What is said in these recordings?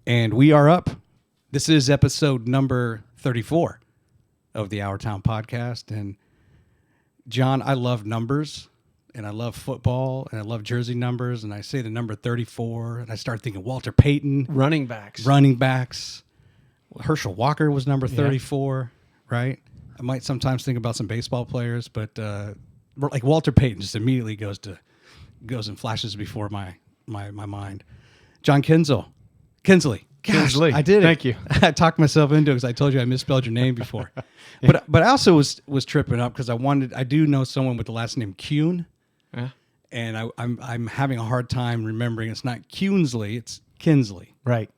And we are up. This is episode number 34 of the Our Town podcast. And John, I love numbers, and I love football, and I love jersey numbers. And I say the number 34, and I start thinking Walter Payton. Running backs. Herschel Walker was number 34, right? I might sometimes think about some baseball players, but like Walter Payton just immediately goes and flashes before my mind. John Kuenzli. Gosh, Kuenzli. I did it. Thank you. I talked myself into it because I told you I misspelled your name before. But I also was tripping up because I do know someone with the last name Kuhn. Yeah. And I'm having a hard time remembering it's not Kuenzli, it's Kuenzli. Right.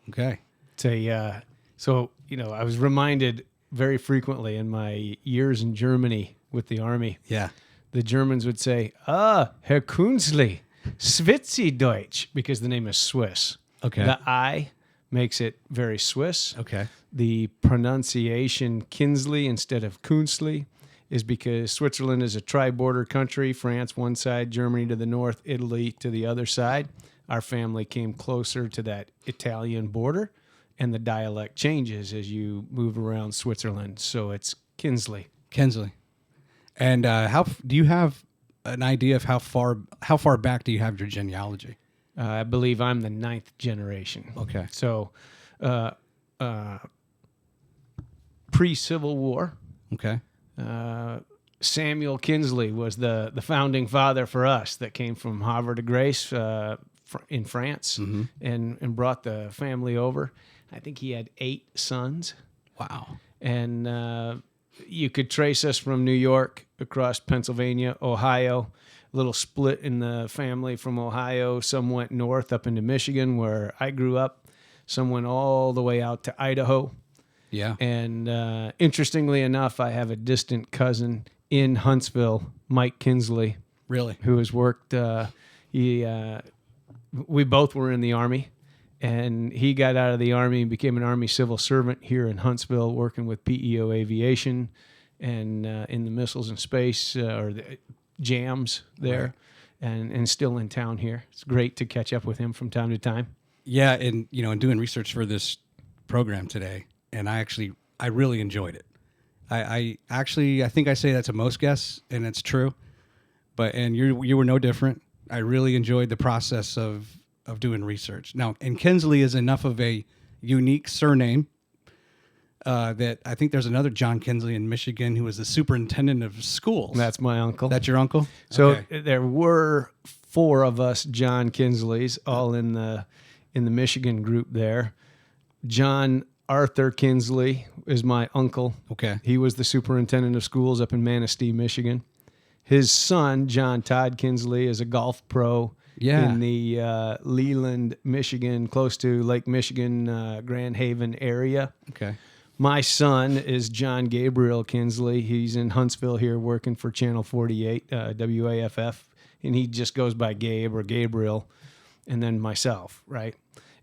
Okay. It's a, so, I was reminded very frequently in my years in Germany with the Army. Yeah. The Germans would say, Herr Kuenzli, Schwitzi Deutsch, because the name is Swiss. Okay. The I makes it very Swiss. Okay. The pronunciation Kinsley instead of Kuenzli is because Switzerland is a tri-border country, France one side, Germany to the north, Italy to the other side. Our family came closer to that Italian border, and the dialect changes as you move around Switzerland. So it's Kinsley. Kuenzli. And how do you have an idea of how far back do you have your genealogy? I believe I'm the 9th generation. Okay. So pre-Civil War, Okay. Samuel Kinsley was the founding father for us that came from Havre de Grace in France and brought the family over. I think he had 8 sons. Wow. And you could trace us from New York across Pennsylvania, Ohio, a little split in the family from Ohio. Some went north up into Michigan, where I grew up. Some went all the way out to Idaho. Yeah. And interestingly enough, I have a distant cousin in Huntsville, Mike Kuenzli, Really? who has worked. We both were in the Army, and he got out of the Army and became an Army civil servant here in Huntsville, working with PEO Aviation and in the missiles and space or the jams there, right. and still in town here. It's great to catch up with him from time to time. Yeah, and in doing research for this program today, and I really enjoyed it. I think I say that to most guests, and it's true. And you were no different. I really enjoyed the process of doing research. Now, and Kuenzli is enough of a unique surname that I think there's another John Kuenzli in Michigan who was the superintendent of schools. That's my uncle. That's your uncle? So okay. There were 4 of us John Kuenzlis, all in the Michigan group there. John Arthur Kuenzli is my uncle. Okay. He was the superintendent of schools up in Manistee, Michigan. His son, John Todd Kuenzli, is a golf pro in the Leland, Michigan, close to Lake Michigan, Grand Haven area. Okay. My son is John Gabriel Kuenzli. He's in Huntsville here working for Channel 48, WAFF, and he just goes by Gabe or Gabriel, and then myself, right?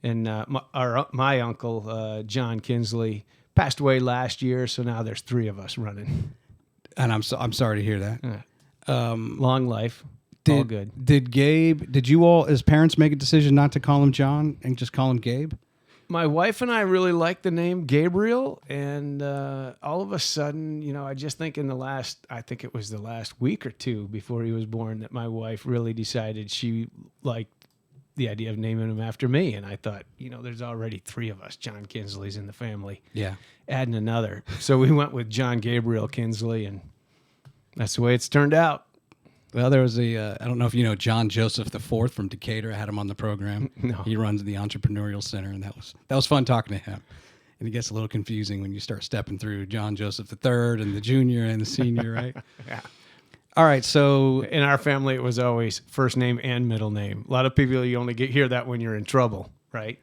And my uncle, John Kuenzli, passed away last year, so now there's 3 of us running. And I'm sorry to hear that. Long life, all good. Did you all, as parents, make a decision not to call him John and just call him Gabe? My wife and I really like the name Gabriel, and all of a sudden, I just think I think it was the last week or 2 before he was born that my wife really decided she liked the idea of naming him after me. And I thought, there's already 3 of us John Kuenzlis in the family. Yeah. Adding another. So we went with John Gabriel Kuenzli, and that's the way it's turned out. Well, there was I don't know if you know John Joseph IV from Decatur. I had him on the program. No. He runs the Entrepreneurial Center, and that was fun talking to him. And it gets a little confusing when you start stepping through John Joseph III and the junior and the senior, right? Yeah. All right, so in our family, it was always first name and middle name. A lot of people, you only hear that when you're in trouble, right?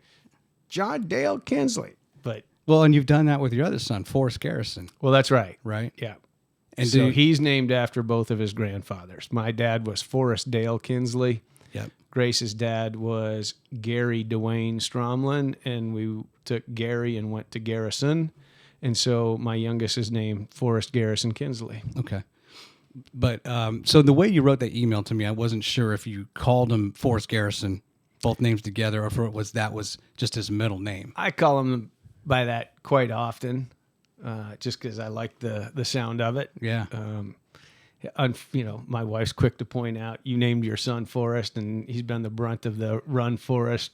John Dale Kuenzli. And you've done that with your other son, Forrest Garrison. Well, that's right. Right? Yeah. And so he's named after both of his grandfathers. My dad was Forrest Dale Kuenzli. Yep. Grace's dad was Gary Dwayne Stromlin, and we took Gary and went to Garrison. And so my youngest is named Forrest Garrison Kuenzli. Okay. But so the way you wrote that email to me, I wasn't sure if you called him Forrest Garrison both names together, or if it was just his middle name. I call him by that quite often, just because I like the sound of it. Yeah. My wife's quick to point out you named your son Forrest, and he's been the brunt of the run, Forrest,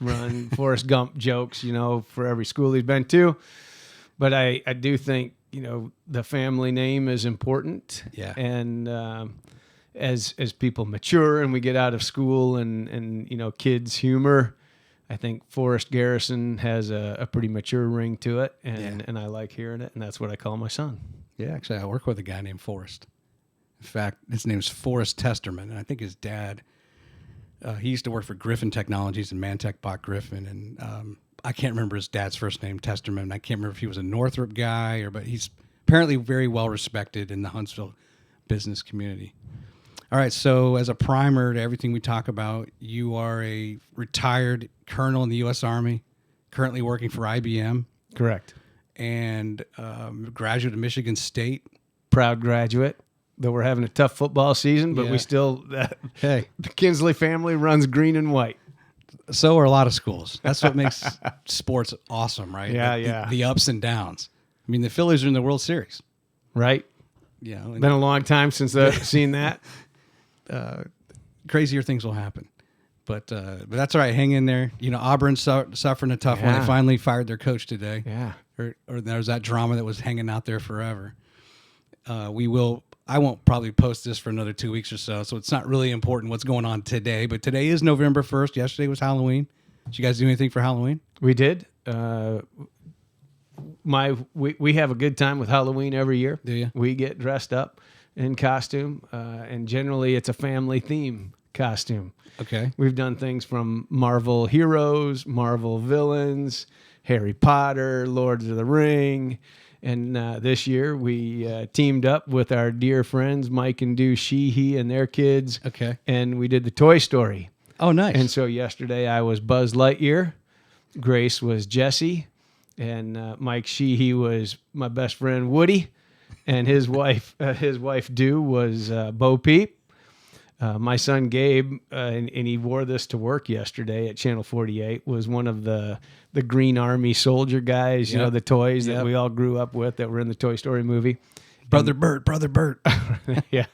Forrest Gump jokes, for every school he's been to. But I do think, the family name is important. Yeah. And as people mature and we get out of school and kids humor, I think Forrest Garrison has a pretty mature ring to it, and I like hearing it, and that's what I call my son. Yeah, actually, I work with a guy named Forrest. In fact, his name's Forrest Testerman, and I think his dad, he used to work for Griffin Technologies, and Mantech bought Griffin, and I can't remember his dad's first name, Testerman. I can't remember if he was a Northrop guy, but he's apparently very well respected in the Huntsville business community. All right, so as a primer to everything we talk about, you are a retired colonel in the U.S. Army, currently working for IBM. Correct. And graduate of Michigan State. Proud graduate. Though we're having a tough football season, but we still, hey, the Kuenzli family runs green and white. So are a lot of schools. That's what makes sports awesome, right? Yeah, the ups and downs. I mean, the Phillies are in the World Series. Right. Yeah. Been a long time since I've seen that. Crazier things will happen. But that's all right. Hang in there. Auburn's suffering a tough one. They finally fired their coach today. Yeah. Or there was that drama that was hanging out there forever. I won't probably post this for another 2 weeks or so it's not really important what's going on today. But today is November 1st. Yesterday was Halloween. Did you guys do anything for Halloween? We did. We have a good time with Halloween every year. Do you? We get dressed up in costume, and generally it's a family theme costume. Okay. We've done things from Marvel heroes, Marvel villains, Harry Potter, Lord of the Ring. And this year we teamed up with our dear friends, Mike and Dew Sheehy and their kids. Okay. And we did the Toy Story. Oh, nice. And so yesterday I was Buzz Lightyear. Grace was Jessie. And Mike Sheehy was my best friend, Woody. And his wife Dew was Bo Peep. My son Gabe, and he wore this to work yesterday at Channel 48, was one of the Green Army soldier guys, the toys that we all grew up with that were in the Toy Story movie. Brother Bert. Yeah.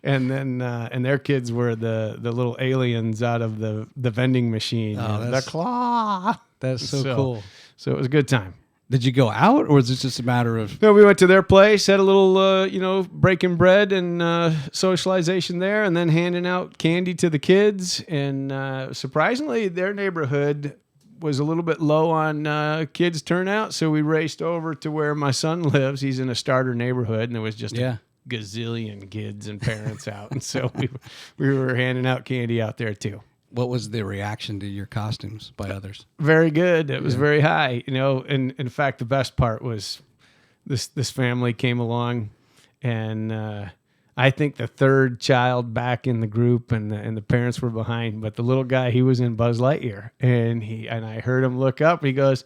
And then and their kids were the little aliens out of the vending machine. Oh, the claw. That's so cool. So it was a good time. Did you go out, or is it just a matter of... No, we went to their place, had a little, breaking bread and socialization there, and then handing out candy to the kids. And surprisingly, their neighborhood was a little bit low on kids turnout, so we raced over to where my son lives. He's in a starter neighborhood, and there was just a gazillion kids and parents out. And so we were handing out candy out there, too. What was the reaction to your costumes by others? Very good. It was very high, and in fact, the best part was this family came along, and I think the third child back in the group, and the parents were behind, but the little guy, he was in Buzz Lightyear, and I heard him look up. He goes,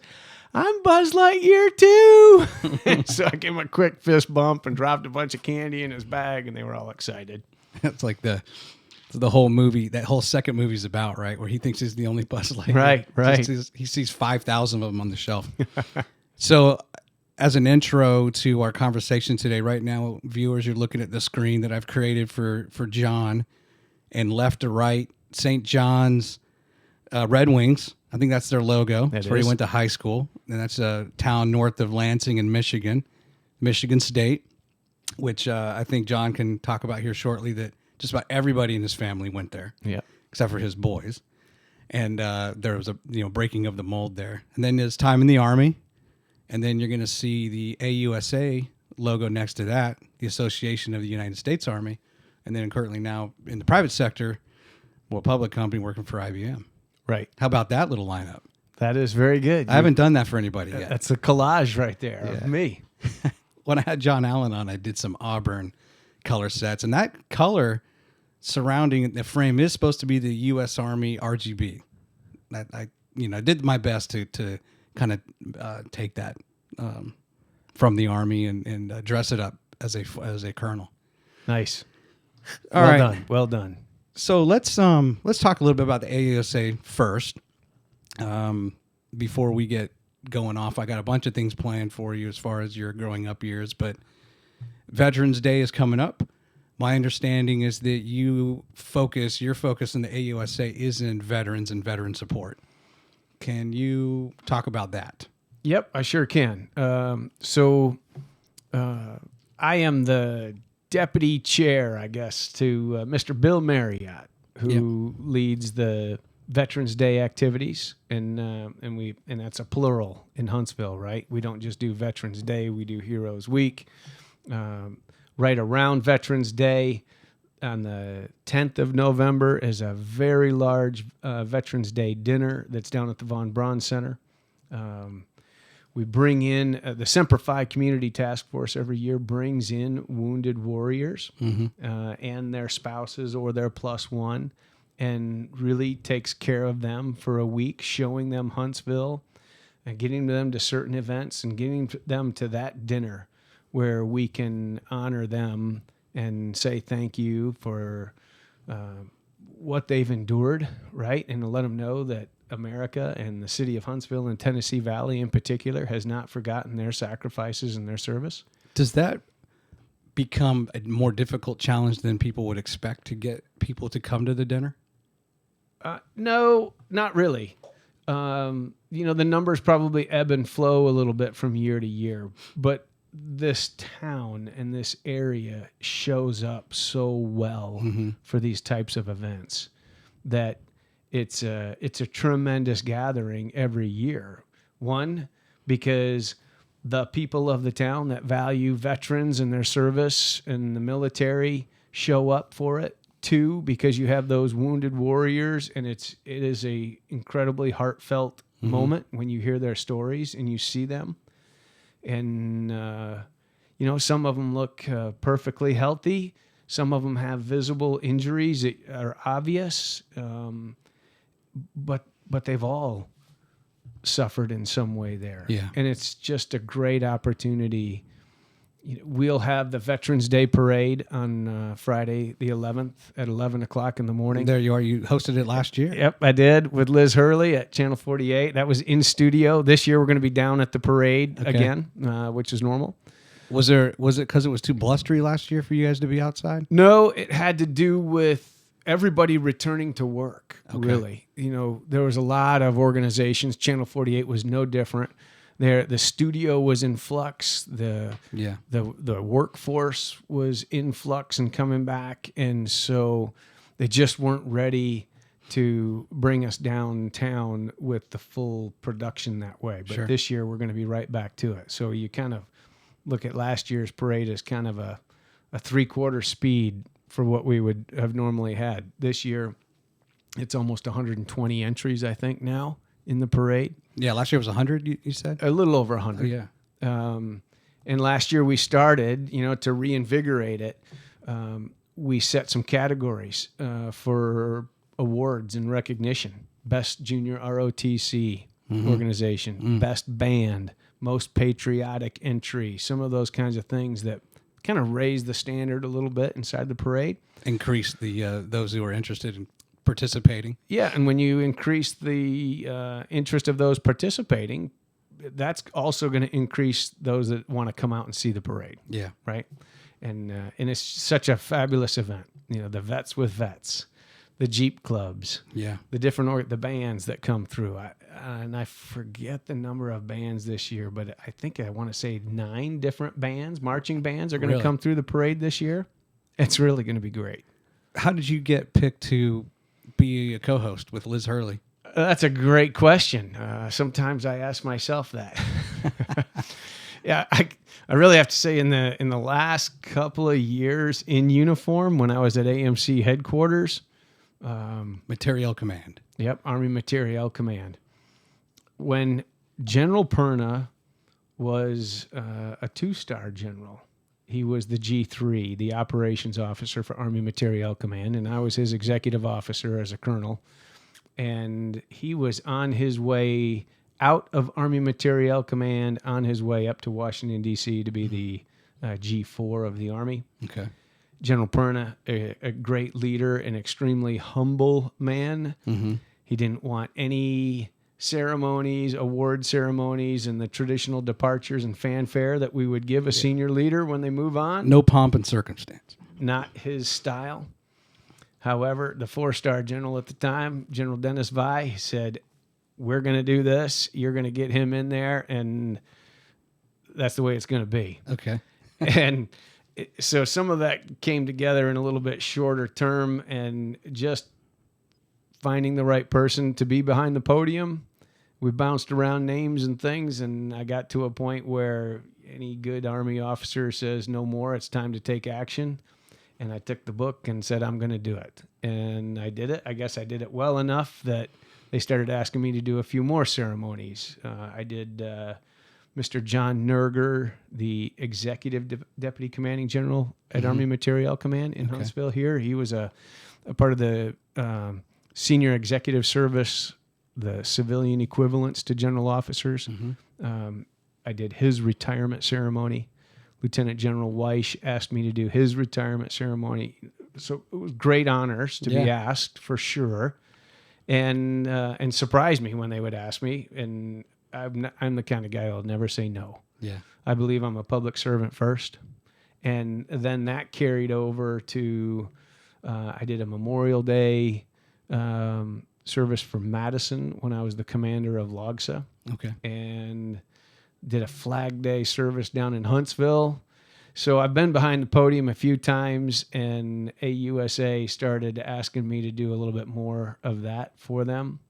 "I'm Buzz Lightyear too." And so I gave him a quick fist bump and dropped a bunch of candy in his bag, and they were all excited. That's like the whole movie, that whole second movie's about, right? Where he thinks he's the only Buzz Lightyear. Right. He sees 5,000 of them on the shelf. So as an intro to our conversation today, right now, viewers, you're looking at the screen that I've created for John, and left to right, St. John's Red Wings. I think that's their logo. That's where he went to high school. And that's a town north of Lansing in Michigan State, which I think John can talk about here shortly, that just about everybody in his family went there, except for his boys. And there was a breaking of the mold there. And then his time in the Army, and then you're going to see the AUSA logo next to that, the Association of the United States Army, and then currently now in the private sector, public company working for IBM. Right. How about that little lineup? That is very good. I haven't done that for anybody yet. That's a collage right there of me. When I had John Allen on, I did some Auburn color sets, and that color surrounding the frame is supposed to be the U.S. Army RGB. I did my best to kind of take that from the Army and dress it up as a colonel. Nice. All right. Done. Well done. So let's talk a little bit about the AUSA first. before we get going off. I got a bunch of things planned for you as far as your growing up years, but Veterans Day is coming up. My understanding is that your focus in the AUSA is in veterans and veteran support. Can you talk about that? Yep, I sure can. I am the deputy chair, I guess, to Mr. Bill Marriott, who leads the Veterans Day activities, and that's a plural in Huntsville, right? We don't just do Veterans Day; we do Heroes Week. Right around Veterans Day, on the 10th of November, is a very large Veterans Day dinner that's down at the Von Braun Center. We bring in the Semper Fi Community Task Force every year brings in wounded warriors and their spouses or their plus one, and really takes care of them for a week, showing them Huntsville and getting them to certain events and getting them to that dinner where we can honor them and say thank you for what they've endured, right? And let them know that America and the city of Huntsville and Tennessee Valley in particular has not forgotten their sacrifices and their service. Does that become a more difficult challenge than people would expect to get people to come to the dinner? No, not really. The numbers probably ebb and flow a little bit from year to year, but this town and this area shows up so well for these types of events that it's a tremendous gathering every year. One, because the people of the town that value veterans and their service and the military show up for it. Two, because you have those wounded warriors, and it is a incredibly heartfelt moment when you hear their stories and you see them. And, some of them look perfectly healthy. Some of them have visible injuries that are obvious. But they've all suffered in some way there. Yeah. And it's just a great opportunity. We'll have the Veterans Day Parade on Friday the 11th at 11 o'clock in the morning. There you are. You hosted it last year? Yep, I did, with Liz Hurley at Channel 48. That was in studio. This year we're going to be down at the parade again, which is normal. Was it because it was too blustery last year for you guys to be outside? No, it had to do with everybody returning to work, really. There was a lot of organizations. Channel 48 was no different. The studio was in flux. The workforce was in flux and coming back, and so they just weren't ready to bring us downtown with the full production that way. But this year we're going to be right back to it. So you kind of look at last year's parade as kind of a 3/4 speed for what we would have normally had. This year, it's almost 120 entries, I think, now in the parade. Yeah, last year was 100, you said? A little over 100. Oh, yeah. And last year we started, to reinvigorate it. We set some categories for awards and recognition. Best Junior ROTC organization, best band, most patriotic entry, some of those kinds of things that kind of raise the standard a little bit inside the parade. Increase the those who are interested in participating. Yeah, and when you increase the interest of those participating, that's also going to increase those that want to come out and see the parade. Yeah. Right? And it's such a fabulous event. The Vets with Vets, the Jeep clubs, the different the bands that come through. I forget the number of bands this year, but I think I want to say 9 different bands, marching bands, are going to come through the parade this year. It's really going to be great. How did you get picked to be a co-host with Liz Hurley? That's a great question. Sometimes I ask myself that. Yeah, I really have to say in the last couple of years in uniform, when I was at AMC headquarters, Materiel Command. Yep, Army Materiel Command. When General Perna was a 2-star general, he was the G3, the operations officer for Army Materiel Command, and I was his executive officer as a colonel. And he was on his way out of Army Materiel Command, on his way up to Washington, D.C. to be the G4 of the Army. Okay. General Perna, a great leader, an extremely humble man. He didn't want any ceremonies, award ceremonies, and the traditional departures and fanfare that we would give a senior leader when they move on. No pomp and circumstance. Not his style. However, the 4-star general at the time, General Dennis Vi, said, we're going to do this. You're going to get him in there, and that's the way it's going to be. Okay. And so some of that came together in a little bit shorter term, and just finding the right person to be behind the podium. We bounced around names and things, and I got to a point where any good Army officer says, no more, it's time to take action. And I took the book and said, I'm going to do it. And I did it. I guess I did it well enough that they started asking me to do a few more ceremonies. I did Mr. John Nerger, the Executive Deputy Commanding General at Army Materiel Command in Huntsville here. He was a part of the Senior Executive Service, the civilian equivalents to general officers. I did his retirement ceremony. Lieutenant General Weish asked me to do his retirement ceremony. So it was great honors to be asked, for sure, and surprised me when they would ask me. And I'm the kind of guy who'll never say no. Yeah. I believe I'm a public servant first. And then that carried over to, I did a Memorial Day service for Madison when I was the commander of LAUSA. Okay. And did a Flag Day service down in Huntsville. So I've been behind the podium a few times, and AUSA started asking me to do a little bit more of that for them.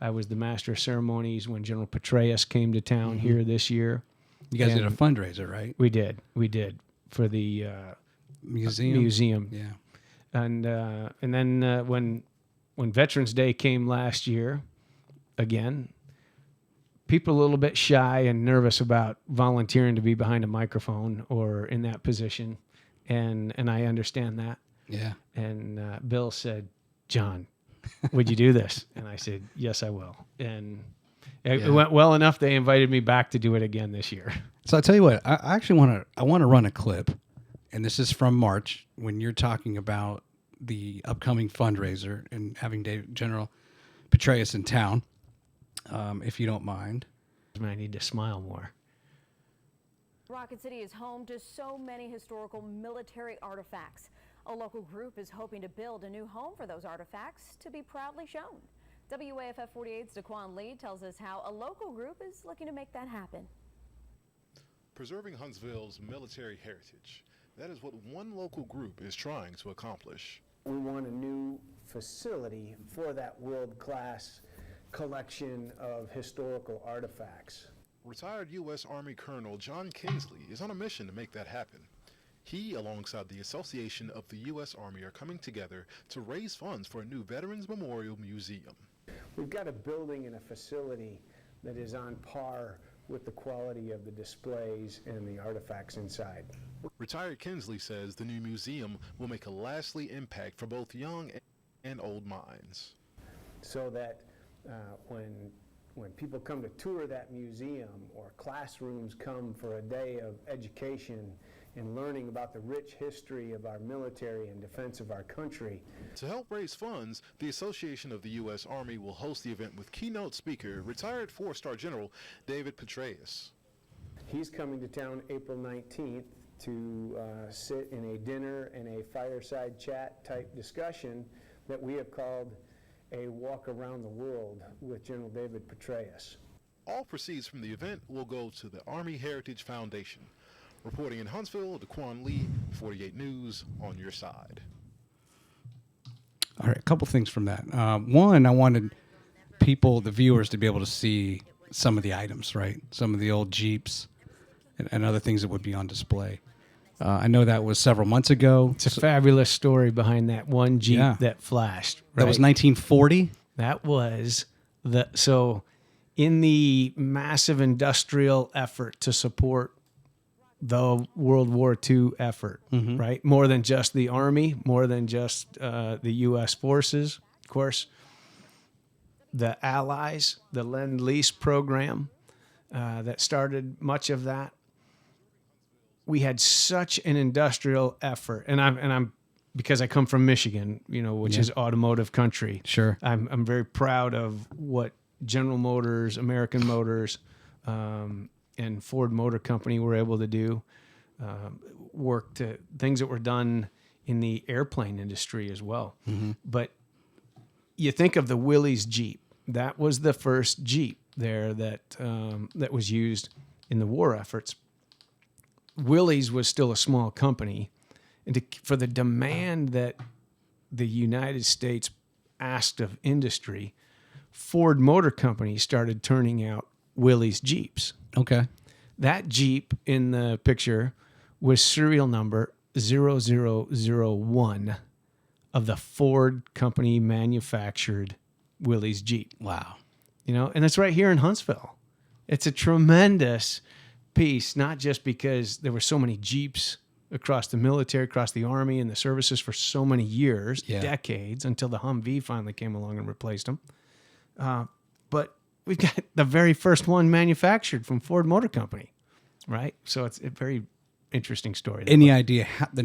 I was the master of ceremonies when General Petraeus came to town here this year. You guys did a fundraiser, right? We did for the museum. Yeah. And then when Veterans Day came last year, again, people a little bit shy and nervous about volunteering to be behind a microphone or in that position, and I understand that. Yeah. And Bill said, John, would you do this? And I said, yes, I will. And it went well enough they invited me back to do it again this year. So I'll tell you what, I actually want to run a clip, and this is from March when you're talking about the upcoming fundraiser and having General Petraeus in town, if you don't mind. I need to smile more. Rocket City is home to so many historical military artifacts. A local group is hoping to build a new home for those artifacts to be proudly shown. WAFF 48's Daquan Lee tells us how a local group is looking to make that happen. Preserving Huntsville's military heritage. That is what one local group is trying to accomplish. We want a new facility for that world-class collection of historical artifacts. Retired U.S. Army Colonel John Kuenzli is on a mission to make that happen. He, alongside the Association of the U.S. Army, are coming together to raise funds for a new Veterans Memorial Museum. We've got a building and a facility that is on par with the quality of the displays and the artifacts inside. Retired Kuenzli says the new museum will make a lasting impact for both young and old minds. So that when people come to tour that museum, or classrooms come for a day of education and learning about the rich history of our military and defense of our country. To help raise funds, the Association of the U.S. Army will host the event with keynote speaker, retired 4-star General David Petraeus. He's coming to town April 19th to sit in a dinner and a fireside chat type discussion that we have called a walk around the world with General David Petraeus. All proceeds from the event will go to the Army Heritage Foundation. Reporting in Huntsville, Daquan Lee, 48 News, on your side. All right, a couple things from that. One, I wanted the viewers, to be able to see some of the items, right? Some of the old Jeeps and other things that would be on display. I know that was several months ago. It's a fabulous story behind that one Jeep that flashed. Right? That was 1940? That was so in the massive industrial effort to support the World War II effort, right? More than just the Army, more than just the U.S. forces, of course. The Allies, the Lend-Lease program that started much of that. We had such an industrial effort, and I'm because I come from Michigan, which is automotive country. Sure. I'm very proud of what General Motors, American Motors, and Ford Motor Company were able to do. Work to things that were done in the airplane industry as well. But you think of the Willys Jeep. That was the first Jeep there that was used in the war efforts. Willys was still a small company, and for the demand that the United States asked of industry, Ford Motor Company started turning out Willys Jeeps. Okay. That Jeep in the picture was serial number 0001 of the Ford Company manufactured Willys Jeep. Wow. And it's right here in Huntsville. It's a tremendous piece, not just because there were so many Jeeps across the military, across the Army and the services for so many years, decades, until the Humvee finally came along and replaced them. But we've got the very first one manufactured from Ford Motor Company, right? So it's a very interesting story. Any idea the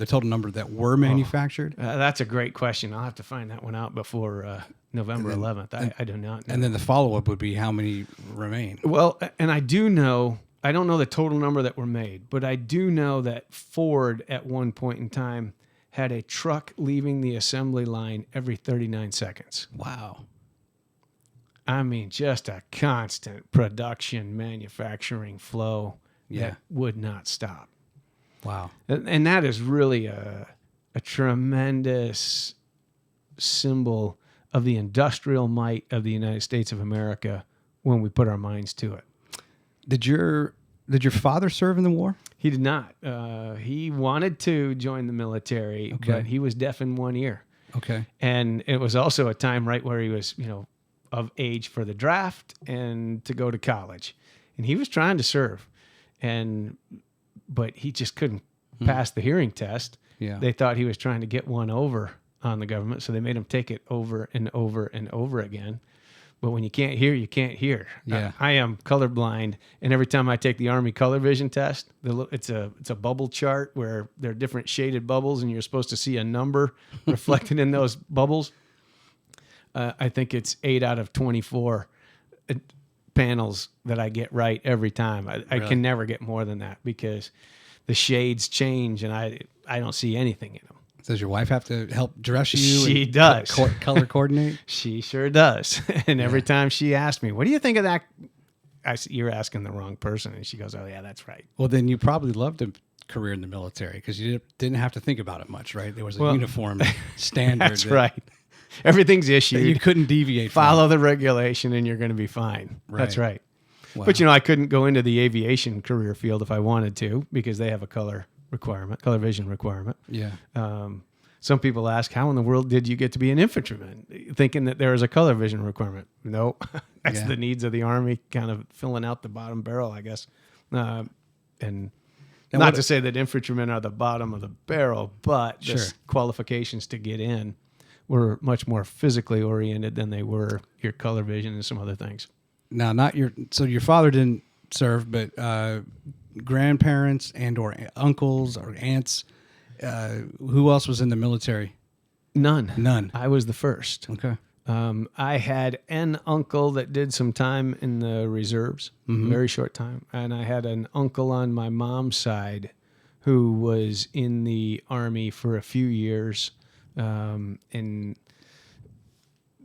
total number that were manufactured? That's a great question. I'll have to find that one out before November 11th. I do not know. And then the follow-up would be how many remain? Well, and I don't know the total number that were made, but I do know that Ford at one point in time had a truck leaving the assembly line every 39 seconds. Wow. I mean, just a constant production, manufacturing flow that would not stop. Wow. And that is really a tremendous symbol of the industrial might of the United States of America when we put our minds to it. Did your father serve in the war? He did not. He wanted to join the military, but he was deaf in one ear. Okay. And it was also a time right where he was, of age for the draft and to go to college. And he was trying to serve, but he just couldn't pass the hearing test. Yeah. They thought he was trying to get one over on the government, so they made him take it over and over and over again. But when you can't hear, you can't hear. Yeah. I am colorblind, and every time I take the Army color vision test, it's a bubble chart where there are different shaded bubbles, and you're supposed to see a number reflected in those bubbles. I think it's 8 out of 24 panels that I get right every time. I can never get more than that because the shades change, and I don't see anything in them. Does your wife have to help dress you? She does. Color coordinate? She sure does. And every time she asks me, what do you think of that? You're asking the wrong person. And she goes, oh, yeah, that's right. Well, then you probably loved a career in the military because you didn't have to think about it much, right? There was a uniform standard. That's right. Everything's issued. You couldn't deviate from. Follow the regulation and you're going to be fine. Right. That's right. Wow. But, I couldn't go into the aviation career field if I wanted to because they have a color vision requirement. Yeah. Some people ask, how in the world did you get to be an infantryman? Thinking that there is a color vision requirement. No, that's the needs of the Army, kind of filling out the bottom barrel, I guess. And not to say that infantrymen are the bottom of the barrel, but the qualifications to get in were much more physically oriented than they were your color vision and some other things. Now, so your father didn't serve, but grandparents and or uncles or aunts, who else was in the military? None. I was the first. Okay. I had an uncle that did some time in the reserves, very short time. And I had an uncle on my mom's side who was in the Army for a few years. And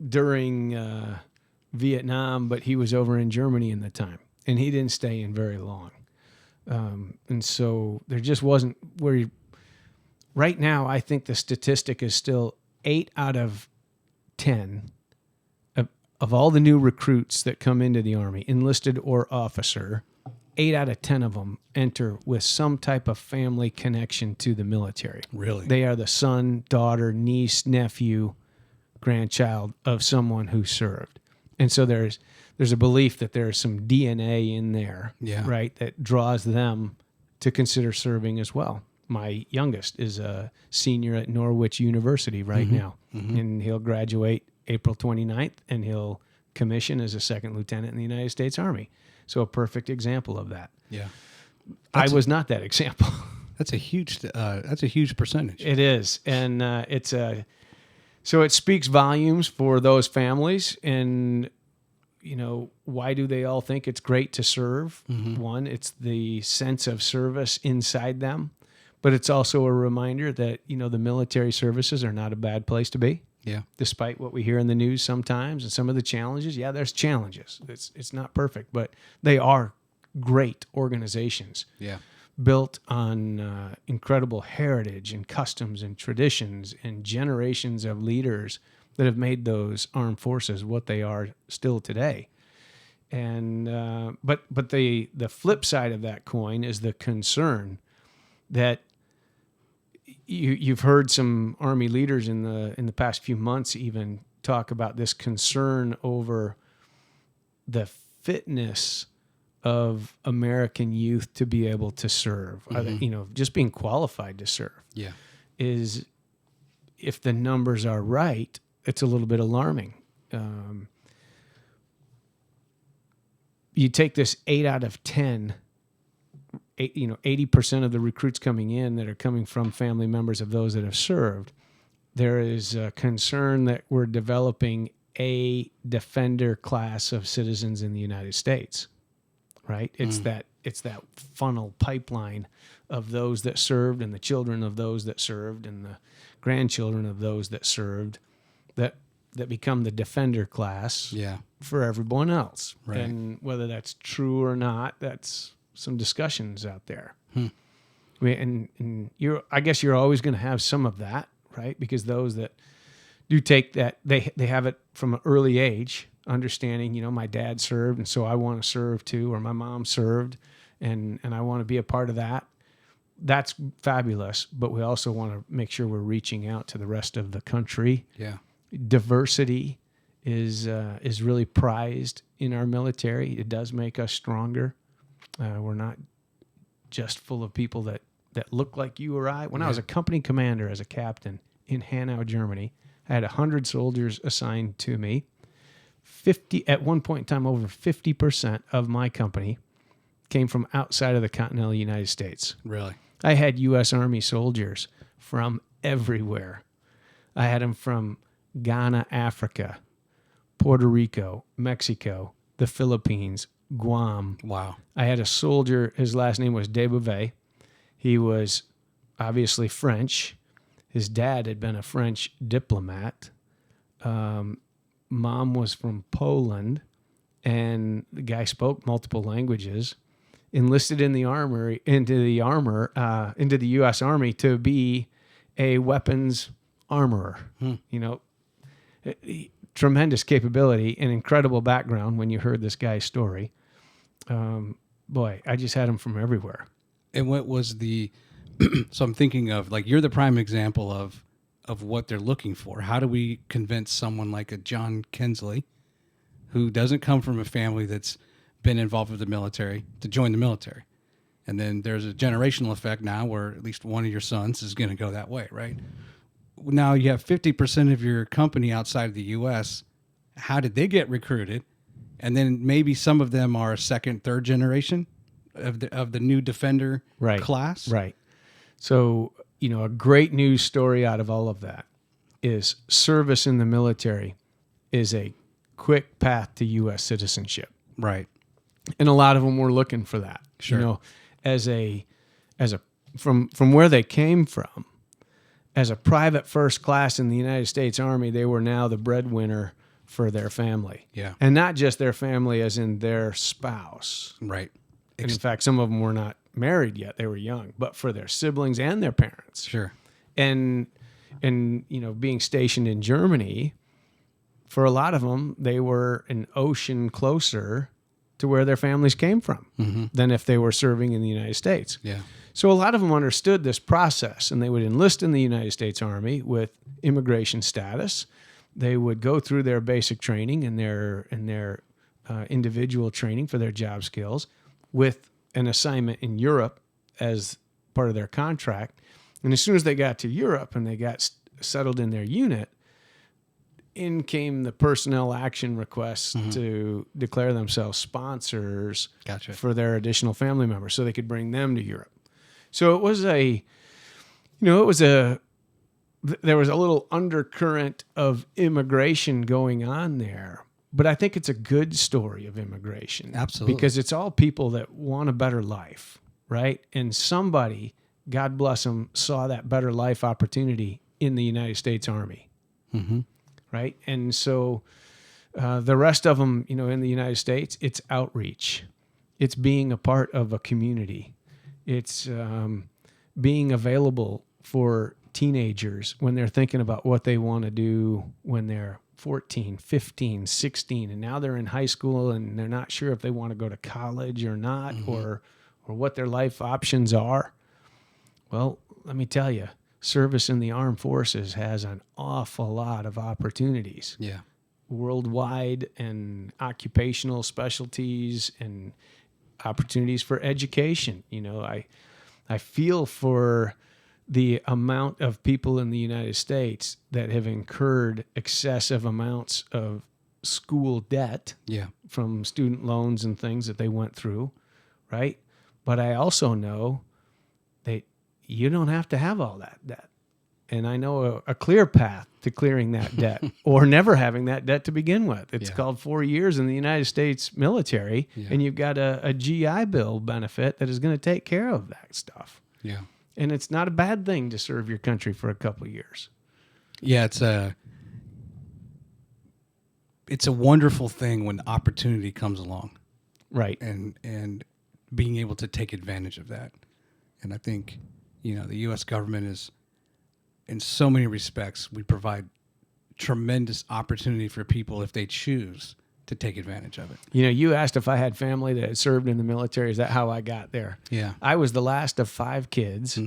during Vietnam, but he was over in Germany in the time. And he didn't stay in very long. And so there just wasn't right now, I think the statistic is still 8 out of 10 of all the new recruits that come into the Army, enlisted or officer, 8 out of 10 of them enter with some type of family connection to the military. Really? They are the son, daughter, niece, nephew, grandchild of someone who served. And so there's a belief that there's some DNA in there, right, that draws them to consider serving as well. My youngest is a senior at Norwich University right now, and he'll graduate April 29th, and he'll commission as a second lieutenant in the United States Army. So a perfect example of that. Yeah. I was not that example. That's a huge percentage. It is. And so it speaks volumes for those families. And, why do they all think it's great to serve? Mm-hmm. One, it's the sense of service inside them, but it's also a reminder that, the military services are not a bad place to be. Yeah. Despite what we hear in the news sometimes and some of the challenges. Yeah, there's challenges. It's not perfect, but they are great organizations. Yeah. Built on incredible heritage and customs and traditions and generations of leaders that have made those armed forces what they are still today. And but the flip side of that coin is the concern that you've heard some Army leaders in the past few months even talk about this concern over the fitness of American youth to be able to serve. Just being qualified to serve. Yeah. Is, if the numbers are right, it's a little bit alarming. You take this 8 out of 10, 80% of the recruits coming in that are coming from family members of those that have served. There is a concern that we're developing a defender class of citizens in the United States, right? It's that funnel pipeline of those that served and the children of those that served and the grandchildren of those that served that become the defender class for everyone else. Right. And whether that's true or not, that's some discussions out there. And I guess you're always going to have some of that, right? Because those that do take that, they have it from an early age, understanding, my dad served, and so I want to serve too, or my mom served, and I want to be a part of that. That's fabulous, but we also want to make sure we're reaching out to the rest of the country. Yeah. Diversity is really prized in our military. It does make us stronger. We're not just full of people that look like you or I. When I was a company commander as a captain in Hanau, Germany, I had 100 soldiers assigned to me. At one point in time, over 50% of my company came from outside of the continental United States. Really? I had U.S. Army soldiers from everywhere. I had them from Ghana, Africa, Puerto Rico, Mexico, the Philippines, Guam. Wow. I had a soldier, his last name was WWII. He was obviously French. His dad had been a French diplomat. Mom was from Poland, and the guy spoke multiple languages. Enlisted in the into the U.S. Army to be a weapons armorer. Tremendous capability and incredible background when you heard this guy's story. Boy, I just had him from everywhere. And what was so I'm thinking of, like, you're the prime example of what they're looking for. How do we convince someone like a John Kuenzli, who doesn't come from a family that's been involved with the military, to join the military? And then there's a generational effect now where at least one of your sons is going to go that way, right? Now you have 50% of your company outside of the U.S. How did they get recruited? And then maybe some of them are second, third generation of the new defender class. Right. So, a great news story out of all of that is service in the military is a quick path to U.S. citizenship. Right. And a lot of them were looking for that. Sure. From where they came from, as a private first class in the United States Army, they were now the breadwinner for their family. Yeah. And not just their family as in their spouse. Right. And in fact, some of them were not married yet. They were young, but for their siblings and their parents. Sure. And being stationed in Germany, for a lot of them, they were an ocean closer to where their families came from than if they were serving in the United States. Yeah. So a lot of them understood this process, and they would enlist in the United States Army with immigration status. They would go through their basic training and their individual training for their job skills with an assignment in Europe as part of their contract. And as soon as they got to Europe and they got settled in their unit, in came the personnel action requests to declare themselves sponsors for their additional family members so they could bring them to Europe. So it was there was a little undercurrent of immigration going on there, But I think it's a good story of immigration. Absolutely. Because it's all people that want a better life, right? And somebody, God bless them, saw that better life opportunity in the United States Army, right? And so the rest of them, in the United States, it's outreach. It's being a part of a community. It's being available for teenagers when they're thinking about what they want to do when they're 14, 15, 16, and now they're in high school and they're not sure if they want to go to college or not, or what their life options are. Well, let me tell you, service in the armed forces has an awful lot of opportunities. Yeah. Worldwide, and occupational specialties and opportunities for education. I feel for the amount of people in the United States that have incurred excessive amounts of school debt from student loans and things that they went through, right? But I also know that you don't have to have all that debt. And I know a clear path to clearing that debt or never having that debt to begin with. It's called 4 years in the United States military, and you've got a GI Bill benefit that is going to take care of that stuff. Yeah. And it's not a bad thing to serve your country for a couple of years. Yeah, it's a wonderful thing when opportunity comes along. Right. And being able to take advantage of that. And I think, the U.S. government is, in so many respects, we provide tremendous opportunity for people if they choose to take advantage of it. You asked if I had family that had served in the military. Is that how I got there? Yeah. I was the last of 5 kids.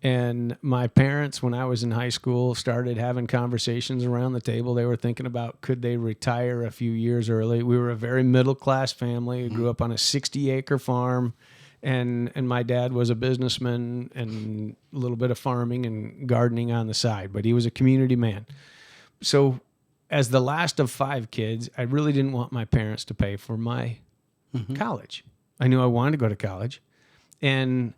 And my parents, when I was in high school, started having conversations around the table. They were thinking about, could they retire a few years early? We were a very middle-class family. We grew up on a 60-acre farm. And my dad was a businessman and a little bit of farming and gardening on the side. But he was a community man. So as the last of 5 kids, I really didn't want my parents to pay for my college. I knew I wanted to go to college. And,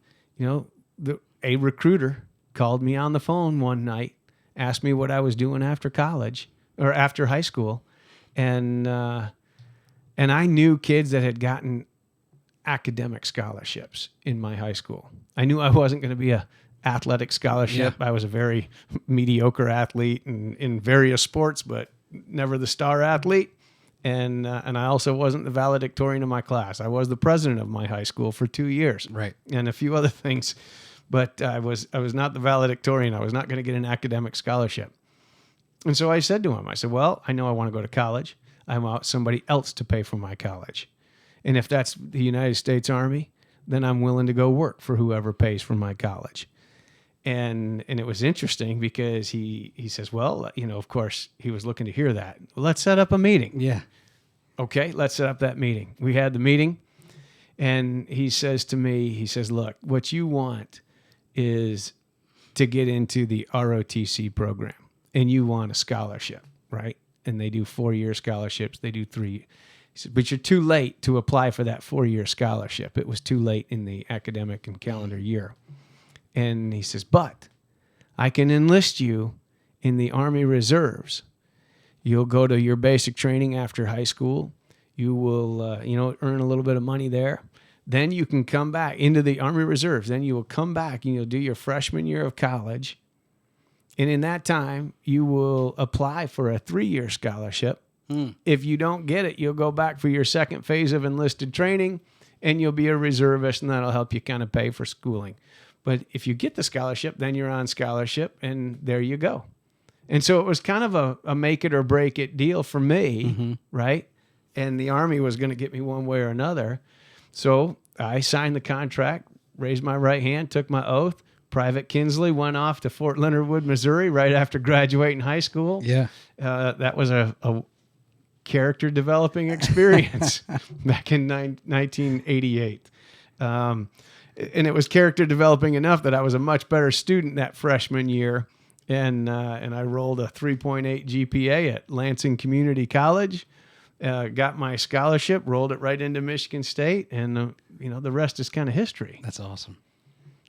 a recruiter called me on the phone one night, asked me what I was doing after college or after high school. And I knew kids that had gotten academic scholarships in my high school. I knew I wasn't going to be a athletic scholarship. I was a very mediocre athlete in various sports, but never the star athlete. And I also wasn't the valedictorian of my class. I was the president of my high school for 2 years. Right. And a few other things. But I was not the valedictorian. I was not going to get an academic scholarship. And so I said to him, I said, well, I know I want to go to college. I want somebody else to pay for my college. And if that's the United States Army, then I'm willing to go work for whoever pays for my college. And it was interesting because he says, well, of course, he was looking to hear that. Well, let's set up a meeting. Yeah. Okay, let's set up that meeting. We had the meeting, and he says to me, look, what you want is to get into the ROTC program, and you want a scholarship, right? And they do 4-year scholarships. They do 3. He said, but you're too late to apply for that 4-year scholarship. It was too late in the academic and calendar year. And he says, but I can enlist you in the Army Reserves. You'll go to your basic training after high school. You will, earn a little bit of money there. Then you can come back into the Army Reserves. Then you will come back and you'll do your freshman year of college. And in that time, you will apply for a 3-year scholarship. If you don't get it, you'll go back for your second phase of enlisted training, and you'll be a reservist, and that'll help you kind of pay for schooling. But if you get the scholarship, then you're on scholarship, and there you go. And so it was kind of a make it or break it deal for me, right? And the Army was going to get me one way or another. So I signed the contract, raised my right hand, took my oath. Private Kuenzli went off to Fort Leonard Wood, Missouri, right after graduating high school. Yeah, that was a character developing experience back in 1988. And it was character developing enough that I was a much better student that freshman year. And I rolled a 3.8 GPA at Lansing Community College, got my scholarship, rolled it right into Michigan State. And, the rest is kind of history. That's awesome.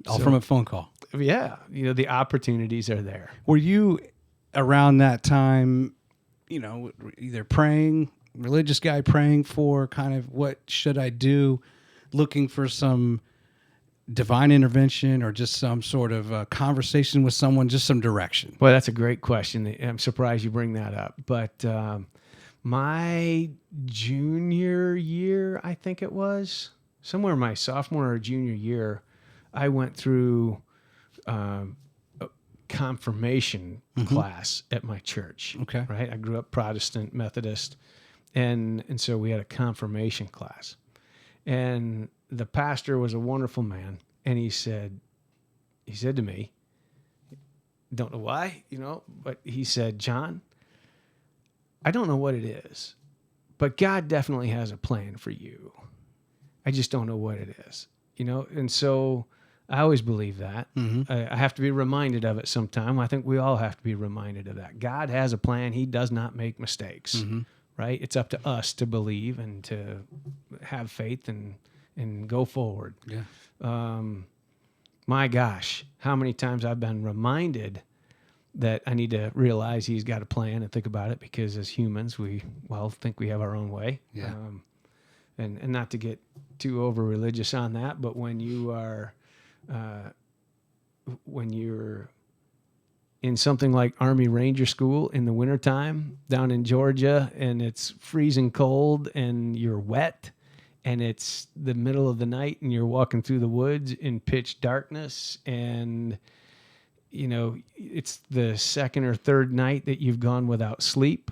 All from a phone call. Yeah. The opportunities are there. Were you around that time, either praying, religious guy praying for kind of what should I do, looking for some divine intervention or just some sort of conversation with someone, just some direction? Well, that's a great question. I'm surprised you bring that up. But my junior year, I think it was, somewhere my sophomore or junior year, I went through a confirmation class at my church. Okay. Right? I grew up Protestant Methodist, and so we had a confirmation class. And the pastor was a wonderful man, and he said to me, don't know why, but he said, John, I don't know what it is, but God definitely has a plan for you. I just don't know what it is, and so I always believe that. I have to be reminded of it sometime. I think we all have to be reminded of that. God has a plan. He does not make mistakes, right? It's up to us to believe and to have faith and go forward. Yeah. My gosh, how many times I've been reminded that I need to realize He's got a plan and think about it, because as humans, we think we have our own way. Yeah. And not to get too over religious on that, but when you are, when you're in something like Army Ranger School in the wintertime down in Georgia, and it's freezing cold and you're wet, and it's the middle of the night and you're walking through the woods in pitch darkness, and it's the second or third night that you've gone without sleep.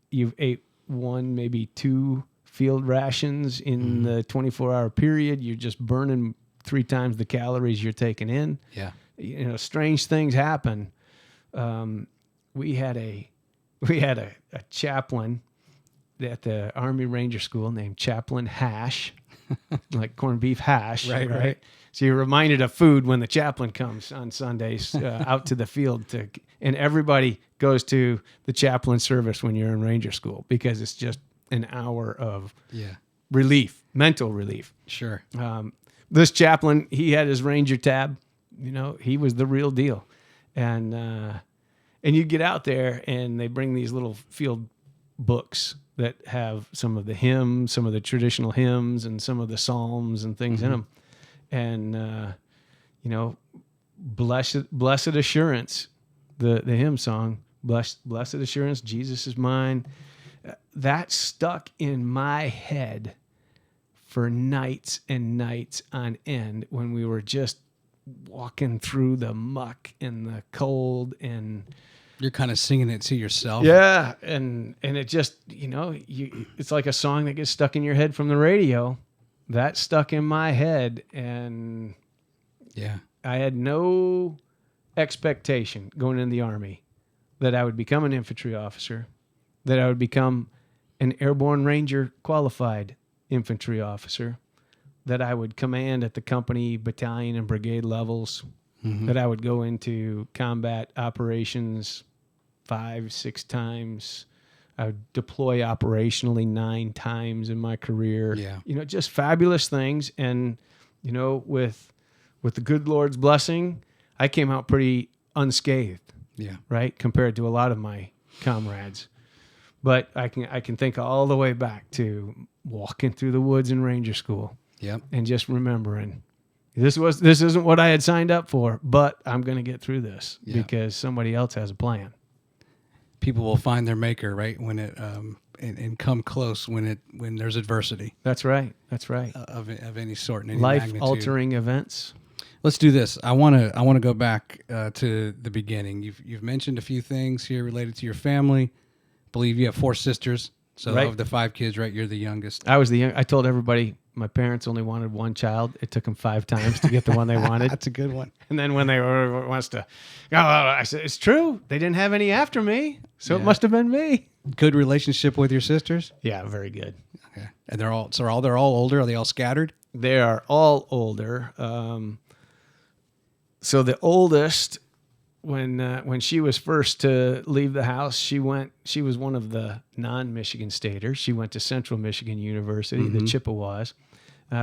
You've ate one, maybe two field rations in the 24-hour period. You're just burning 3 times the calories you're taking in. Yeah. Strange things happen. We had a chaplain at the Army Ranger School named Chaplain Hash, like corned beef hash. Right. So you're reminded of food when the chaplain comes on Sundays out to the field and everybody goes to the chaplain service when you're in Ranger School, because it's just an hour of relief, mental relief. Sure. This chaplain, he had his Ranger tab. He was the real deal. And you get out there and they bring these little field books that have some of the hymns, some of the traditional hymns, and some of the psalms and things in them. And, blessed assurance, the hymn song, blessed assurance, Jesus is mine. That stuck in my head for nights and nights on end when we were just walking through the muck and the cold, and You're kind of singing it to yourself. yeah, and it just, it's like a song that gets stuck in your head from the radio. That stuck in my head, and Yeah. I had no expectation going into the Army that I would become an infantry officer, that I would become an airborne ranger qualified infantry officer, that I would command at the company, battalion, and brigade levels, that I would go into combat operations 5-6 times. I would deploy operationally 9 times in my career. Yeah. Just fabulous things. And, with the good Lord's blessing, I came out pretty unscathed, Yeah. right, compared to a lot of my comrades. But I can think all the way back to walking through the woods in Ranger School. Yep. And just remembering, this isn't what I had signed up for, but I'm going to get through this because somebody else has a plan. People will find their maker, right? When it and come close when there's adversity. That's right. That's right. Of any sort, in any Life magnitude. altering events. Let's do this. I want to go back to the beginning. You've mentioned a few things here related to your family. I believe you have 4 sisters. So Right. of the 5 kids, right? You're the youngest. I was the young. I told everybody my parents only wanted one child. It took them 5 times to get the one they wanted. That's a good one. And then when they wants to, I said, it's true. They didn't have any after me, so it Yeah. must have been me. Good relationship with your sisters. Yeah, very good. Okay. And they're all older. Are they all scattered? They are all older. So the oldest, when she was first to leave the house, she was one of the non-Michigan staters. She went to Central Michigan University, the Chippewas,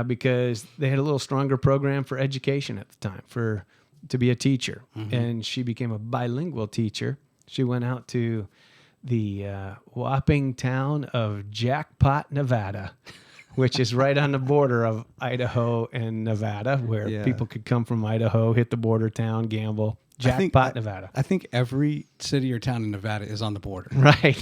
because they had a little stronger program for education at the time to be a teacher. And she became a bilingual teacher. She went out to the whopping town of Jackpot, Nevada, which is right on the border of Idaho and Nevada, where Yeah. people could come from Idaho, hit the border town, gamble. Jackpot, Nevada. I think every city or town in Nevada is on the border. Right.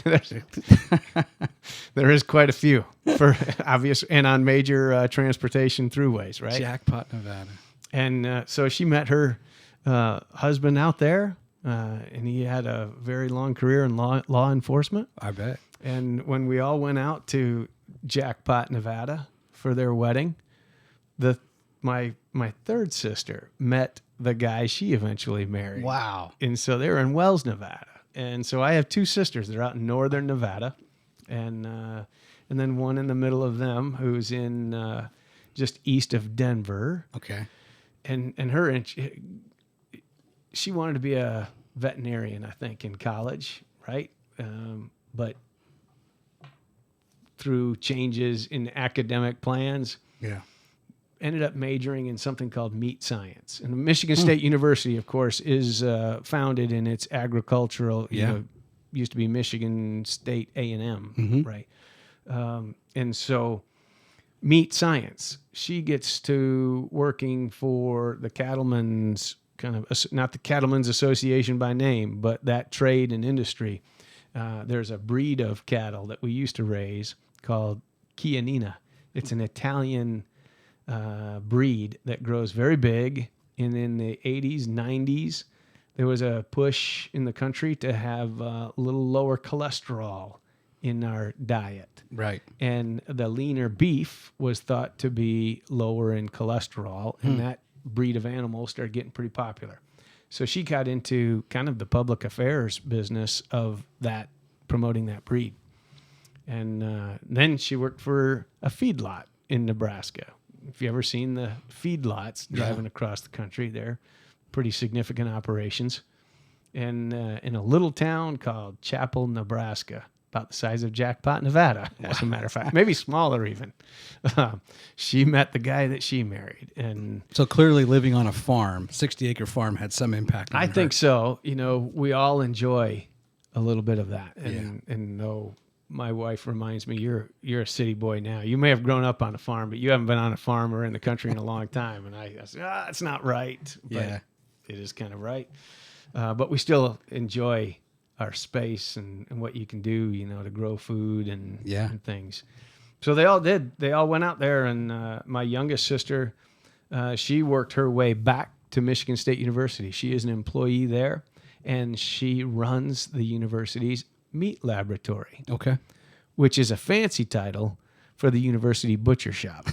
There is quite a few for obvious and on major transportation throughways, right? Jackpot, Nevada. And so she met her husband out there, and he had a very long career in law enforcement. I bet. And when we all went out to Jackpot, Nevada for their wedding, my third sister met the guy she eventually married. Wow. And so they were in Wells, Nevada. And so I have two sisters. They're out in northern Nevada. And then one in the middle of them who's in just east of Denver. Okay. And she wanted to be a veterinarian, I think, in college, right? But through changes in academic plans, Yeah. ended up majoring in something called meat science. And Michigan State University, of course, is founded in its agricultural, used to be Michigan State A&M, right? And so meat science, she gets to working for the cattlemen's not the Cattlemen's Association by name, but that trade and industry. There's a breed of cattle that we used to raise called Chianina. It's an Italian breed that grows very big. And in the 80s, 90s, there was a push in the country to have a little lower cholesterol in our diet. Right. And the leaner beef was thought to be lower in cholesterol, and that breed of animals started getting pretty popular. So she got into kind of the public affairs business of that, promoting that breed. And then she worked for a feedlot in Nebraska. If you ever seen the feedlots driving across the country, they're pretty significant operations. And in a little town called Chapel, Nebraska, about the size of Jackpot, Nevada, as a matter of fact, maybe smaller even. She met the guy that she married. And So clearly living on a farm, 60-acre farm, had some impact on I her. think so. You know, we all enjoy a little bit of that. And no, my wife reminds me, you're a city boy now. You may have grown up on a farm, but you haven't been on a farm or in the country in a long time. And I said, it's not right. But it is kind of right. But we still enjoy our space and what you can do, to grow food and things. So they all did. They all went out there, and my youngest sister, she worked her way back to Michigan State University. She is an employee there, and she runs the university's meat laboratory. Okay. Which is a fancy title for the university butcher shop.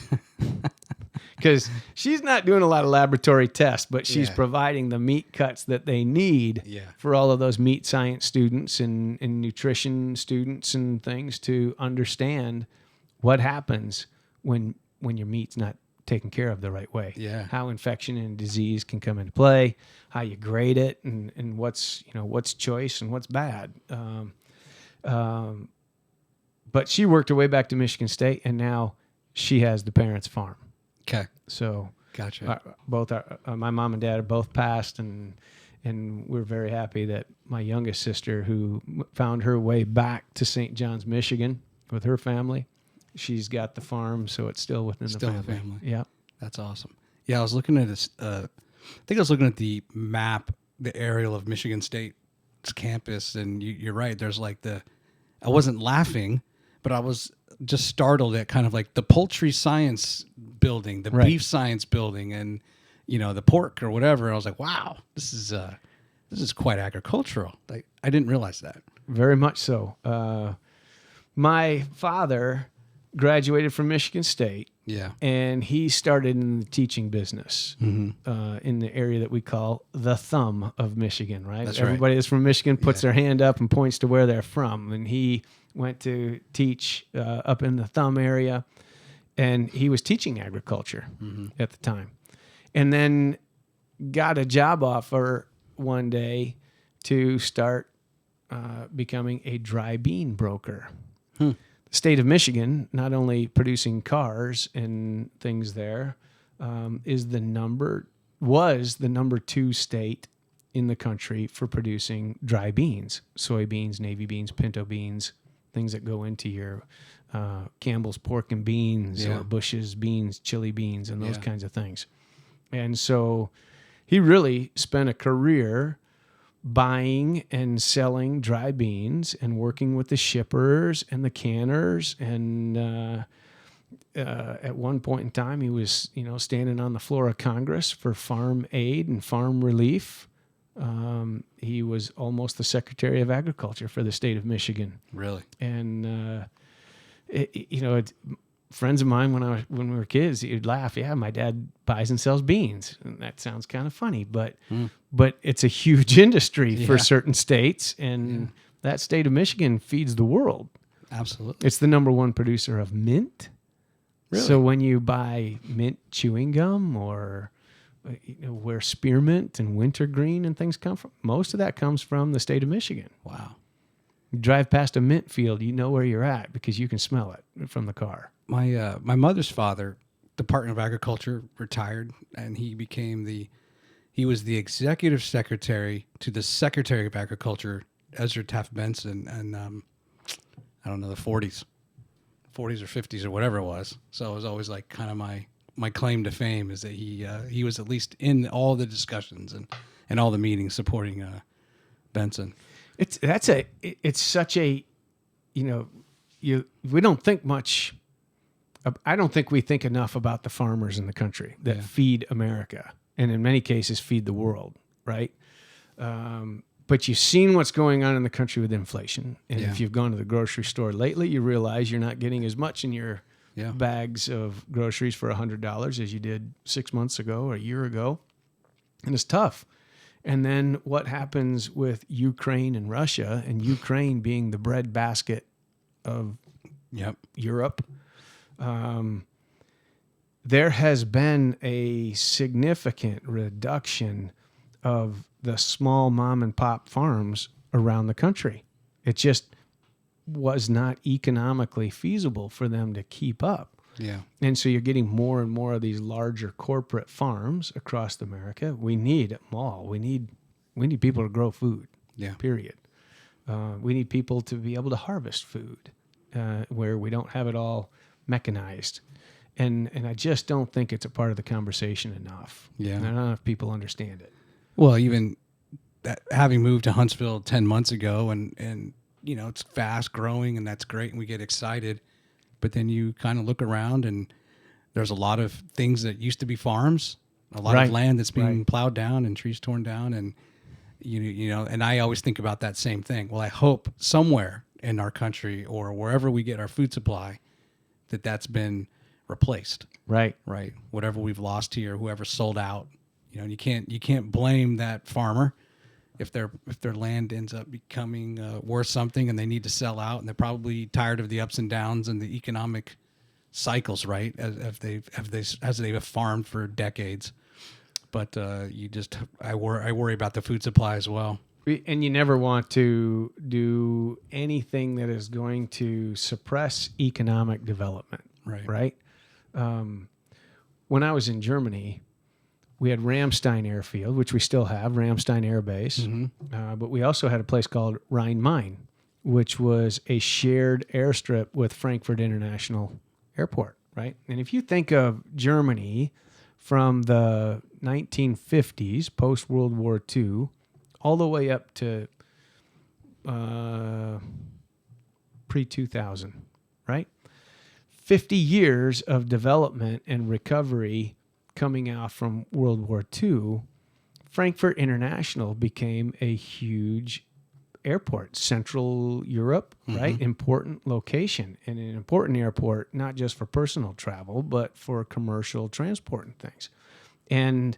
Because she's not doing a lot of laboratory tests, but she's providing the meat cuts that they need for all of those meat science students and nutrition students and things to understand what happens when your meat's not taken care of the right way. Yeah. How infection and disease can come into play, how you grade it, and what's choice and what's bad. But she worked her way back to Michigan State, and now she has the parents' farm. Okay. So Gotcha. my mom and dad are both passed, and we're very happy that my youngest sister, who found her way back to St. John's, Michigan, with her family, she's got the farm, so it's still within the family. Yeah, That's awesome. Yeah, I was looking at this. I think I was looking at the map, the aerial of Michigan State's campus, and you're right. There's like I wasn't laughing, but I was just startled at kind of like the poultry science building, the beef science building, and the pork or whatever. I was like, wow, this is quite agricultural. Like, I didn't realize that. Very much so. My father graduated from Michigan State. Yeah. And he started in the teaching business in the area that we call the thumb of Michigan, right? That's Everybody that's from Michigan puts their hand up and points to where they're from. And he went to teach up in the thumb area, and he was teaching agriculture at the time. And then got a job offer one day to start becoming a dry bean broker. The state of Michigan, not only producing cars and things there, was the number 2 state in the country for producing dry beans, soybeans, navy beans, pinto beans, things that go into your Campbell's pork and beans or Bush's beans, chili beans, and those kinds of things. And so he really spent a career buying and selling dry beans and working with the shippers and the canners. And at one point in time, he was, standing on the floor of Congress for farm aid and farm relief. He was almost the Secretary of Agriculture for the state of Michigan. Really? And friends of mine when we were kids, you'd laugh. Yeah, my dad buys and sells beans, and that sounds kind of funny, but it's a huge industry for certain states, and that state of Michigan feeds the world. Absolutely. It's the number one producer of mint. Really? So when you buy mint chewing gum or where spearmint and wintergreen and things come from, most of that comes from the state of Michigan. Wow. You drive past a mint field, you know where you're at because you can smell it from the car. My mother's father, Department of Agriculture, retired, and he was the executive secretary to the Secretary of Agriculture, Ezra Taft Benson, and I don't know, the 40s or 50s or whatever it was. So it was always like kind of my claim to fame is that he was at least in all the discussions and all the meetings supporting Benson. It's such a, we don't think much. I don't think we think enough about the farmers in the country that feed America and in many cases feed the world, right? But you've seen what's going on in the country with inflation. And if you've gone to the grocery store lately, you realize you're not getting as much in your bags of groceries for $100 as you did 6 months ago or a year ago. And it's tough. And then what happens with Ukraine and Russia, and Ukraine being the breadbasket of Europe, there has been a significant reduction of the small mom and pop farms around the country. It just was not economically feasible for them to keep up. Yeah. And so you're getting more and more of these larger corporate farms across America. We need them all. We need people to grow food. Yeah. Period. We need people to be able to harvest food where we don't have it all mechanized. And I just don't think it's a part of the conversation enough. Yeah. And I don't know if people understand it. Well, even that, having moved to Huntsville 10 months ago and it's fast growing and that's great and we get excited. But then you kind of look around and there's a lot of things that used to be farms, a lot of land that's being plowed down and trees torn down. And, and I always think about that same thing. Well, I hope somewhere in our country or wherever we get our food supply that's been replaced. Right. Right. Whatever we've lost here, whoever sold out, and you can't blame that farmer if their land ends up becoming worth something and they need to sell out, and they're probably tired of the ups and downs and the economic cycles, right? As they've farmed for decades. But I worry about the food supply as well. And you never want to do anything that is going to suppress economic development. Right. When I was in Germany, we had Ramstein Airfield, which we still have, Ramstein Air Base. Mm-hmm. But we also had a place called Rhein-Main, which was a shared airstrip with Frankfurt International Airport, right? And if you think of Germany from the 1950s, post-World War II, all the way up to pre-2000, right? 50 years of development and recovery coming out from World War II, Frankfurt International became a huge airport, Central Europe, right? Important location and an important airport, not just for personal travel, but for commercial transport and things. And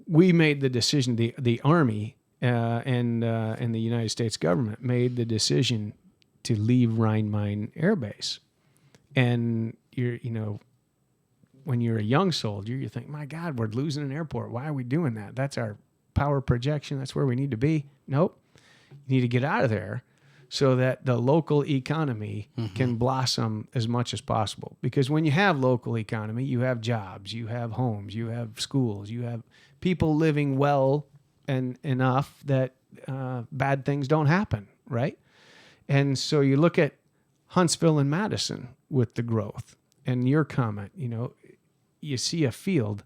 we made the decision, the Army and the United States government made the decision to leave Rhein-Main Air Base. And when you're a young soldier, you think, my God, we're losing an airport. Why are we doing that? That's our power projection. That's where we need to be. Nope. You need to get out of there so that the local economy can blossom as much as possible. Because when you have local economy, you have jobs, you have homes, you have schools, you have people living well and enough that bad things don't happen, right? And so you look at Huntsville and Madison with the growth, and your comment, you see a field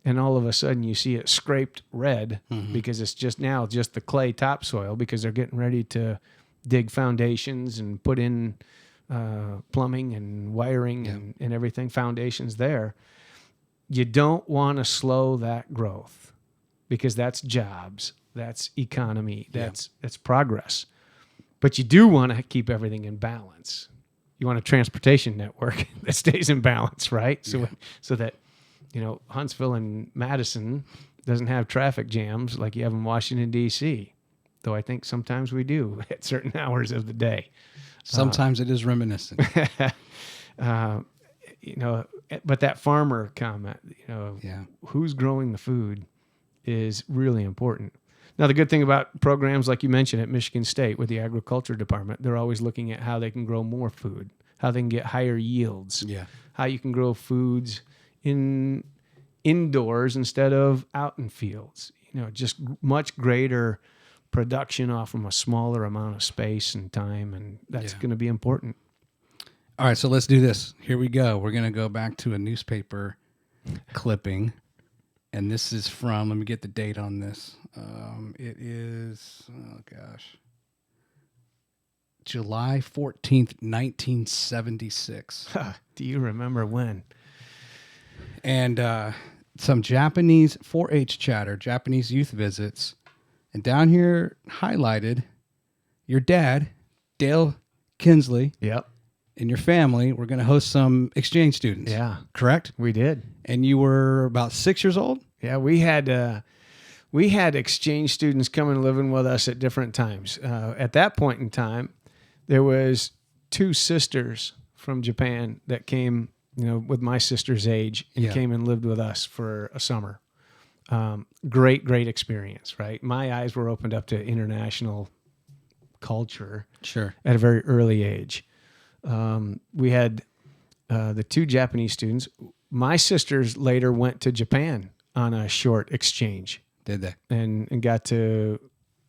and all of a sudden you see it scraped red because it's just the clay topsoil because they're getting ready to dig foundations and put in plumbing and wiring and everything, foundations there. You don't want to slow that growth because that's jobs, that's economy, that's progress. But you do want to keep everything in balance. You want a transportation network that stays in balance, right? So that Huntsville and Madison doesn't have traffic jams like you have in Washington, D.C., though I think sometimes we do at certain hours of the day. Sometimes it is reminiscent. But that farmer comment, who's growing the food is really important. Now, the good thing about programs like you mentioned at Michigan State with the agriculture department, they're always looking at how they can grow more food, how they can get higher yields, how you can grow foods indoors instead of out in fields. Just much greater production off from a smaller amount of space and time, and that's going to be important. All right, so let's do this. Here we go. We're going to go back to a newspaper clipping, and this is from, let me get the date on this. It is, July 14th, 1976. Do you remember when? And some Japanese 4-H chatter, Japanese youth visits. And down here highlighted, your dad, Dale Kuenzli, and your family were going to host some exchange students. Yeah. Correct? We did. And you were about 6 years old? Yeah, we had exchange students coming and living with us at different times. At that point in time, there was 2 sisters from Japan that came, with my sister's age and came and lived with us for a summer. Great experience, right? My eyes were opened up to international culture at a very early age. We had the 2 Japanese students. My sisters later went to Japan on a short exchange. Did they? And got to,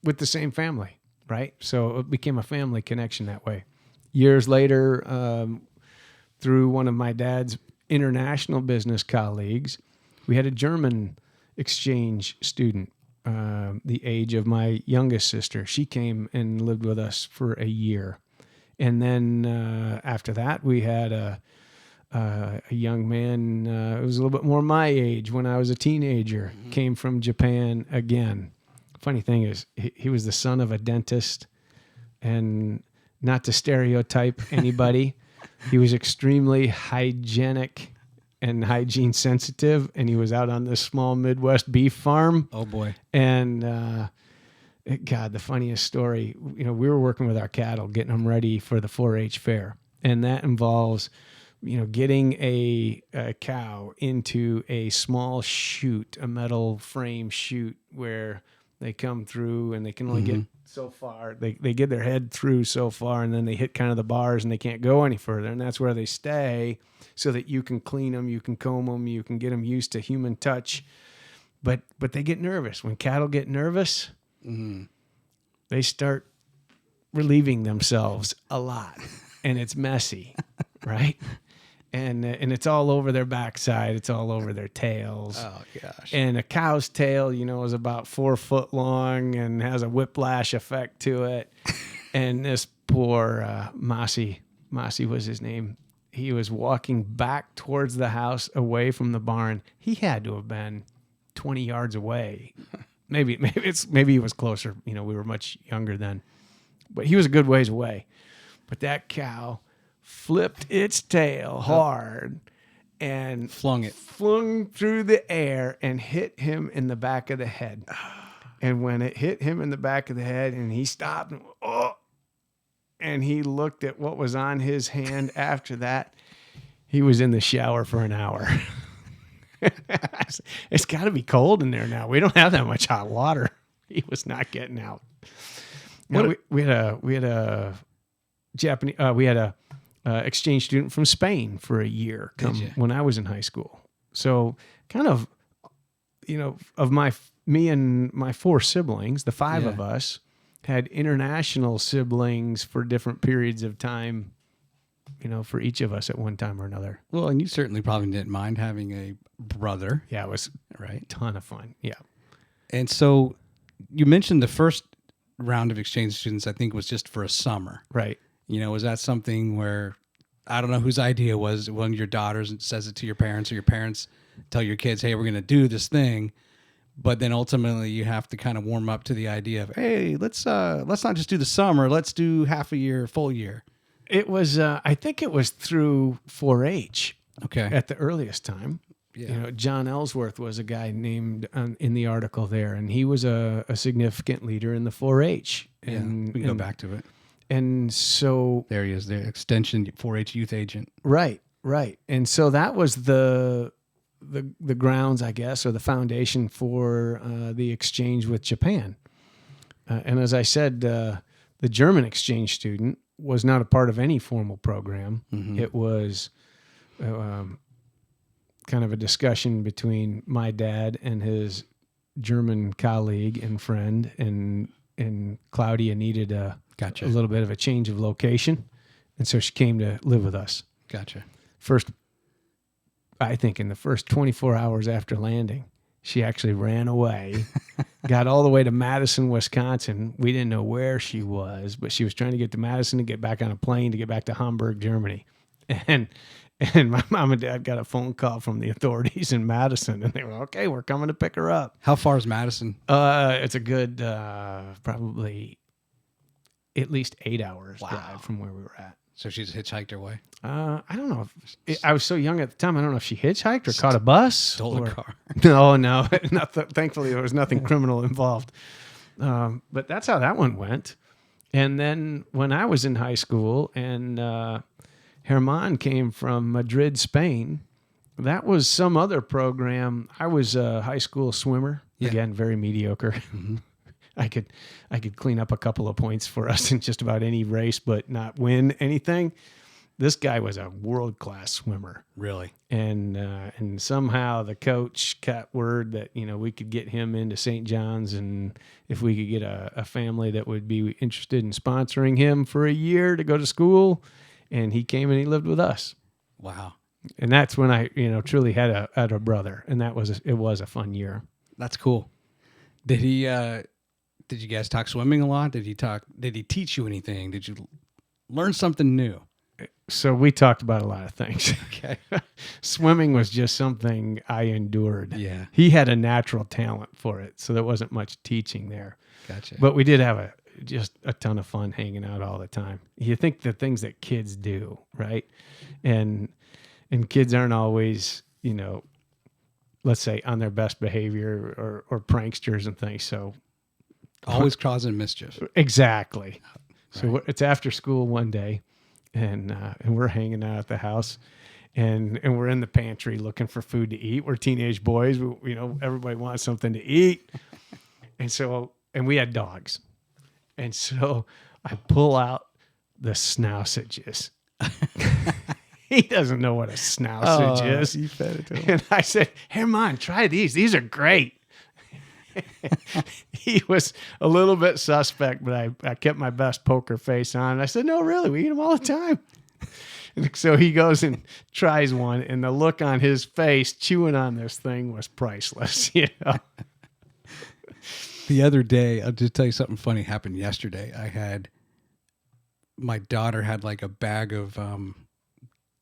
with the same family, right? So it became a family connection that way. Years later, through one of my dad's international business colleagues, we had a German exchange student, the age of my youngest sister. She came and lived with us for a year. And then after that, we had a young man, it was a little bit more my age when I was a teenager, came from Japan again. Funny thing is, he was the son of a dentist, and not to stereotype anybody, he was extremely hygienic and hygiene sensitive, and he was out on this small Midwest beef farm. Oh, boy. And God, the funniest story, we were working with our cattle, getting them ready for the 4-H fair, and that involves getting a cow into a small chute, a metal frame chute where they come through and they can only get so far. They get their head through so far, and then they hit kind of the bars and they can't go any further. And that's where they stay so that you can clean them, you can comb them, you can get them used to human touch. But they get nervous. When cattle get nervous, they start relieving themselves a lot, and it's messy, right? And it's all over their backside. It's all over their tails. Oh, gosh. And a cow's tail, is about 4 foot long and has a whiplash effect to it. And this poor Mossy was his name. He was walking back towards the house away from the barn. He had to have been 20 yards away. Maybe he was closer. We were much younger then. But he was a good ways away. But that cow flipped its tail hard and flung through the air and hit him in the back of the head. And when it hit him in the back of the head and he stopped and he looked at what was on his hand after that, he was in the shower for an hour. It's got to be cold in there now. We don't have that much hot water. He was not getting out. We had a Japanese. We had a exchange student from Spain for a year when I was in high school. So kind of of me and my 4 siblings, the 5 of Yeah. us had international siblings for different periods of time, for each of us at one time or another. Well, and you certainly probably didn't mind having a brother, Yeah, it was right? a ton of fun. Yeah. And so you mentioned the first round of exchange students, I think, was just for a summer. Right. Was that something where, I don't know whose idea was, one of your daughters says it to your parents, or your parents tell your kids, hey, we're going to do this thing. But then ultimately you have to kind of warm up to the idea of, hey, let's not just do the summer. Let's do half a year, full year. It was, I think it was through 4-H Okay. at the earliest time. Yeah. John Ellsworth was a guy named in the article there, and he was a significant leader in the 4-H. And we can go back to it. And so, There he is, the extension 4-H youth agent. right. And so that was the grounds, I guess, or the foundation for the exchange with Japan. And as I said, the German exchange student was not a part of any formal program. Mm-hmm. It was kind of a discussion between my dad and his German colleague and friend, and Claudia needed a Gotcha. little bit of a change of location, and so she came to live with us. Gotcha. I think in the first 24 hours after landing, she actually ran away, got all the way to Madison, Wisconsin. We didn't know where she was, but she was trying to get to Madison to get back on a plane to get back to Hamburg, Germany. And my mom and dad got a phone call from the authorities in Madison, and they were, okay, we're coming to pick her up. How far is Madison? It's a good, probably at least 8 hours drive from where we were at. So she's hitchhiked her way? I don't know. I was so young at the time. I don't know if she hitchhiked or caught a bus. Stole a car. No. Thankfully, there was nothing criminal involved. But that's how that one went. And then when I was in high school and Herman came from Madrid, Spain, that was some other program. I was a high school swimmer. Yeah. Again, very mediocre. Mm-hmm. I could clean up a couple of points for us in just about any race, but not win anything. This guy was a world-class swimmer. Really? And somehow the coach got word that, we could get him into St. John's, and if we could get a family that would be interested in sponsoring him for a year to go to school, and he came and he lived with us. Wow. And that's when I, truly had a brother, and it was a fun year. That's cool. Did you guys talk swimming a lot? Did he teach you anything? Did you learn something new? So we talked about a lot of things. Okay. Swimming was just something I endured. Yeah. He had a natural talent for it, so there wasn't much teaching there. Gotcha. But we did have just a ton of fun hanging out all the time. You think the things that kids do, right? And kids aren't always, let's say on their best behavior or pranksters and things. So always causing mischief. exactly. So Right. it's after school one day, and we're hanging out at the house, and we're in the pantry looking for food to eat. We're teenage boys. Everybody wants something to eat. And we had dogs. And so I pull out the snousages. He doesn't know what a snousage is. You fed it to him. And I said, Herman, try these. These are great. He was a little bit suspect, but I kept my best poker face on. I said, no, really, we eat them all the time. And so he goes and tries one, and the look on his face chewing on this thing was priceless. The other day, I'll just tell you something funny happened yesterday. My daughter had like a bag of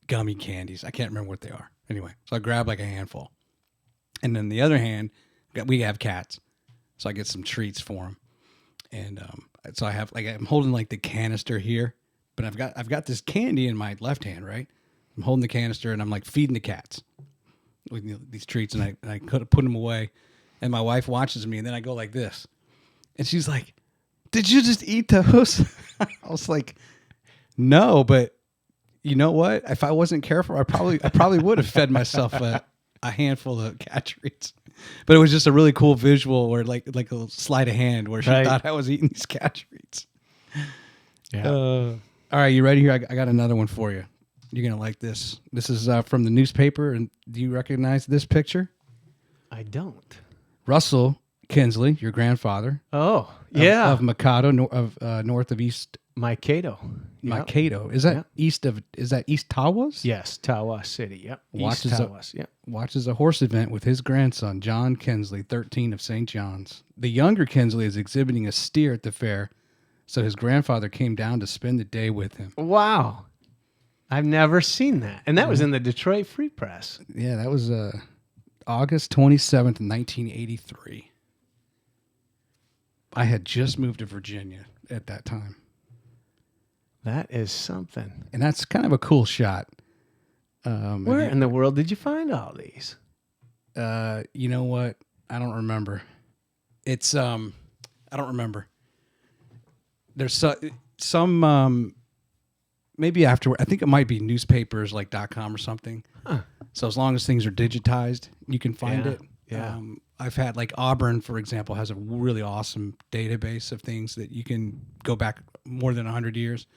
gummy candies. I can't remember what they are. Anyway, so I grabbed like a handful. And then the other hand, we have cats. So I get some treats for them. And so I have I'm holding like the canister here, but I've got this candy in my left hand, right? I'm holding the canister and I'm like feeding the cats with these treats, and I could have put them away. And my wife watches me, and then I go like this. And she's like, did you just eat those? I was like, no, but you know what? If I wasn't careful, I probably would have fed myself a handful of cat treats. But it was just a really cool visual where like a little sleight of hand where she thought I was eating these cat treats. Yeah. All right, you ready here? I got another one for you. You're going to like this. This is from the newspaper. And do you recognize this picture? I don't. Russell Kuenzli, your grandfather. Oh, yeah. Of Mikado, north of East Mankato. Yep. Mankato. Is that is that East Tawas? Yes, Tawas City. Yep. Watches East a- Tawas. Yep. Watches a horse event with his grandson, John Kuenzli, 13 of St. John's. The younger Kuenzli is exhibiting a steer at the fair, so his grandfather came down to spend the day with him. Wow. I've never seen that. And that was in the Detroit Free Press. Yeah, that was August 27th, 1983. I had just moved to Virginia at that time. That is something. And that's kind of a cool shot. Where in the world did you find all these? You know what? I don't remember. It's I don't remember. There's some maybe afterward. I think it might be newspapers like .com or something. Huh. So as long as things are digitized, you can find it. Yeah. I've had like Auburn, for example, has a really awesome database of things that you can go back more than 100 years.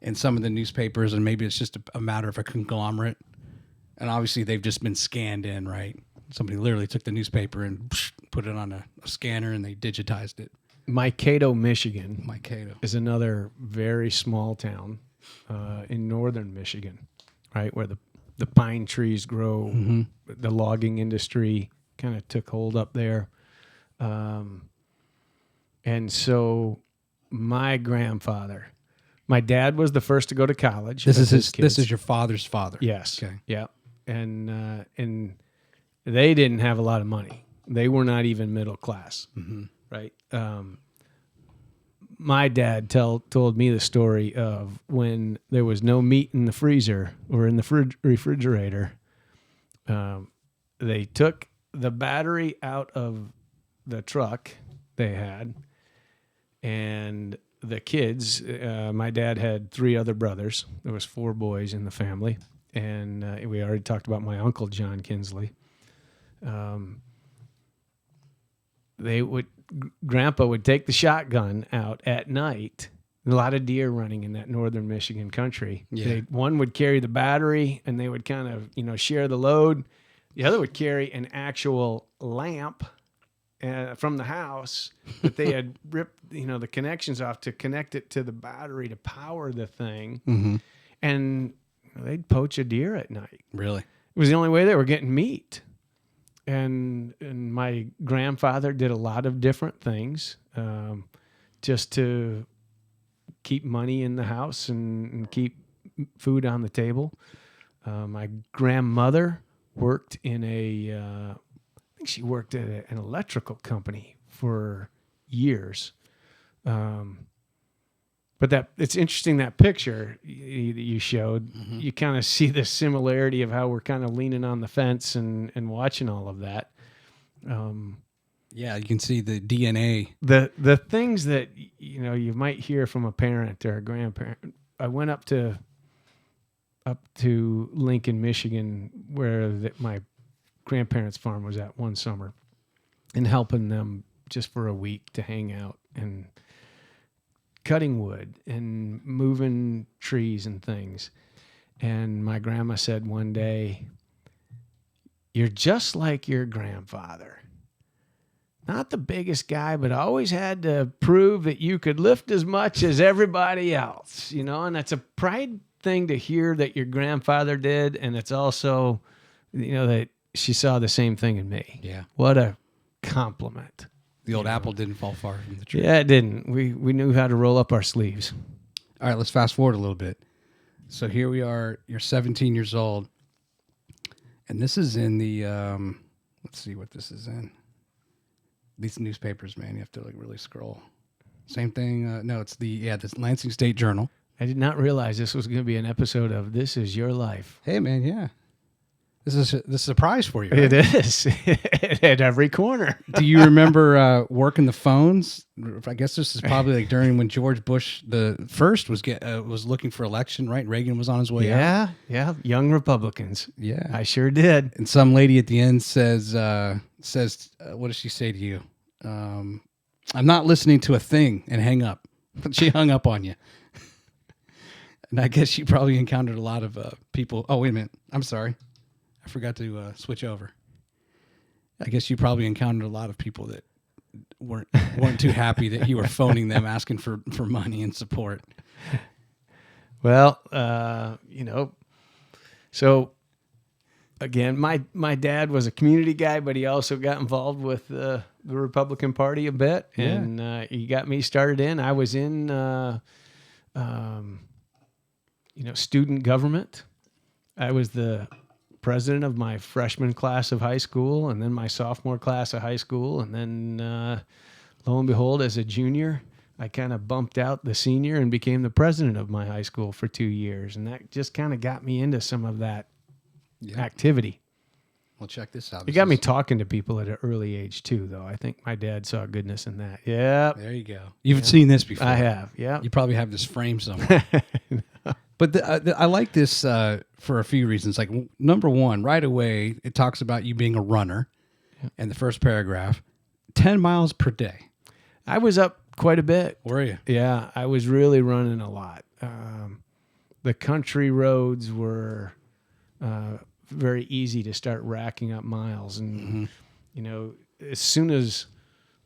And some of the newspapers, and maybe it's just a matter of a conglomerate. And obviously they've just been scanned in, right? Somebody literally took the newspaper and put it on a scanner and they digitized it. Mankato, Michigan Mankato. is another very small town in northern Michigan, right, where the pine trees grow. Mm-hmm. The logging industry kind of took hold up there. And so my grandfather, my dad was the first to go to college. This of is his kids. This is your father's father. Yes. Okay. Yeah. And they didn't have a lot of money. They were not even middle class. Mm-hmm. Right. My dad told me the story of when there was no meat in the freezer or in the refrigerator. They took the battery out of the truck they had, and the kids. My dad had 3 other brothers. There was 4 boys in the family, and we already talked about my uncle John Kuenzli. Grandpa would take the shotgun out at night. A lot of deer running in that northern Michigan country. Yeah. One would carry the battery, and they would kind of, share the load. The other would carry an actual lamp from the house that they had ripped, the connections off to connect it to the battery to power the thing. Mm-hmm. And they'd poach a deer at night. Really? It was the only way they were getting meat. And my grandfather did a lot of different things just to keep money in the house and keep food on the table. My grandmother worked in I think she worked at an electrical company for years. But it's interesting, that picture that you showed, mm-hmm. You kind of see the similarity of how we're kind of leaning on the fence and watching all of that. Yeah, you can see the DNA. The things that, you might hear from a parent or a grandparent. I went up to Lincoln, Michigan, where my grandparents' farm was at one summer, and helping them just for a week to hang out and cutting wood and moving trees and things. And my grandma said one day, "You're just like your grandfather. Not the biggest guy, but always had to prove that you could lift as much as everybody else, and that's a pride thing to hear that your grandfather did. And it's also, that she saw the same thing in me. Yeah. What a compliment. The old apple didn't fall far from the tree. Yeah, it didn't. We knew how to roll up our sleeves. All right, let's fast forward a little bit. So here we are. You're 17 years old. And this is in the, let's see what this is in. These newspapers, man, you have to really scroll. Same thing. No, it's this Lansing State Journal. I did not realize this was going to be an episode of This Is Your Life. Hey, man, yeah. This is a surprise for you, right? It is. At every corner. Do you remember working the phones? I guess this is probably like during when George Bush the first was looking for election, right? Reagan was on his way out. Yeah. Young Republicans. Yeah. I sure did. And some lady at the end says, what does she say to you? I'm not listening to a thing, and hang up. She hung up on you. And I guess she probably encountered a lot of people. Oh, wait a minute. I'm sorry. I forgot to switch over. I guess you probably encountered a lot of people that weren't too happy that you were phoning them asking for money and support. Well, so again, my dad was a community guy, but he also got involved with the Republican Party a bit, and he got me started in. I was in, student government. I was the president of my freshman class of high school, and then my sophomore class of high school, and then lo and behold, as a junior, I kind of bumped out the senior and became the president of my high school for 2 years, and that just kind of got me into some of that activity. Well, check this out. It got me talking to people at an early age too, though. I think my dad saw goodness in that. Yeah, there you go. You've seen this before. I have. Yeah, you probably have this frame somewhere. But I like this for a few reasons. Like, number one, right away, it talks about you being a runner in the first paragraph. 10 miles per day. I was up quite a bit. Were you? Yeah, I was really running a lot. The country roads were very easy to start racking up miles. And, as soon as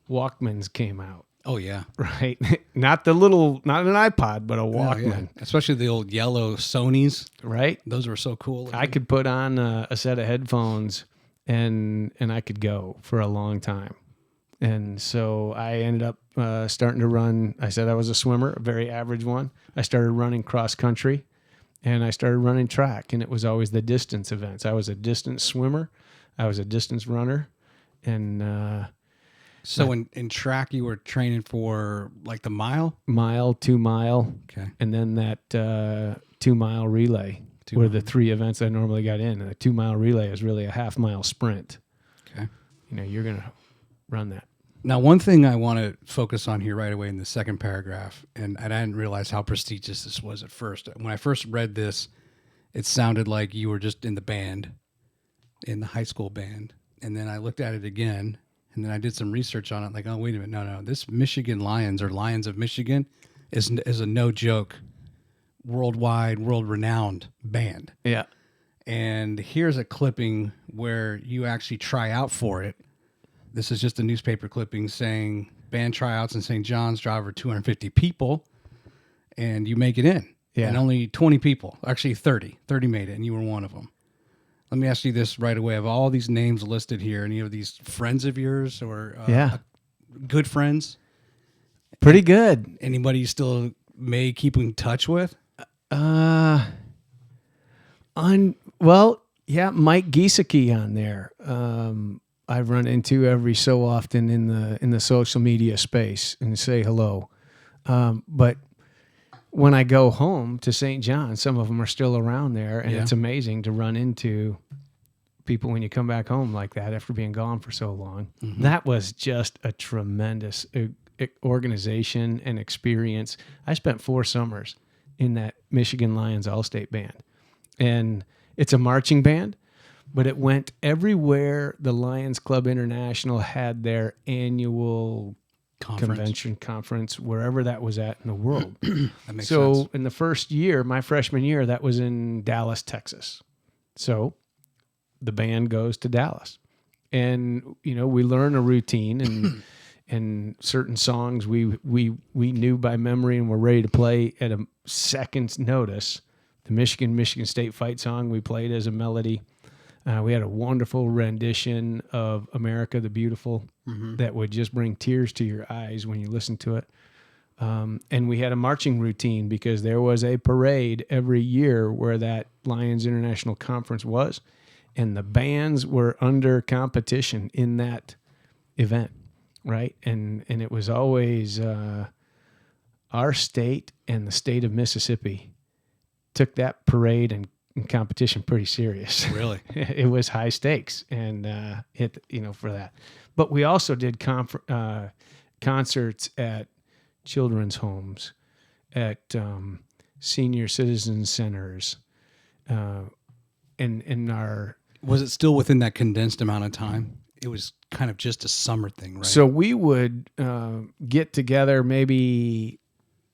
Walkmans came out. Oh, yeah. Right. Not an iPod, but a Walkman. Yeah. Especially the old yellow Sonys. Right. Those were so cool. I could put on a set of headphones and I could go for a long time. And so I ended up starting to run. I said I was a swimmer, a very average one. I started running cross country and I started running track, and it was always the distance events. I was a distance swimmer. I was a distance runner. And so in track, you were training for like the mile? 2 mile. Okay. And then that 2 mile relay were the 3 events I normally got in. And the 2 mile relay is really a half mile sprint. Okay. You're going to run that. Now, one thing I want to focus on here right away in the second paragraph, and I didn't realize how prestigious this was at first. When I first read this, it sounded like you were just in the band, in the high school band. And then I looked at it again, and then I did some research on it. Like, oh, wait a minute. No. This Michigan Lions, or Lions of Michigan, is a no joke, worldwide, world-renowned band. Yeah. And here's a clipping where you actually try out for it. This is just a newspaper clipping saying band tryouts in St. John's, driver 250 people, and you make it in. Yeah. And only 20 people, actually 30 made it, and you were one of them. Let me ask you this right away. Of all these names listed here, any of these friends of yours or good friends? Pretty good. Anybody you still may keep in touch with? Mike Giesecke on there. I've run into every so often in the social media space and say hello. But when I go home to St. John, some of them are still around there, and it's amazing to run into people when you come back home like that after being gone for so long. Mm-hmm. That was just a tremendous organization and experience. I spent 4 summers in that Michigan Lions All-State Band, and it's a marching band. But it went everywhere the Lions Club International had their annual conference, wherever that was at in the world. That makes sense. In the first year, my freshman year, that was in Dallas, Texas. So the band goes to Dallas. And, we learn a routine and certain songs we knew by memory and were ready to play at a second's notice. The Michigan State Fight song we played as a melody. We had a wonderful rendition of America the Beautiful that would just bring tears to your eyes when you listen to it. And we had a marching routine because there was a parade every year where that Lions International Conference was, and the bands were under competition in that event, right? And it was always our state and the state of Mississippi took that parade and competition pretty serious. Really? It was high stakes and for that. But we also did concerts at children's homes, at senior citizen centers, and our... Was it still within that condensed amount of time? It was kind of just a summer thing, right? So we would get together maybe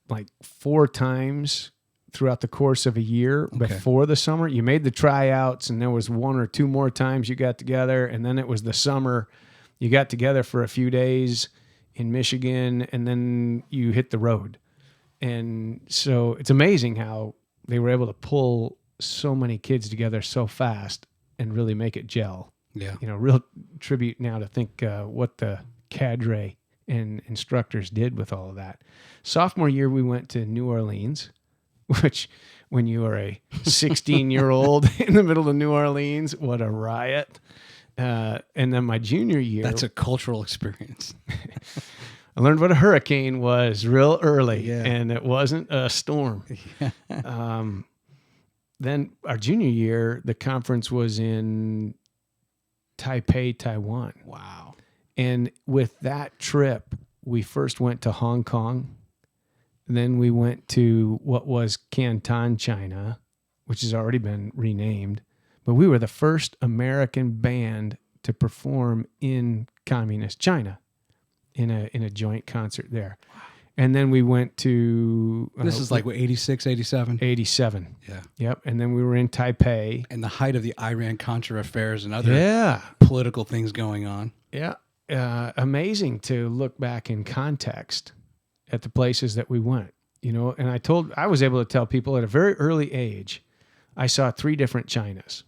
like 4 times throughout the course of a year before the summer. You made the tryouts, and there was 1 or 2 more times you got together, and then it was the summer. You got together for a few days in Michigan, and then you hit the road. And so it's amazing how they were able to pull so many kids together so fast and really make it gel. Yeah. You know, real tribute now to think what the cadre and instructors did with all of that. Sophomore year, we went to New Orleans, which when you are a 16-year-old in the middle of New Orleans, what a riot. And then my junior year. That's a cultural experience. I learned what a hurricane was real early, Yeah. and it wasn't a storm. Then our junior year, the conference was in Taipei, Taiwan. Wow. And with that trip, we first went to Hong Kong. Then we went to what was Canton, China, which has already been renamed. But we were the first American band to perform in communist China in a joint concert there. Wow. And then we went to... This is like, what, 86, 87? 87. Yeah. Yep. And then we were in Taipei. And the height of the Iran-Contra affairs and other political things going on. Yeah. Amazing to look back in context at the places that we went, you know. And I was able to tell people at a very early age, I saw 3 different Chinas.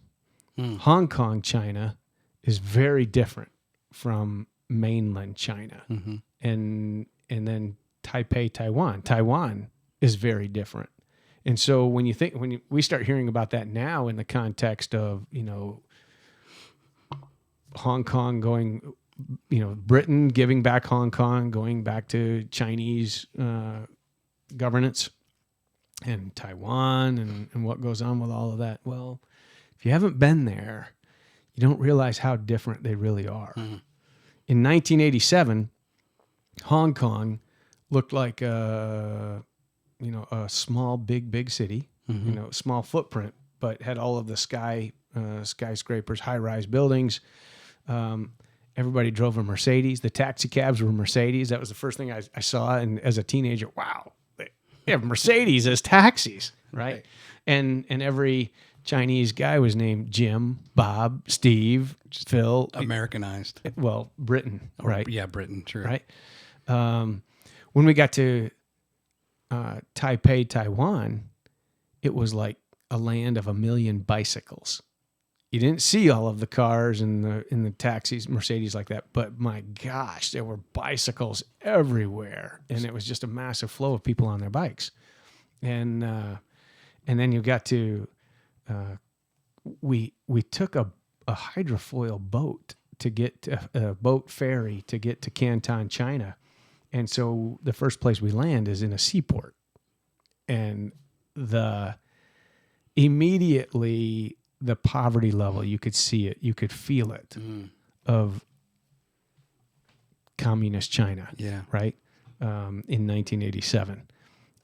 Hong Kong, China is very different from mainland China. Mm-hmm. And then Taipei, Taiwan. Taiwan is very different. And so when we start hearing about that now in the context of, you know, Hong Kong going, you know, Britain giving back Hong Kong, going back to Chinese governance, and Taiwan and what goes on with all of that. Well, if you haven't been there, you don't realize how different they really are. Mm-hmm. In 1987, Hong Kong looked like a small, big city, mm-hmm. you know, small footprint, but had all of the skyscrapers, high-rise buildings. Everybody drove a Mercedes. The taxi cabs were Mercedes. That was the first thing I saw. And as a teenager, wow, they have Mercedes as taxis, right? And every Chinese guy was named Jim, Bob, Steve, Phil. Americanized. Well, Britain, right? Yeah, Britain, true. Right. When we got to Taipei, Taiwan, it was like a land of a million bicycles. You didn't see all of the cars and the taxis, Mercedes like that, but my gosh, there were bicycles everywhere, and it was just a massive flow of people on their bikes. And then you got to we took a hydrofoil boat to get to, a boat ferry to get to Canton, China, and so the first place we land is in a seaport, and immediately the poverty level, you could see it, you could feel it, of communist China. Yeah. Right. In 1987.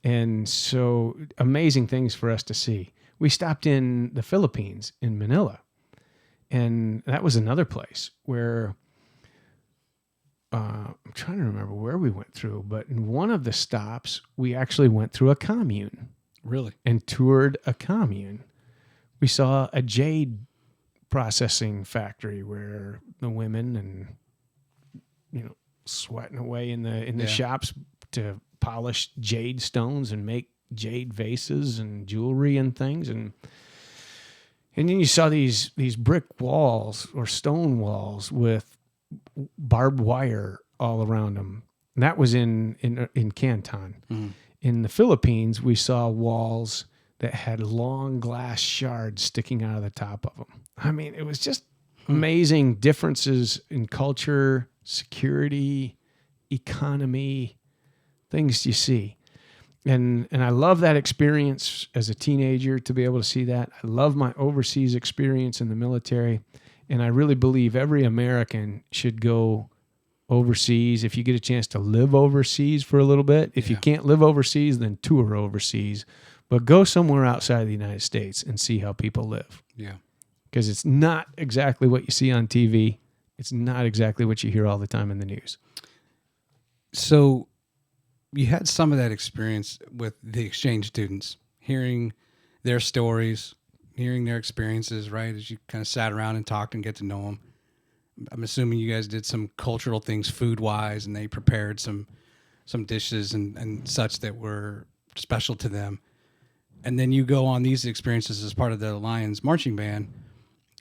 And so amazing things for us to see. We stopped in the Philippines, in Manila. And that was another place where, I'm trying to remember where we went through, but in one of the stops, we actually went through a commune. Really? And toured a commune. We saw a jade processing factory where the women and, you know, sweating away in the shops to polish jade stones and make jade vases and jewelry and things. And then you saw these brick walls or stone walls with barbed wire all around them. And that was in Canton. Mm-hmm. In the Philippines, we saw walls that had long glass shards sticking out of the top of them. I mean, it was just amazing differences in culture, security, economy, things you see. And I love that experience as a teenager to be able to see that. I love my overseas experience in the military. And I really believe every American should go overseas if you get a chance to live overseas for a little bit. If you can't live overseas, then tour overseas. But go somewhere outside of the United States and see how people live. Yeah. Because it's not exactly what you see on TV. It's not exactly what you hear all the time in the news. So you had some of that experience with the exchange students hearing their stories, hearing their experiences, right? As you kind of sat around and talked and get to know them. I'm assuming you guys did some cultural things food-wise, and they prepared some dishes and such that were special to them. And then you go on these experiences as part of the Lions marching band,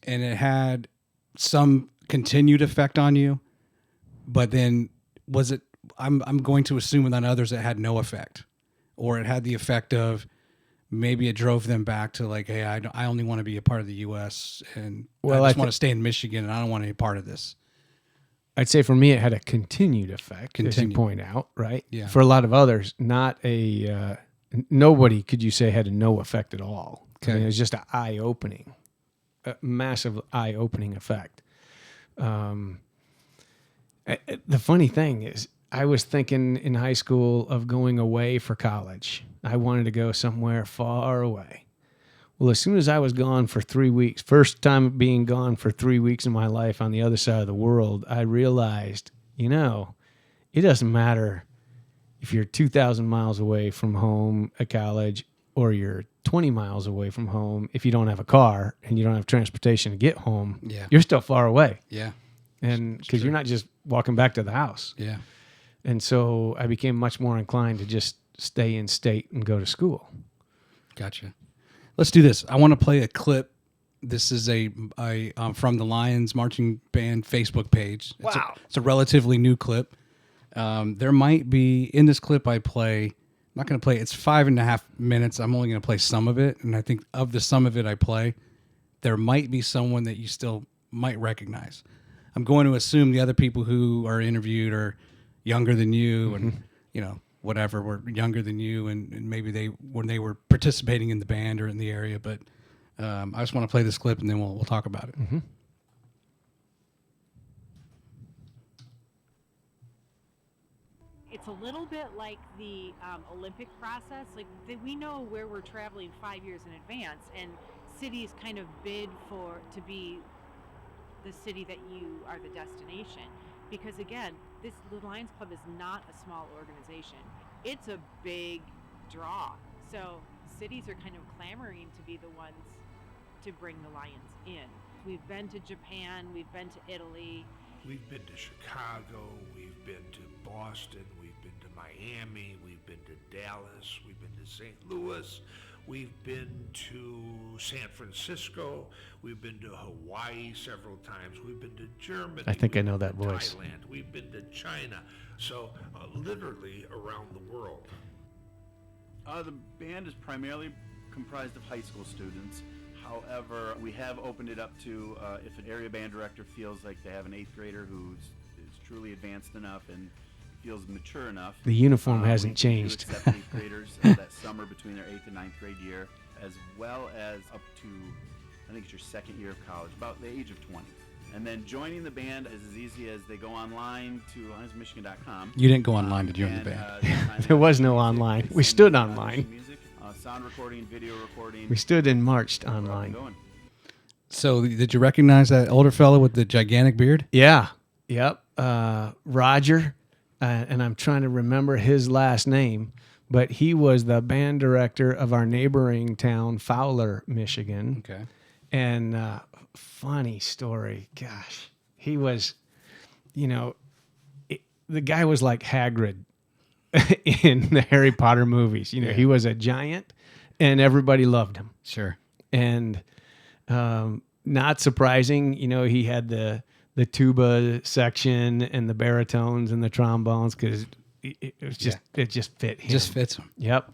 and it had some continued effect on you, but then was it, I'm going to assume on others it had no effect, or it had the effect of maybe it drove them back to like, hey, I only want to be a part of the U.S. and I just want to stay in Michigan and I don't want any part of this. I'd say for me, it had a continued effect, as you point out, right? Yeah. For a lot of others, not a, nobody could you say had a no effect at all. Okay. I mean, it was just an eye-opening, a massive eye-opening effect. The funny thing is, I was thinking in high school of going away for college. I wanted to go somewhere far away. Well, as soon as I was gone for 3 weeks, first time being gone for 3 weeks in my life on the other side of the world, I realized, it doesn't matter if you're 2,000 miles away from home at college or you're 20 miles away from home. If you don't have a car and you don't have transportation to get home, you're still far away. Yeah. And because you're not just walking back to the house. Yeah. And so I became much more inclined to just stay in state and go to school. Gotcha. Let's do this. I want to play a clip. This is a from the Lions Marching Band Facebook page. Wow. It's a relatively new clip. There might be, in this clip I play, I'm not going to play, it's 5.5 minutes. I'm only going to play some of it. And I think of the some of it I play, there might be someone that you still might recognize. I'm going to assume the other people who are interviewed are younger than you and, whatever, were younger than you. And maybe when they were participating in the band or in the area. But I just want to play this clip and then we'll talk about it. Mm-hmm. It's a little bit like the Olympic process. Like we know where we're traveling 5 years in advance, and cities kind of bid to be the city that you are the destination. Because again, the Lions Club is not a small organization. It's a big draw. So cities are kind of clamoring to be the ones to bring the Lions in. We've been to Japan, we've been to Italy. We've been to Chicago, we've been to Boston, we've been to Miami, we've been to Dallas, we've been to St. Louis, we've been to San Francisco, we've been to Hawaii several times, we've been to Germany. I think I know that voice. Thailand, we've been to China, so literally around the world. The band is primarily comprised of high school students. However, we have opened it up to if an area band director feels like they have an 8th grader who is truly advanced enough and feels mature enough. The uniform hasn't changed. We accept 8th graders that summer between their 8th and 9th grade year, as well as up to, I think it's your second year of college, about the age of 20. And then joining the band is as easy as they go online to HuntsvilleMichigan.com. You didn't go online to join the band. There was no online. We stood online. Music, sound recording, video recording. We stood and marched online. So did you recognize that older fellow with the gigantic beard? Yeah. Yep. Roger. And I'm trying to remember his last name, but he was the band director of our neighboring town, Fowler, Michigan. Okay. And funny story. Gosh, he was, the guy was like Hagrid in the Harry Potter movies. He was a giant and everybody loved him. Sure. And not surprising, he had the tuba section and the baritones and the trombones because it just fit him. Just fits him. Yep.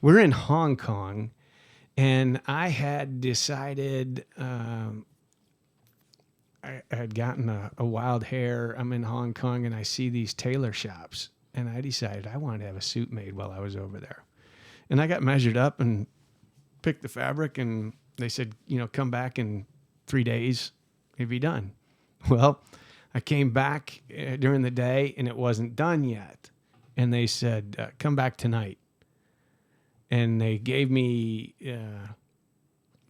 We're in Hong Kong, and I had decided I had gotten a wild hair. I'm in Hong Kong, and I see these tailor shops, and I decided I wanted to have a suit made while I was over there. And I got measured up and picked the fabric, and they said, come back in 3 days, it'd be done. Well, I came back during the day, and it wasn't done yet. And they said, come back tonight. And they gave me,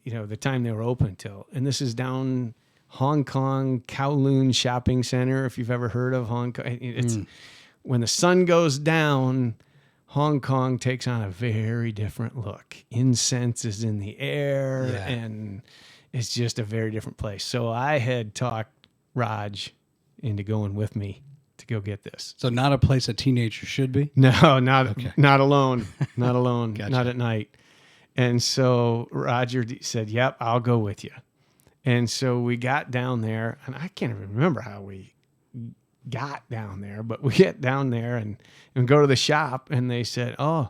the time they were open till. And this is down Hong Kong Kowloon Shopping Center, if you've ever heard of Hong Kong. It's when the sun goes down, Hong Kong takes on a very different look. Incense is in the air, Yeah. and it's just a very different place. So I had talked Raj into going with me to go get this. So not a place a teenager should be. No, not Okay. not alone, not alone, Gotcha. not at night. And so Roger said, "Yep, I'll go with you." And so we got down there, and I can't even remember how we got down there, but we get down there and go to the shop, and they said, "Oh,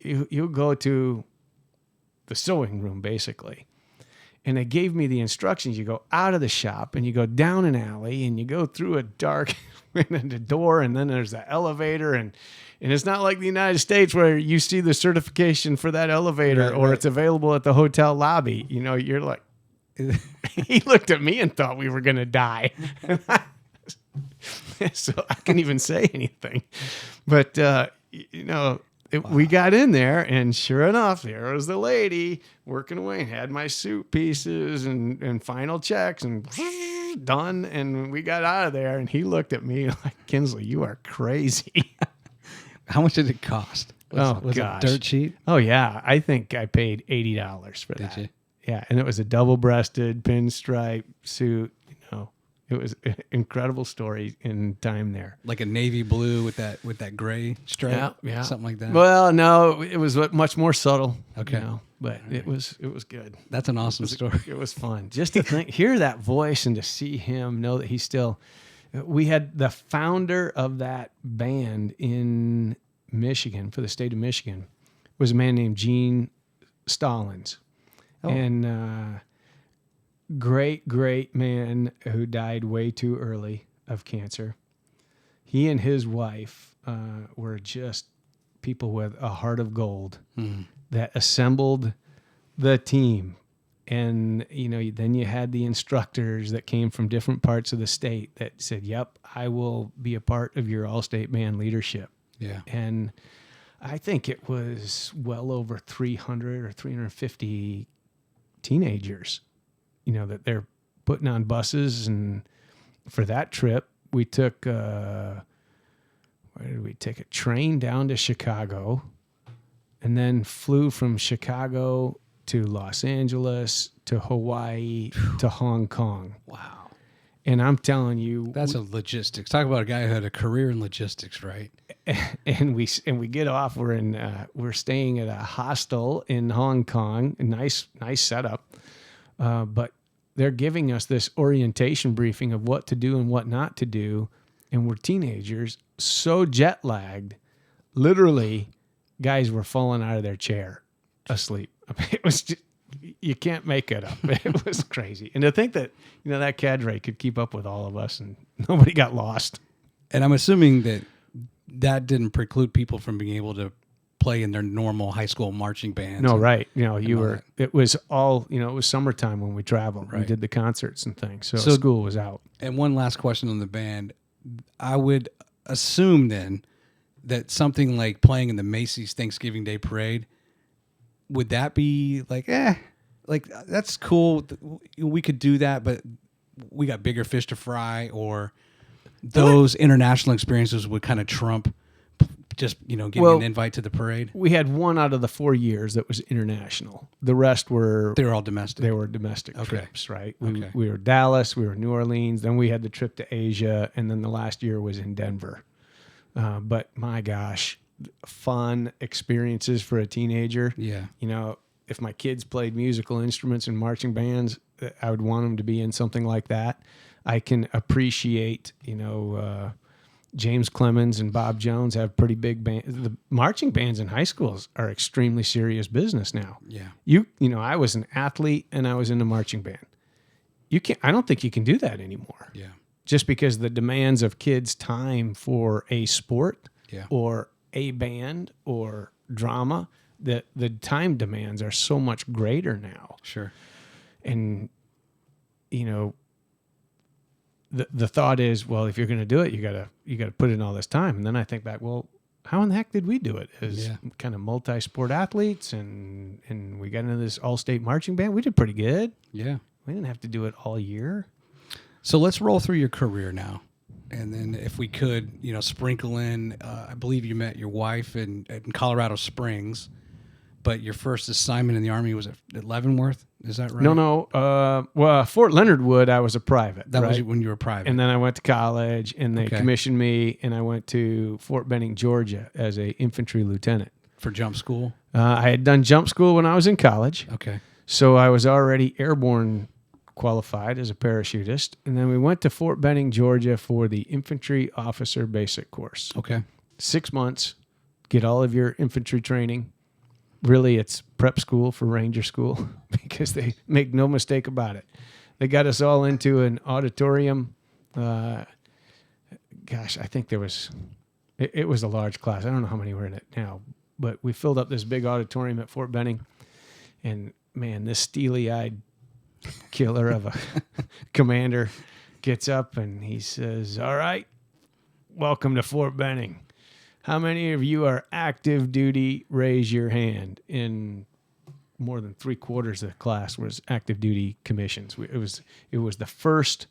you go to the sewing room, basically." And they gave me the instructions. You go out of the shop and you go down an alley and you go through a dark door, and then there's the elevator, and it's not like the United States where you see the certification for that elevator or it's available at the hotel lobby. You know, you're like, he looked at me and thought we were going to die. So I couldn't even say anything. But, we got in there, and sure enough, there was the lady working away and had my suit pieces and final checks and done. And we got out of there, and he looked at me like, "Kuenzli, you are crazy." How much did it cost? Was gosh. it dirt cheap? Oh, yeah. I think I paid $80 for that. Did you? Yeah. And it was a double-breasted pinstripe suit. It was an incredible story in time there. Like a navy blue with that gray stripe, Yeah. something like that. Well, no, it was much more subtle. Okay. But it was good. That's an awesome story. It was fun just to hear that voice and to see him, know that he's still. We had the founder of that band in Michigan, for the state of Michigan, was a man named Gene Stallings. Oh. And great man who died way too early of cancer. He and his wife were just people with a heart of gold that assembled the team. And, then you had the instructors that came from different parts of the state that said, "Yep, I will be a part of your all-state band leadership." Yeah. And I think it was well over 300 or 350 teenagers, that they're putting on buses. And for that trip, we took, where did we take? A train down to Chicago, and then flew from Chicago to Los Angeles, to Hawaii, to Hong Kong. Wow. And I'm telling you, That's a logistics. Talk about a guy who had a career in logistics, right? and we get off. We're staying at a hostel in Hong Kong. A nice setup, but they're giving us this orientation briefing of what to do and what not to do, and we're teenagers, so jet lagged. Literally, guys were falling out of their chair asleep. It was just, you can't make it up. It was crazy. And to think that, that cadre could keep up with all of us and nobody got lost. And I'm assuming that didn't preclude people from being able to play in their normal high school marching bands. No, right. all It was all, it was summertime when we traveled. We Right. did the concerts and things. So So- school was out. And one last question on the band. I would assume then that something like playing in the Macy's Thanksgiving Day Parade, would that be like that's cool. We could do that, but we got bigger fish to fry, or those international experiences would kind of trump just, getting an invite to the parade. We had one out of the 4 years that was international. The rest were They were all domestic. they were domestic Okay. trips, right? Okay. We were Dallas, we were New Orleans, then we had the trip to Asia, and then the last year was in Denver. But my gosh, fun experiences for a teenager. Yeah. If my kids played musical instruments and marching bands, I would want them to be in something like that. I can appreciate, James Clemens and Bob Jones have pretty big bands. The marching bands in high schools are extremely serious business now. Yeah. I was an athlete and I was in a marching band. I don't think you can do that anymore. Yeah. Just because the demands of kids' time for a sport Yeah. or a band or drama, the time demands are so much greater now. Sure. And, the thought is, well, if you're going to do it, you gotta put in all this time. And then I think back, well, how in the heck did we do it as kind of multi-sport athletes? And we got into this all-state marching band. We did pretty good. Yeah. We didn't have to do it all year. So let's roll through your career now. And then if we could, sprinkle in, I believe you met your wife in Colorado Springs, but your first assignment in the Army was at Leavenworth. Is that right? No. Well, Fort Leonard Wood, I was a private. That right? was when you were private. And then I went to college, and they Okay. commissioned me, and I went to Fort Benning, Georgia, as a infantry lieutenant. For jump school? I had done jump school when I was in college, Okay. so I was already airborne qualified as a parachutist. And then we went to Fort Benning, Georgia, for the infantry officer basic course. Okay. 6 months, get all of your infantry training. Really, it's prep school for Ranger school because they make no mistake about it. They got us all into an auditorium. I think it was a large class. I don't know how many were in it now, but we filled up this big auditorium at Fort Benning. And man, this steely-eyed killer of a commander gets up and he says, "All right, welcome to Fort Benning. How many of you are active duty? Raise your hand." In more than 3/4 of the class was active duty commissions. It was the first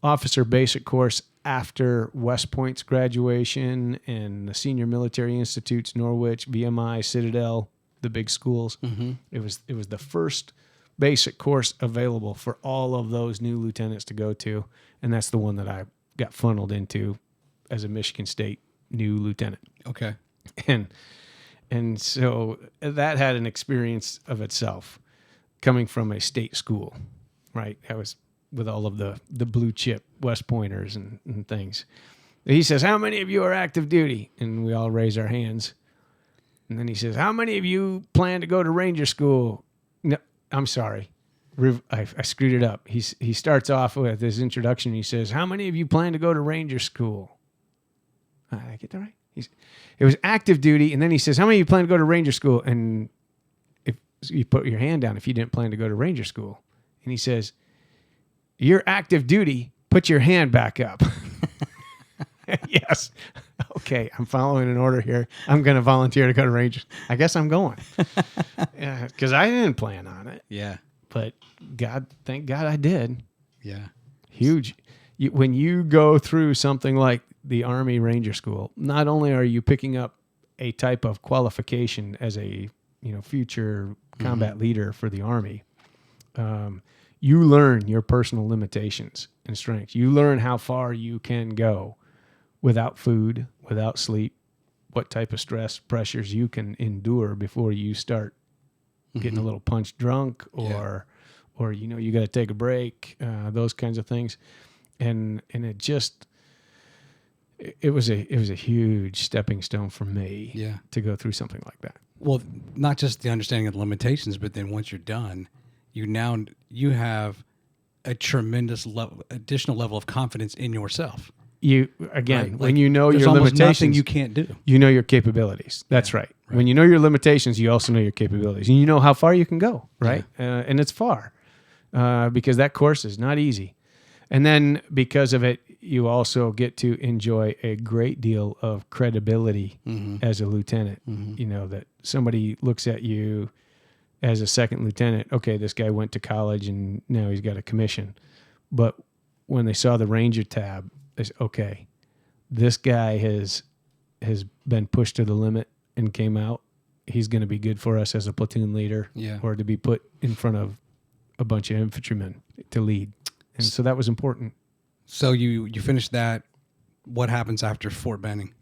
officer basic course after West Point's graduation and the senior military institutes, Norwich, VMI, Citadel, the big schools. Mm-hmm. It was the first basic course available for all of those new lieutenants to go to, and that's the one that I got funneled into as a Michigan State new lieutenant. Okay. And so that had an experience of itself, coming from a state school, right? I was with all of the blue chip West Pointers and things. He says, "How many of you are active duty?" And we all raise our hands. And then he says, "How many of you plan to go to Ranger school?" No, I'm sorry. I screwed it up. He starts off with his introduction. He says, "How many of you plan to go to Ranger school?" Did I get that right? It was active duty. And then he says, "How many of you plan to go to Ranger school?" And if you put your hand down if you didn't plan to go to Ranger school. And he says, "You're active duty. Put your hand back up." Yes. Okay, I'm following an order here. I'm going to volunteer to go to Ranger. I guess I'm going. Because I didn't plan on it. Yeah. But thank God I did. Yeah. Huge. When you go through something like the Army Ranger School, not only are you picking up a type of qualification as a future combat leader for the Army, you learn your personal limitations and strengths. You learn how far you can go without food, without sleep, what type of stress pressures you can endure before you start getting a little punch drunk or you got to take a break, those kinds of things. And it was a huge stepping stone for me to go through something like that. Well, not just the understanding of the limitations, but then once you're done, you have a tremendous additional level of confidence in yourself. You again, right? when you know there's your almost limitations, nothing you can't do. You know your capabilities. That's right. When you know your limitations, you also know your capabilities, and you know how far you can go. Right, and it's far because that course is not easy. And then because of it, you also get to enjoy a great deal of credibility as a lieutenant. That somebody looks at you as a second lieutenant. Okay, this guy went to college and now he's got a commission. But when they saw the Ranger tab, they said, okay, this guy has been pushed to the limit and came out. He's going to be good for us as a platoon leader or to be put in front of a bunch of infantrymen to lead. And so that was important. So you finished that. What happens after Fort Benning?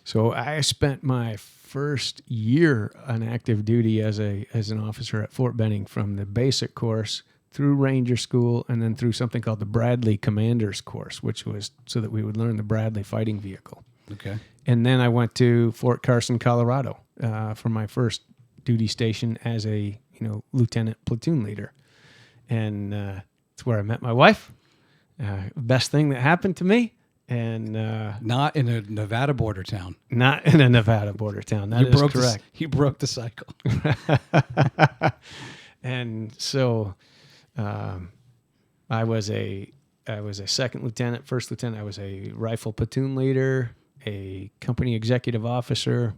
So I spent my first year on active duty as an officer at Fort Benning, from the basic course through Ranger School and then through something called the Bradley Commander's course, which was so that we would learn the Bradley fighting vehicle. Okay. And then I went to Fort Carson, Colorado, for my first duty station as a lieutenant platoon leader, and it's where I met my wife. Best thing that happened to me. And not in a Nevada border town. Not in a Nevada border town. That is correct. You broke the cycle. And so I was a second lieutenant, first lieutenant. I was a rifle platoon leader, a company executive officer.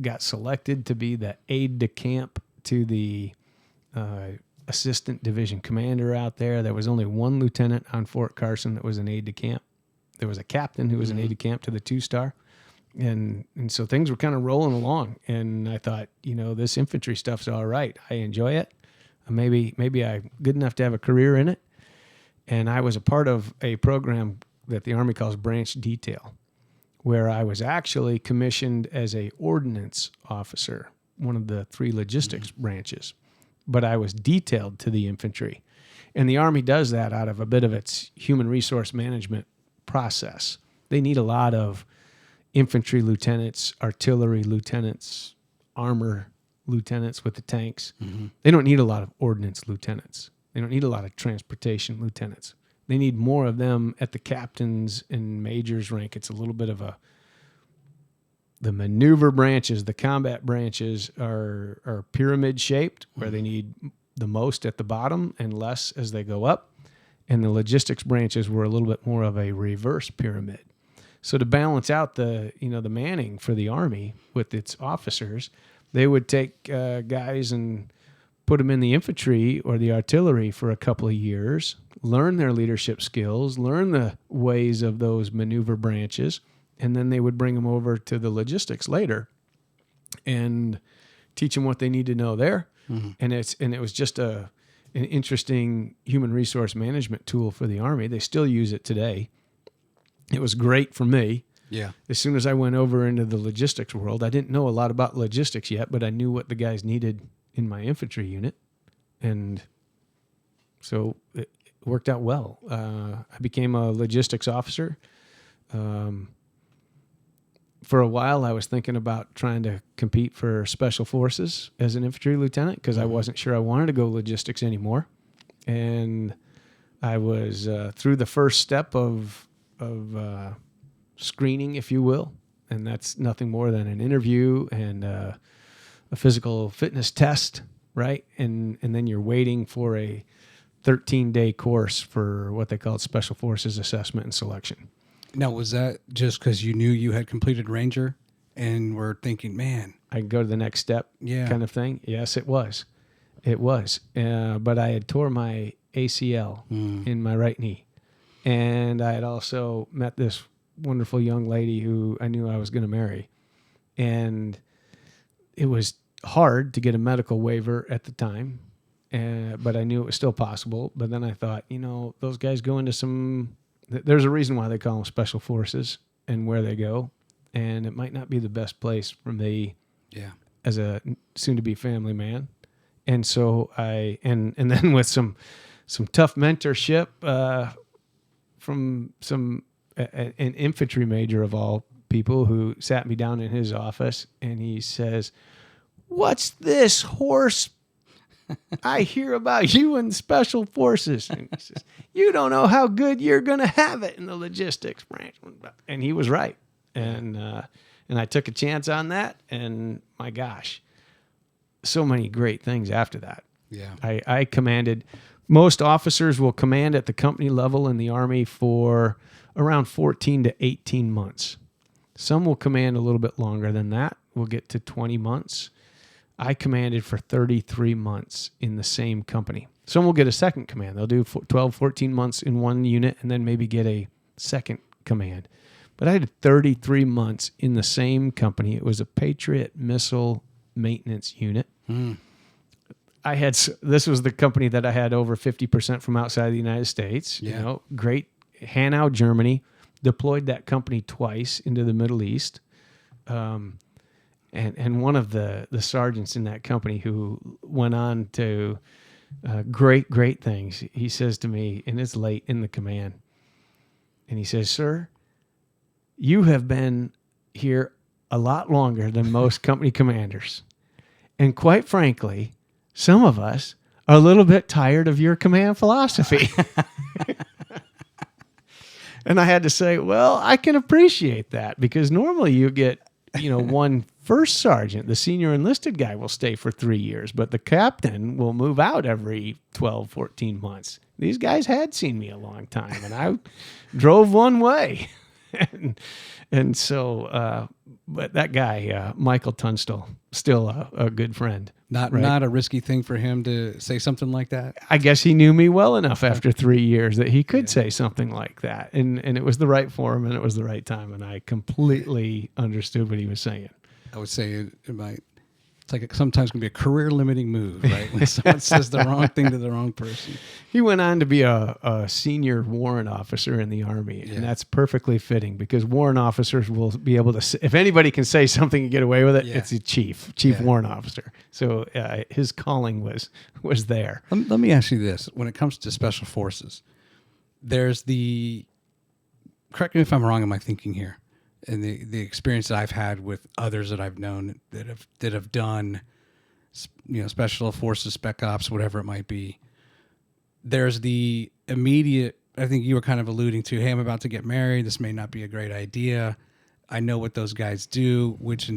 Got selected to be the aide de camp to the assistant division commander out there. There was only one lieutenant on Fort Carson that was an aide-de-camp. There was a captain who was an aide-de-camp to the 2-star. And so things were kind of rolling along. And I thought, this infantry stuff's all right. I enjoy it. Maybe I'm good enough to have a career in it. And I was a part of a program that the Army calls branch detail, where I was actually commissioned as a ordnance officer, one of the 3 logistics branches. But I was detailed to the infantry. And the Army does that out of a bit of its human resource management process. They need a lot of infantry lieutenants, artillery lieutenants, armor lieutenants with the tanks. They don't need a lot of ordnance lieutenants. They don't need a lot of transportation lieutenants. They need more of them at the captain's and major's rank. It's a little bit of the maneuver branches, the combat branches are pyramid shaped, where they need the most at the bottom and less as they go up. And the logistics branches were a little bit more of a reverse pyramid. So to balance out the manning for the Army with its officers, they would take guys and put them in the infantry or the artillery for a couple of years, learn their leadership skills, learn the ways of those maneuver branches, and then they would bring them over to the logistics later and teach them what they need to know there. And it was just an interesting human resource management tool for the Army. They still use it today. It was great for me. Yeah. As soon as I went over into the logistics world, I didn't know a lot about logistics yet, but I knew what the guys needed in my infantry unit. And so it worked out well. I became a logistics officer. For a while, I was thinking about trying to compete for special forces as an infantry lieutenant because I wasn't sure I wanted to go logistics anymore. And I was through the first step of screening, if you will, and that's nothing more than an interview and a physical fitness test, right? And then you're waiting for a 13-day course for what they call Special Forces Assessment and Selection. Now, was that just because you knew you had completed Ranger and were thinking, man, I can go to the next step kind of thing? Yes, it was. It was. But I had tore my ACL in my right knee. And I had also met this wonderful young lady who I knew I was going to marry. And it was hard to get a medical waiver at the time, but I knew it was still possible. But then I thought, those guys go into there's a reason why they call them special forces and where they go. And it might not be the best place for me as a soon-to-be family man. And so and then with some tough mentorship from an infantry major of all people who sat me down in his office, and he says, "What's this horse I hear about you in special forces?" And he says, "You don't know how good you're going to have it in the logistics branch." And he was right. And I took a chance on that. And my gosh, so many great things after that. Yeah. I commanded. Most officers will command at the company level in the Army for around 14 to 18 months. Some will command a little bit longer than that. We'll get to 20 months. I commanded for 33 months in the same company. Some will get a second command. They'll do 12, 14 months in one unit and then maybe get a second command. But I had 33 months in the same company. It was a Patriot missile maintenance unit. This was the company that I had over 50% from outside the United States. Yeah. Great. Hanau, Germany. Deployed that company twice into the Middle East. And one of the sergeants in that company who went on to great things, he says to me, and it's late in the command, and he says, "Sir, you have been here a lot longer than most company commanders. And quite frankly, some of us are a little bit tired of your command philosophy." And I had to say, well, I can appreciate that, because normally you get, one first sergeant, the senior enlisted guy will stay for 3 years, but the captain will move out every 12, 14 months. These guys had seen me a long time, and I drove one way. and so, but that guy, Michael Tunstall, still a good friend. Not a risky thing for him to say something like that. I guess he knew me well enough after 3 years that he could say something like that. And it was the right forum and it was the right time. And I completely understood what he was saying. I would say it might. It's like sometimes can be a career limiting move, right? When someone says the wrong thing to the wrong person. He went on to be a senior warrant officer in the Army, and that's perfectly fitting because warrant officers will be able to say, if anybody can say something and get away with it, it's a chief warrant officer. So his calling was there. Let me ask you this. When it comes to special forces, there's correct me if I'm wrong in my thinking here, and the experience that I've had with others that I've known that have done, special forces, spec ops, whatever it might be. There's the immediate. I think you were kind of alluding to, hey, I'm about to get married. This may not be a great idea. I know what those guys do, which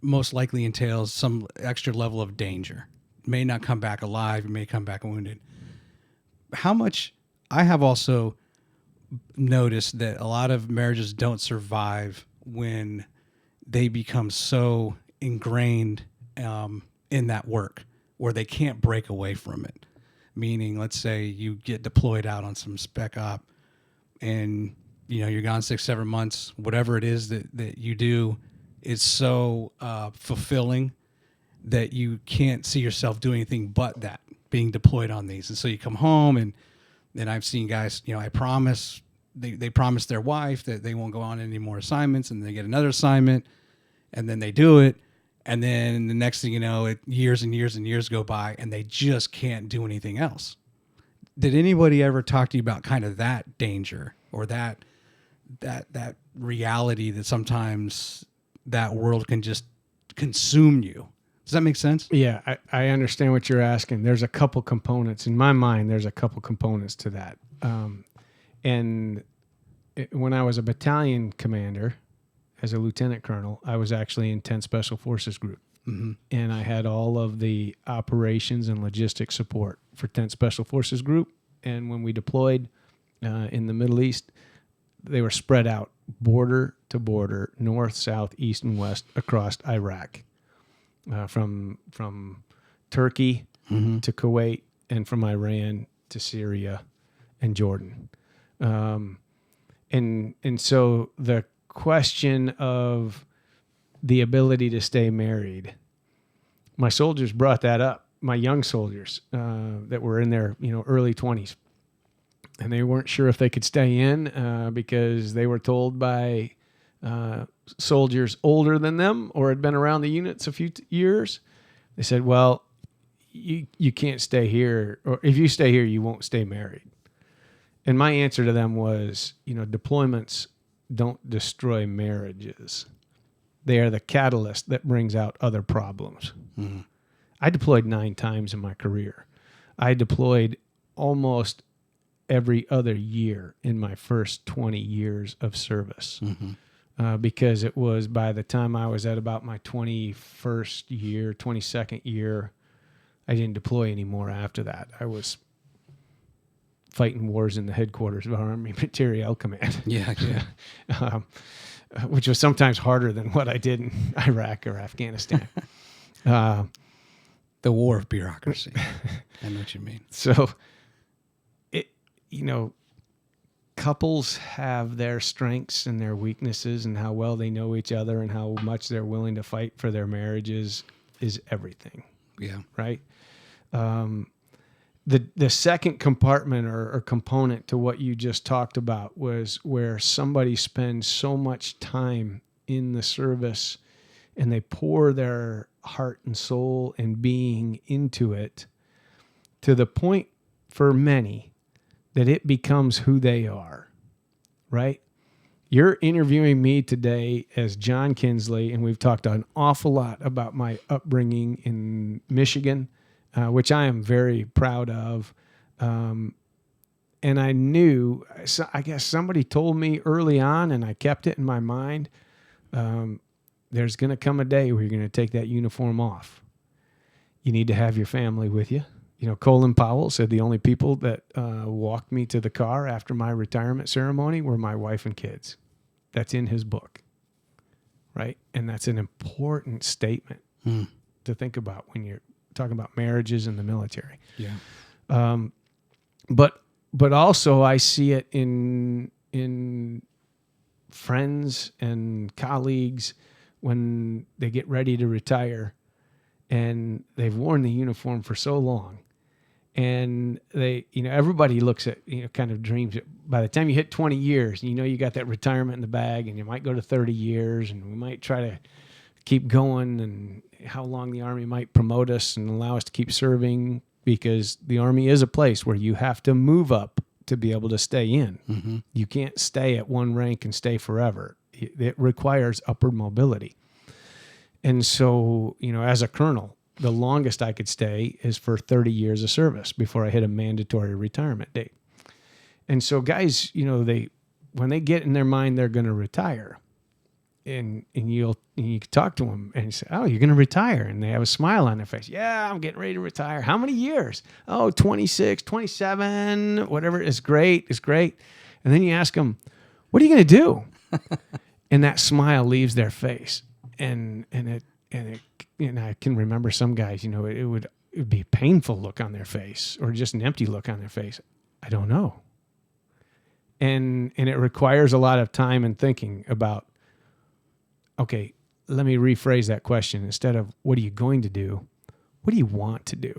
most likely entails some extra level of danger. May not come back alive. May come back wounded. How much I have also noticed that a lot of marriages don't survive when they become so ingrained in that work where they can't break away from it. Meaning, let's say you get deployed out on some spec op and you're gone 6-7 months, whatever it is that you do is so fulfilling that you can't see yourself doing anything but that, being deployed on these. And so you come home and I've seen guys, I promise, they promise their wife that they won't go on any more assignments, and they get another assignment, and then they do it. And then the next thing you know, years and years and years go by, and they just can't do anything else. Did anybody ever talk to you about kind of that danger or that reality that sometimes that world can just consume you? Does that make sense? Yeah, I understand what you're asking. There's a couple components. In my mind, there's a couple components to that. When I was a battalion commander, as a lieutenant colonel, I was actually in 10th Special Forces Group. Mm-hmm. And I had all of the operations and logistics support for 10th Special Forces Group. And when we deployed in the Middle East, they were spread out border to border, north, south, east, and west across Iraq. From Turkey to Kuwait, and from Iran to Syria and Jordan. And so the question of the ability to stay married, my soldiers brought that up, my young soldiers that were in their early 20s. And they weren't sure if they could stay in because they were told by soldiers older than them or had been around the units a few years. They said, well, you can't stay here, or if you stay here, you won't stay married. And my answer to them was, deployments don't destroy marriages. They are the catalyst that brings out other problems. Mm-hmm. I deployed 9 times in my career. I deployed almost every other year in my first 20 years of service. Mm-hmm. Because it was by the time I was at about my 22nd year, I didn't deploy anymore after that. I was fighting wars in the headquarters of our Army Materiel Command. Yeah. Which was sometimes harder than what I did in Iraq or Afghanistan. The war of bureaucracy. I know what you mean. So, couples have their strengths and their weaknesses, and how well they know each other and how much they're willing to fight for their marriages is everything. Yeah. Right? The second compartment or component to what you just talked about was where somebody spends so much time in the service and they pour their heart and soul and being into it to the point for many that it becomes who they are, right? You're interviewing me today as John Kuenzli, and we've talked an awful lot about my upbringing in Michigan, which I am very proud of. And I knew, I guess somebody told me early on, and I kept it in my mind, there's going to come a day where you're going to take that uniform off. You need to have your family with you. Colin Powell said the only people that walked me to the car after my retirement ceremony were my wife and kids. that's in his book, right? And that's an important statement to think about when you're talking about marriages in the military. Yeah. But also I see it in friends and colleagues when they get ready to retire and they've worn the uniform for so long, and they, everybody looks at, kind of dreams that by the time you hit 20 years, you got that retirement in the bag, and you might go to 30 years, and we might try to keep going, and how long the Army might promote us and allow us to keep serving, because the Army is a place where you have to move up to be able to stay in. Mm-hmm. You can't stay at one rank and stay forever. It requires upward mobility. And so, as a colonel, the longest I could stay is for 30 years of service before I hit a mandatory retirement date. And so guys, when they get in their mind they're going to retire, and you can talk to them and say, "Oh, you're going to retire," and they have a smile on their face. "Yeah, I'm getting ready to retire." "How many years?" "Oh, 26, 27, whatever. It's great. It's great." And then you ask them, "What are you going to do?" And that smile leaves their face. And I can remember some guys, it would be a painful look on their face, or just an empty look on their face. "I don't know." And it requires a lot of time and thinking about, okay, let me rephrase that question. Instead of what are you going to do, what do you want to do?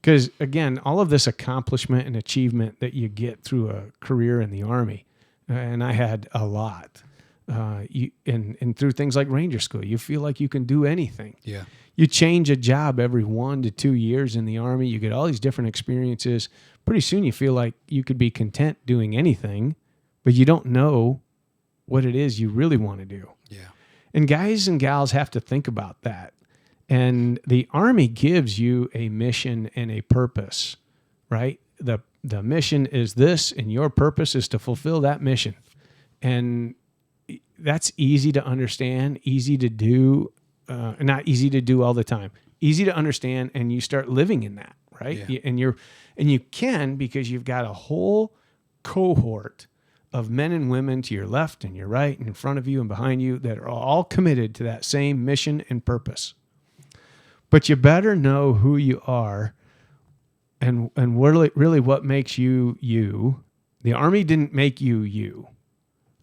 Because again, all of this accomplishment and achievement that you get through a career in the Army, and I had a lot, and through things like Ranger School, you feel like you can do anything. Yeah. You change a job every 1 to 2 years in the Army. You get all these different experiences. Pretty soon you feel like you could be content doing anything, but you don't know what it is you really want to do. Yeah. And guys and gals have to think about that. And the Army gives you a mission and a purpose, right? The mission is this, and your purpose is to fulfill that mission. And that's easy to understand, easy to do, not easy to do all the time. Easy to understand, and you start living in that, right? Yeah. And you can, because you've got a whole cohort of men and women to your left and your right and in front of you and behind you that are all committed to that same mission and purpose. But you better know who you are and really what makes you you. The Army didn't make you you.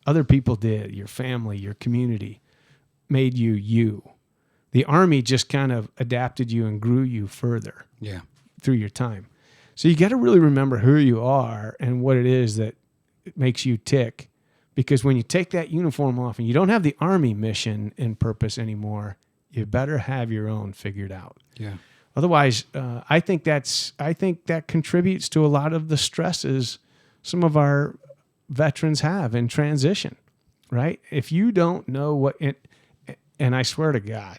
Other people did. Your family, your community made you you. The Army just kind of adapted you and grew you further through your time. So you got to really remember who you are and what it is that makes you tick. Because when you take that uniform off and you don't have the Army mission and purpose anymore, you better have your own figured out. Yeah. Otherwise, I think that contributes to a lot of the stresses some of our veterans have in transition, right? If you don't know what, and I swear to God,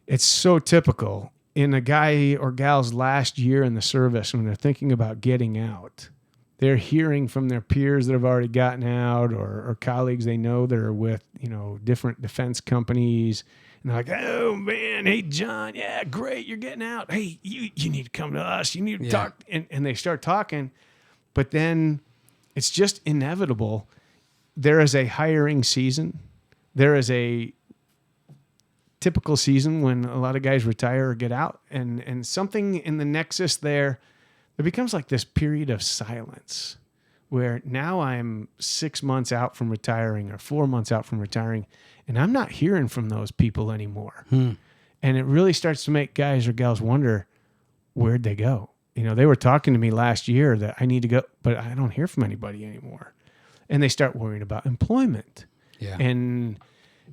it's so typical in a guy or gal's last year in the service when they're thinking about getting out. They're hearing from their peers that have already gotten out, or colleagues they know that are with, different defense companies. And they're like, "Oh man, hey John, yeah, great, you're getting out. Hey, you need to come to us. You need to talk." And they start talking, but then it's just inevitable. There is a hiring season. There is a typical season when a lot of guys retire or get out, and something in the nexus there becomes like this period of silence where now I'm 6 months out from retiring or 4 months out from retiring, and I'm not hearing from those people anymore. And it really starts to make guys or gals wonder, where'd they go? They were talking to me last year that I need to go, but I don't hear from anybody anymore. And they start worrying about employment. Yeah. And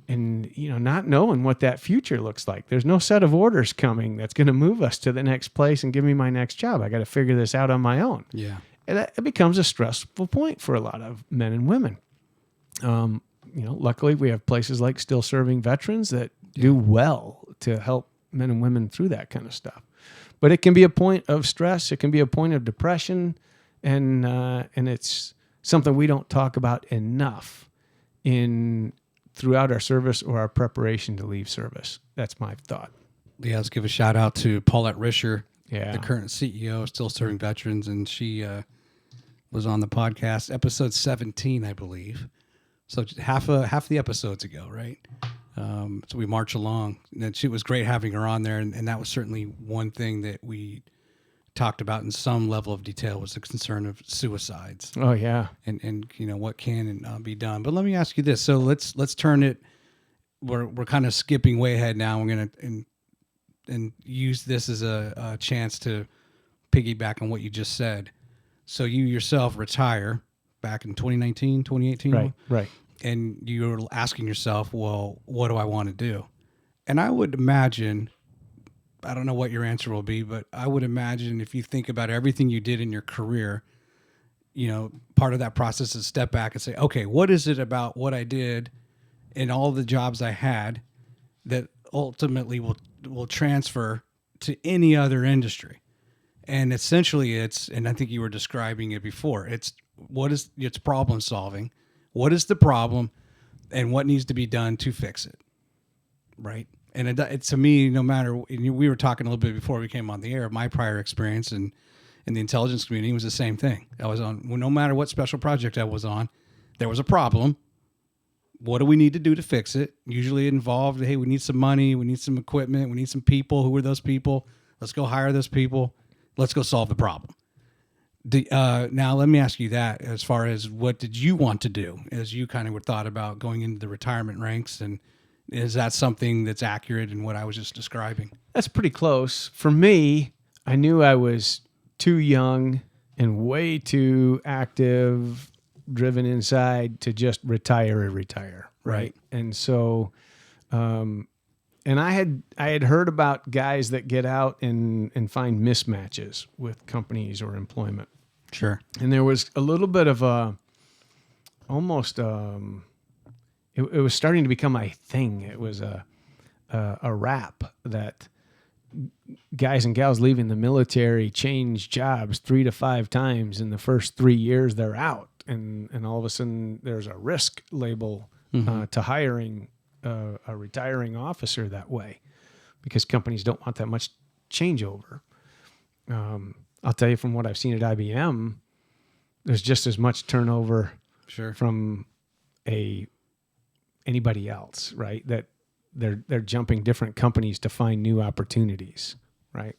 not knowing what that future looks like. There's no set of orders coming that's going to move us to the next place and give me my next job. I got to figure this out on my own. Yeah. And it becomes a stressful point for a lot of men and women. Luckily we have places like Still Serving Veterans that do well to help men and women through that kind of stuff. But it can be a point of stress. It can be a point of depression, and it's something we don't talk about enough throughout our service or our preparation to leave service. That's my thought. Yeah, let's give a shout out to Paulette Risher, Yeah. the current CEO of Still Serving Veterans, and she was on the podcast, episode 17, I believe. So half the episodes ago, right? So we march along, and it was great having her on there, and that was certainly one thing that we talked about in some level of detail was the concern of suicides. Oh yeah. And what can and not be done. But let me ask you this. So let's turn it. We're kind of skipping way ahead now. We're gonna and use this as a chance to piggyback on what you just said. So you yourself retire back in 2019, 2018. Right. And you're asking yourself, well, what do I want to do? And I would imagine, I don't know what your answer will be, but I would imagine if you think about everything you did in your career, part of that process is step back and say, okay, what is it about what I did in all the jobs I had that ultimately will transfer to any other industry? And essentially and I think you were describing it before, it's problem solving. What is the problem and what needs to be done to fix it? Right. And it to me, no matter, we were talking a little bit before we came on the air, my prior experience in the intelligence community was the same thing. I was on, no matter what special project I was on, there was a problem. What do we need to do to fix it? Usually it involved, hey, we need some money, we need some equipment, we need some people. Who are those people? Let's go hire those people. Let's go solve the problem. Now, let me ask you that as far as what did you want to do as you kind of thought about going into the retirement ranks, and is that something that's accurate in what I was just describing? That's pretty close. For me, I knew I was too young and way too active, driven inside to just retire. Right. And so, and I had heard about guys that get out and find mismatches with companies or employment. Sure. And there was a little bit of it was starting to become a thing. It was a rap that guys and gals leaving the military change jobs 3 to 5 times in the first 3 years they're out. And all of a sudden there's a risk label to hiring a retiring officer that way, because companies don't want that much changeover. I'll tell you from what I've seen at IBM, there's just as much turnover from anybody else, right? That they're jumping different companies to find new opportunities, right?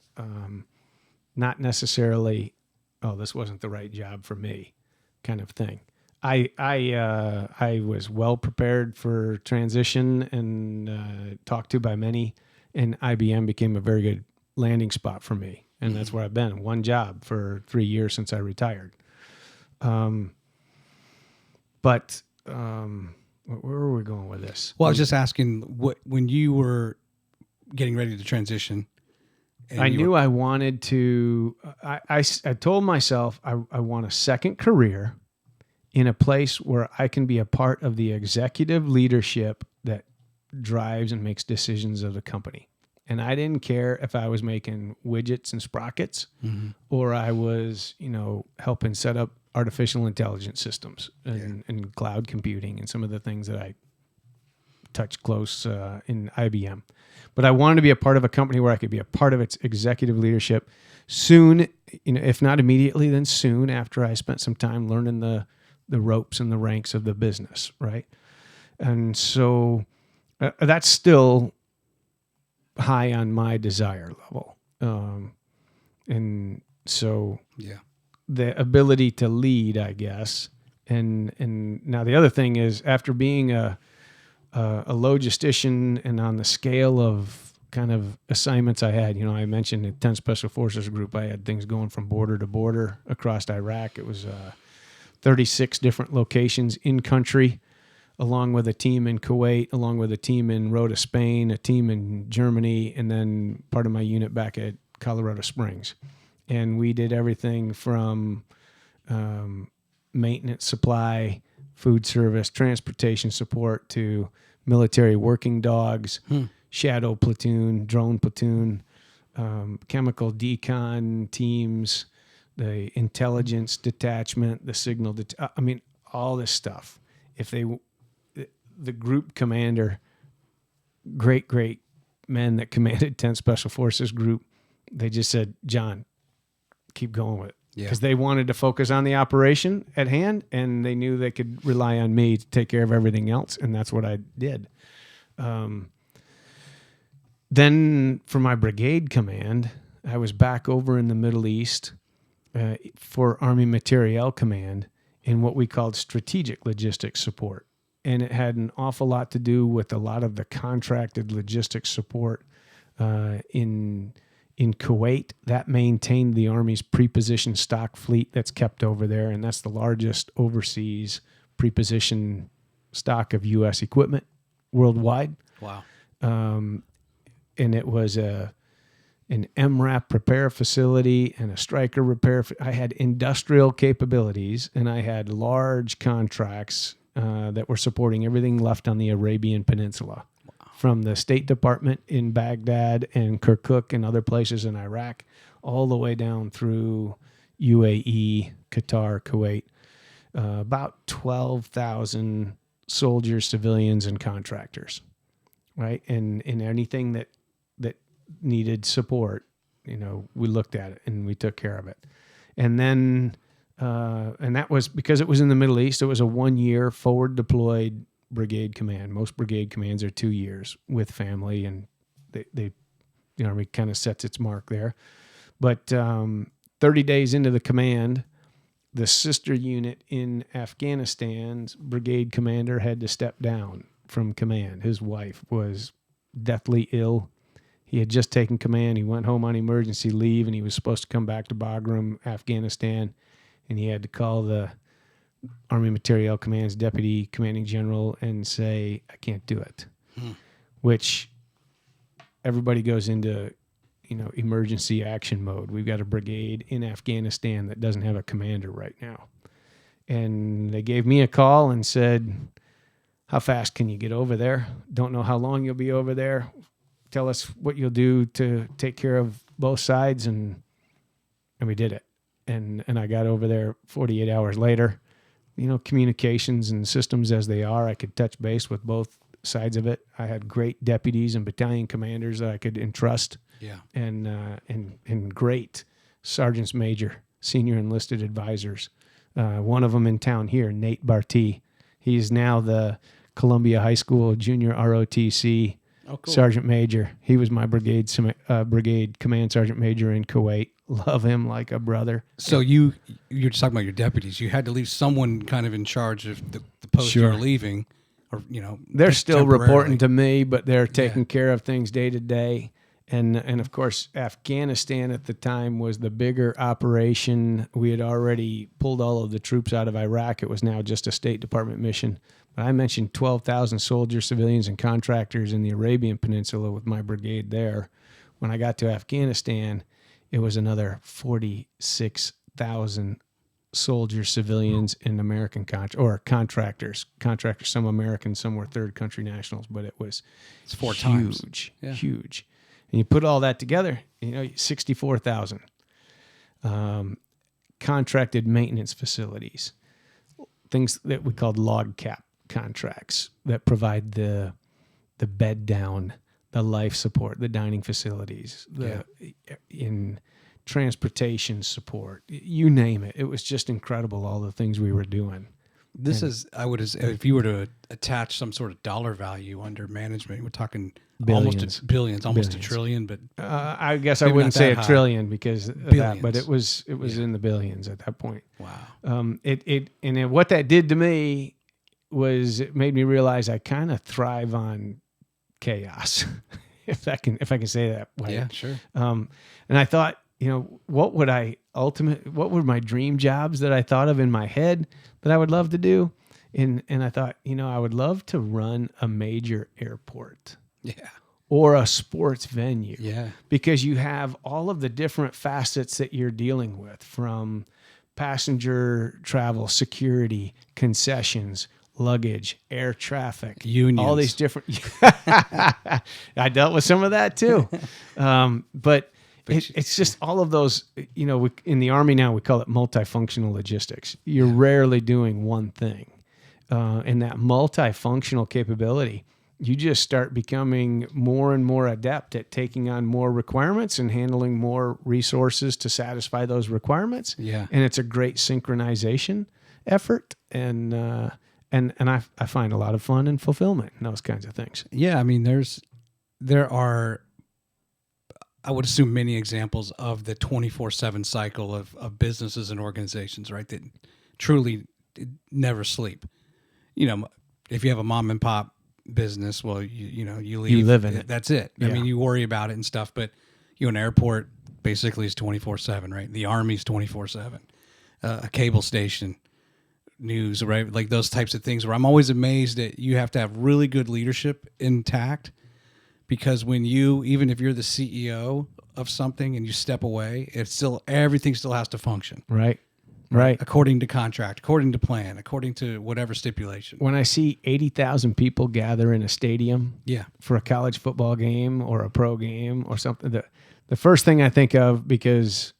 Not necessarily, oh, this wasn't the right job for me, kind of thing. I was well prepared for transition and talked to by many, and IBM became a very good landing spot for me. And that's where I've been. One job for 3 years since I retired. But where were we going with this? Well, I was just asking when you were getting ready to transition. I knew I wanted to. I told myself I want a second career in a place where I can be a part of the executive leadership that drives and makes decisions of the company. And I didn't care if I was making widgets and sprockets or I was, helping set up artificial intelligence systems and cloud computing and some of the things that I touched close in IBM. But I wanted to be a part of a company where I could be a part of its executive leadership soon, if not immediately, then soon after I spent some time learning the ropes and the ranks of the business, right? And so that's still high on my desire level. And so the ability to lead, I guess. And now the other thing is, after being a logistician and on the scale of kind of assignments I had, I mentioned the 10 Special Forces Group, I had things going from border to border across Iraq. It was 36 different locations in country, along with a team in Kuwait, along with a team in Rota, Spain, a team in Germany, and then part of my unit back at Colorado Springs. And we did everything from maintenance, supply, food service, transportation support to military working dogs, shadow platoon, drone platoon, chemical decon teams, the intelligence detachment, the signal, all this stuff. The group commander, great men that commanded 10 Special Forces Group, they just said, John, keep going with it. because they wanted to focus on the operation at hand, and they knew they could rely on me to take care of everything else, and that's what I did. Then for my brigade command, I was back over in the Middle East for Army Materiel Command in what we called strategic logistics support. And it had an awful lot to do with a lot of the contracted logistics support in Kuwait. That maintained the Army's prepositioned stock fleet that's kept over there, and that's the largest overseas prepositioned stock of U.S. equipment worldwide. Wow. And it was an MRAP repair facility and a Stryker repair. I had industrial capabilities, and I had large contracts that were supporting everything left on the Arabian Peninsula, from the State Department in Baghdad and Kirkuk and other places in Iraq, all the way down through UAE, Qatar, Kuwait. About 12,000 soldiers, civilians, and contractors, right? And anything that needed support, we looked at it and we took care of it. And then, and that was because it was in the Middle East. It was a 1-year forward deployed brigade command. Most brigade commands are 2 years with family, and the Army kind of sets its mark there. But 30 days into the command, the sister unit in Afghanistan's brigade commander had to step down from command. His wife was deathly ill. He had just taken command. He went home on emergency leave, and he was supposed to come back to Bagram, Afghanistan, and he had to call the Army Materiel Command's deputy commanding general and say, I can't do it, which everybody goes into, emergency action mode. We've got a brigade in Afghanistan that doesn't have a commander right now. And they gave me a call and said, how fast can you get over there? Don't know how long you'll be over there. Tell us what you'll do to take care of both sides. And we did it. And I got over there 48 hours later. Communications and systems as they are, I could touch base with both sides of it. I had great deputies and battalion commanders that I could entrust. Yeah. And great sergeants major, senior enlisted advisors. One of them in town here, Nate Barty. He's now the Columbia High School Junior ROTC sergeant major. He was my brigade command sergeant major in Kuwait. Love him like a brother. So you're just talking about your deputies. You had to leave someone kind of in charge of the post you were leaving, or they're still reporting to me, but they're taking care of things day to day. And of course, Afghanistan at the time was the bigger operation. We had already pulled all of the troops out of Iraq. It was now just a State Department mission. But I mentioned 12,000 soldiers, civilians, and contractors in the Arabian Peninsula with my brigade there. When I got to Afghanistan, it was another 46,000 soldiers, civilians, and American contractors. Contractors, some American, some were third country nationals, but it's 4 times. Huge. And you put all that together, 64,000 contracted maintenance facilities, things that we called log cap contracts that provide the bed down, the life support, the dining facilities, in transportation support, you name it. It was just incredible, all the things we were doing. If you were to attach some sort of dollar value under management, we're talking billions, almost a trillion, but I guess I wouldn't say a trillion because of that, but it was in the billions at that point. Wow. What that did to me was it made me realize I kind of thrive on chaos, if I can say that way. Yeah, sure. And I thought, what were my dream jobs that I thought of in my head that I would love to do? And I thought, I would love to run a major airport. Yeah. Or a sports venue. Yeah. Because you have all of the different facets that you're dealing with, from passenger travel, security, concessions, luggage, air traffic, unions, all these different. I dealt with some of that too. But it's just all of those, in the Army now, we call it multifunctional logistics. You're rarely doing one thing. And that multifunctional capability, you just start becoming more and more adept at taking on more requirements and handling more resources to satisfy those requirements. Yeah. And it's a great synchronization effort. And I find a lot of fun and fulfillment in those kinds of things. Yeah, I mean, there are, I would assume, many examples of the 24/7 cycle of businesses and organizations, right, that truly never sleep. You know, if you have a mom and pop business, well, you leave. You live in it. That's it. Yeah. I mean, you worry about it and stuff, but an airport basically is 24/7, right? The Army's 24/7. A cable station, news, right? Like those types of things where I'm always amazed that you have to have really good leadership intact, because when even if you're the CEO of something and you step away, everything still has to function. Right. Right. According to contract, according to plan, according to whatever stipulation. When I see 80,000 people gather in a stadium Yeah. for a college football game or a pro game or something, the first thing I think of, because,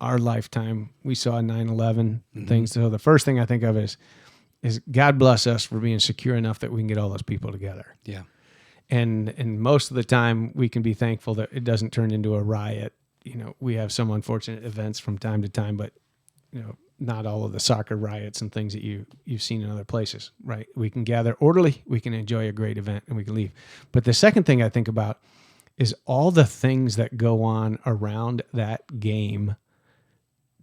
our lifetime, we saw 9/11 things. So the first thing I think of is God bless us for being secure enough that we can get all those people together. Yeah. And most of the time we can be thankful that it doesn't turn into a riot. We have some unfortunate events from time to time, but not all of the soccer riots and things that you've seen in other places, right? We can gather orderly, we can enjoy a great event, and we can leave. But the second thing I think about is all the things that go on around that game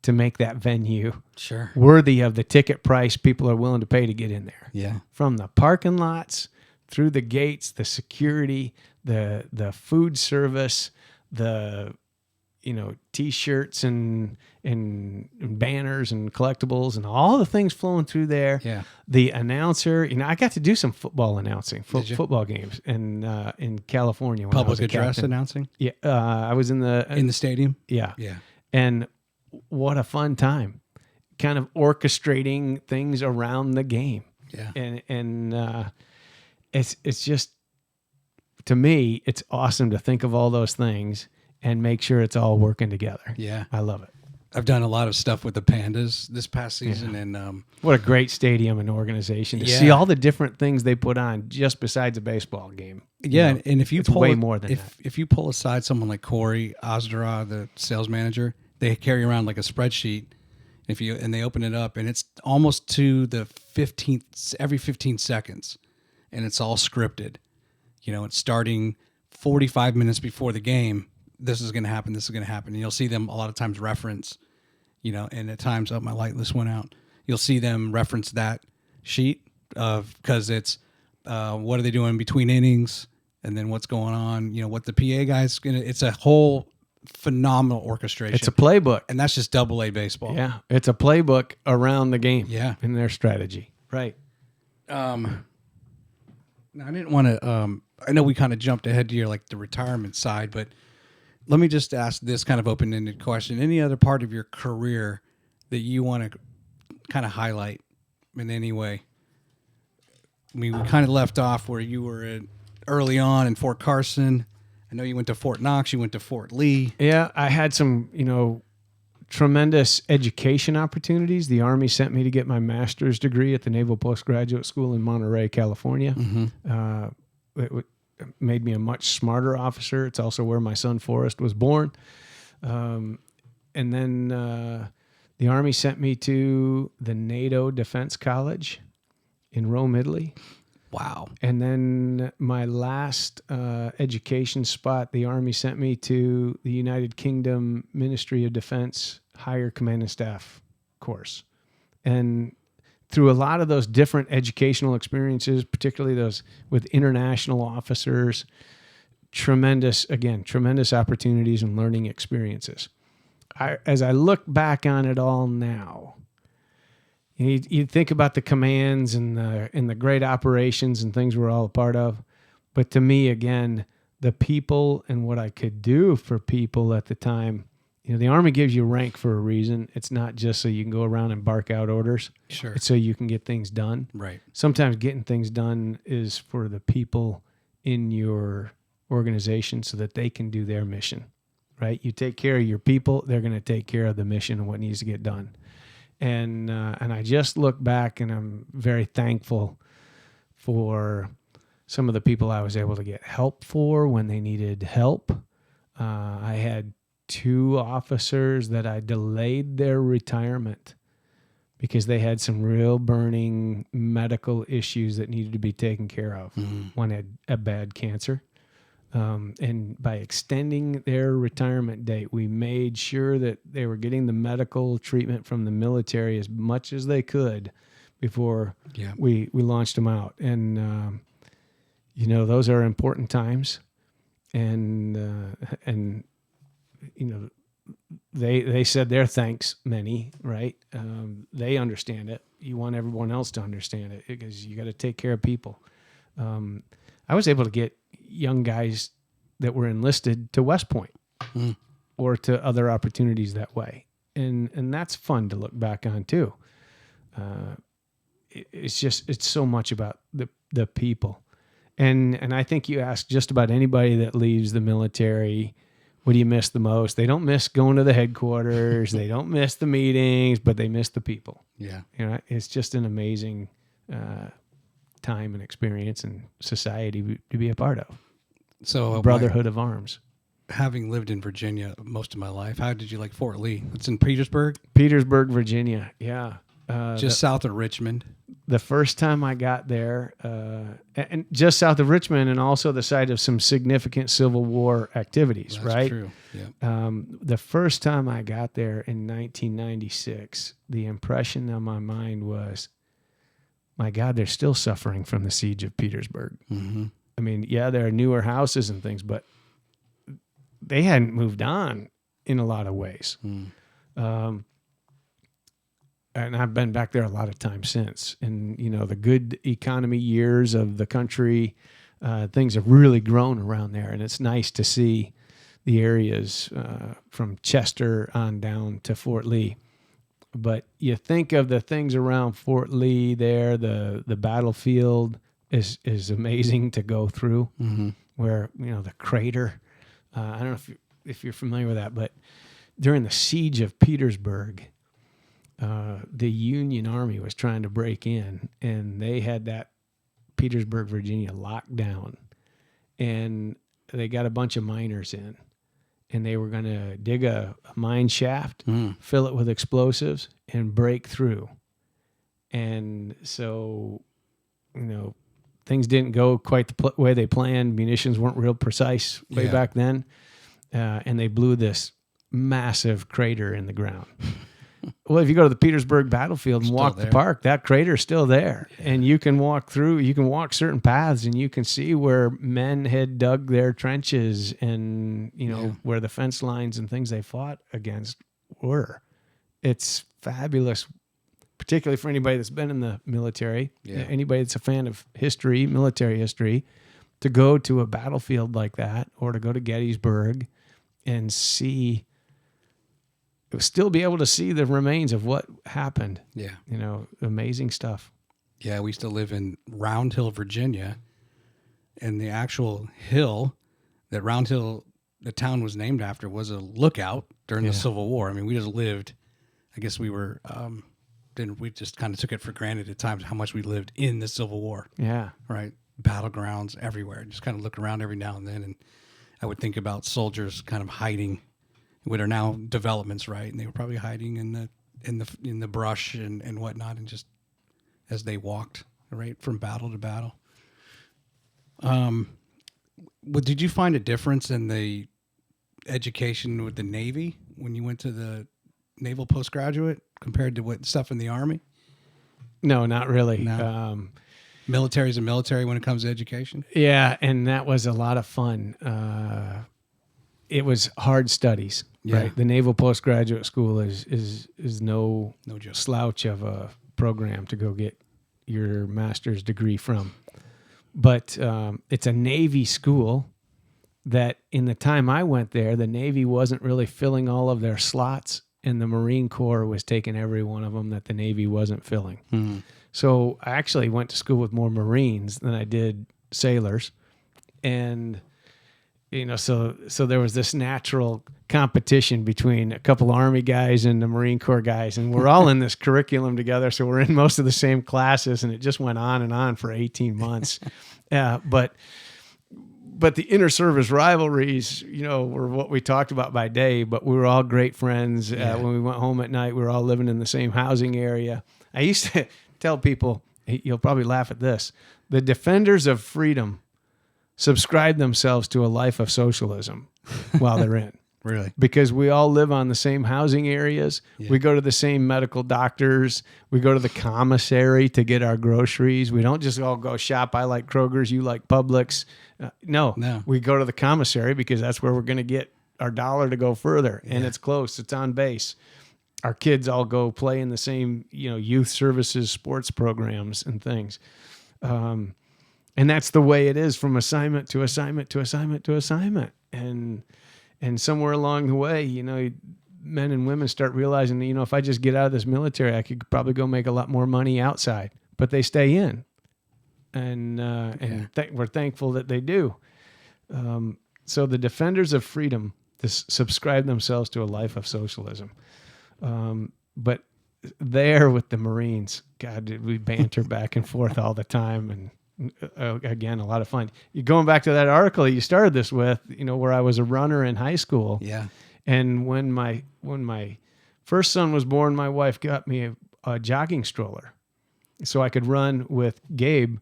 to make that venue Sure. worthy of the ticket price people are willing to pay to get in there. Yeah. From the parking lots, through the gates, the security, the food service, the T-shirts and banners and collectibles and all the things flowing through there. Yeah. The announcer, I got to do some football announcing, Did you? football games in California. When I was Public a address captain. announcing Yeah, I was in the stadium. yeah, Yeah. and what a fun time, kind of orchestrating things around the game. Yeah. And it's just, to me, it's awesome to think of all those things and make sure it's all working together. Yeah. I love it. I've done a lot of stuff with the Pandas this past season, and What a great stadium and organization to Yeah. see all the different things they put on just besides a baseball game. yeah, and if you it's pull way more than that. if you pull aside someone like Corey Ozdara, the sales manager, they carry around like a spreadsheet. And they open it up, and it's almost to the 15th every 15 seconds, and it's all scripted. It's starting 45 minutes before the game. This is going to happen. This is going to happen. And you'll see them a lot of times reference, and at times, my light list went out. You'll see them reference that sheet because it's what are they doing between innings, and then what's going on. What the PA guy's gonna. It's a whole phenomenal orchestration. It's a playbook. and that's just AA baseball. Yeah, it's a playbook around the game. Yeah. in their strategy. Right. Now, I didn't want to. I know we kind of jumped ahead to your the retirement side, but let me just ask this kind of open-ended question: any other part of your career that you want to kind of highlight in any way? I mean, we kind of left off where you were early on in Fort Carson. I know you went to Fort Knox. You went to Fort Lee. Yeah, I had some, tremendous education opportunities. The Army sent me to get my master's degree at the Naval Postgraduate School in Monterey, California. It made me a much smarter officer. It's also where my son Forrest was born. And then the Army sent me to the NATO Defense College in Rome, Italy. Wow. And then my last education spot, the Army sent me to the United Kingdom Ministry of Defense Higher Command and Staff course. And through a lot of those different educational experiences, particularly those with international officers, tremendous opportunities and learning experiences. As I look back on it all now, you think about the commands and the great operations and things we're all a part of. But to me, again, the people and what I could do for people at the time, the Army gives you rank for a reason. It's not just so you can go around and bark out orders. Sure. It's so you can get things done. Right. Sometimes getting things done is for the people in your organization so that they can do their mission, right? You take care of your people, they're going to take care of the mission and what needs to get done. And I just look back and I'm very thankful for some of the people I was able to get help for when they needed help. I had 2 officers that I delayed their retirement because they had some real burning medical issues that needed to be taken care of. One had a bad cancer. And by extending their retirement date, we made sure that they were getting the medical treatment from the military as much as they could before we launched them out. And, you know, those are important times. And you know, they said their thanks, many, right? They understand it. You want everyone else to understand it because you got to take care of people. I was able to get young guys that were enlisted to West Point or to other opportunities that way. And that's fun to look back on too. It's so much about the people. And I think you ask just about anybody that leaves the military, what do you miss the most? They don't miss going to the headquarters. They don't miss the meetings, but they miss the people. Yeah. You know, it's just an amazing time and experience and society to be a part of. So Brotherhood of Arms. Having lived in Virginia most of my life, how did you like Fort Lee? It's in Petersburg? Petersburg, Virginia. Yeah. Just south of Richmond. The first time I got there, and just south of Richmond, and also the site of some significant Civil War activities, That's right? true. Yeah. The first time I got there in 1996, the impression on my mind was, my God, they're still suffering from the siege of Petersburg. Mm-hmm. I mean, yeah, there are newer houses and things, but they hadn't moved on in a lot of ways. And I've been back there a lot of times since. And, you know, the good economy years of the country, things have really grown around there. And it's nice to see the areas from Chester on down to Fort Lee. But you think of the things around Fort Lee there, the battlefield is amazing to go through, where, you know, the crater, I don't know if you're familiar with that, but during the siege of Petersburg, the Union Army was trying to break in, and they had that Petersburg, Virginia locked down, and they got a bunch of miners in, and they were going to dig a mine shaft, fill it with explosives, and break through. And so, you know, things didn't go quite the way they planned. Munitions weren't real precise way back then, and they blew this massive crater in the ground. Well, if you go to the Petersburg battlefield and walk the park, that crater is still there. And you can walk through, you can walk certain paths, and you can see where men had dug their trenches and, you know, where the fence lines and things they fought against were. It's fabulous, particularly for anybody that's been in the military, anybody that's a fan of history, military history, to go to a battlefield like that or to go to Gettysburg and see, still be able to see the remains of what happened. Yeah. You know, amazing stuff. Yeah, we used to live in Round Hill, Virginia, and the actual hill that Round Hill, the town was named after, was a lookout during the Civil War. I mean, we just lived, I guess we were, we just kind of took it for granted at times how much we lived in the Civil War. Yeah. Right? Battlegrounds everywhere. Just kind of look around every now and then, and I would think about soldiers kind of hiding, what are now developments, right? And they were probably hiding in the brush and whatnot, and just as they walked, right, from battle to battle. Did you find a difference in the education with the Navy when you went to the Naval Postgraduate compared to what stuff in the Army? No, not really. No. Military's a military when it comes to education. Yeah, and that was a lot of fun. It was hard studies, right? The Naval Postgraduate School is no joke. Slouch of a program to go get your master's degree from. But it's a Navy school that in the time I went there, the Navy wasn't really filling all of their slots, and the Marine Corps was taking every one of them that the Navy wasn't filling. Mm-hmm. So I actually went to school with more Marines than I did sailors, and so there was this natural competition between a couple Army guys and the Marine Corps guys, and we're all in this curriculum together. So we're in most of the same classes, and it just went on and on for 18 months. But the inter-service rivalries, were what we talked about by day, but we were all great friends. When we went home at night, we were all living in the same housing area. I used to tell people, you'll probably laugh at this, the defenders of freedom subscribe themselves to a life of socialism while they're in. Really? Because we all live on the same housing areas. Yeah. We go to the same medical doctors. We go to the commissary to get our groceries. We don't just all go shop. I like Kroger's, you like Publix. No. We go to the commissary because that's where we're going to get our dollar to go further. And it's close. It's on base. Our kids all go play in the same, youth services, sports programs and things. And that's the way it is from assignment to assignment to assignment to assignment. And somewhere along the way, men and women start realizing, if I just get out of this military, I could probably go make a lot more money outside. But they stay in. And we're thankful that they do. So the defenders of freedom subscribe themselves to a life of socialism. But there with the Marines, God, did we banter back and forth all the time. And again, a lot of fun. You're going back to that article you started this with, where I was a runner in high school. Yeah. And when my first son was born, my wife got me a jogging stroller so I could run with Gabe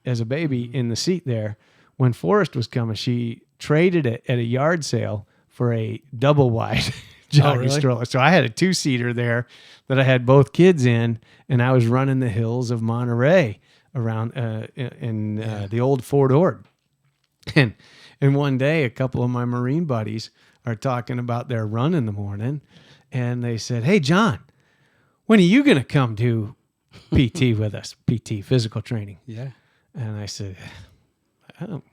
as a baby in the seat there. When Forrest was coming, she traded it at a yard sale for a double wide jogging stroller. So I had a 2-seater there that I had both kids in, and I was running the hills of Monterey around the old Fort Ord. And one day, a couple of my Marine buddies are talking about their run in the morning, and they said, "Hey, John, when are you going to come do PT with us, PT, physical training?" Yeah. And I said,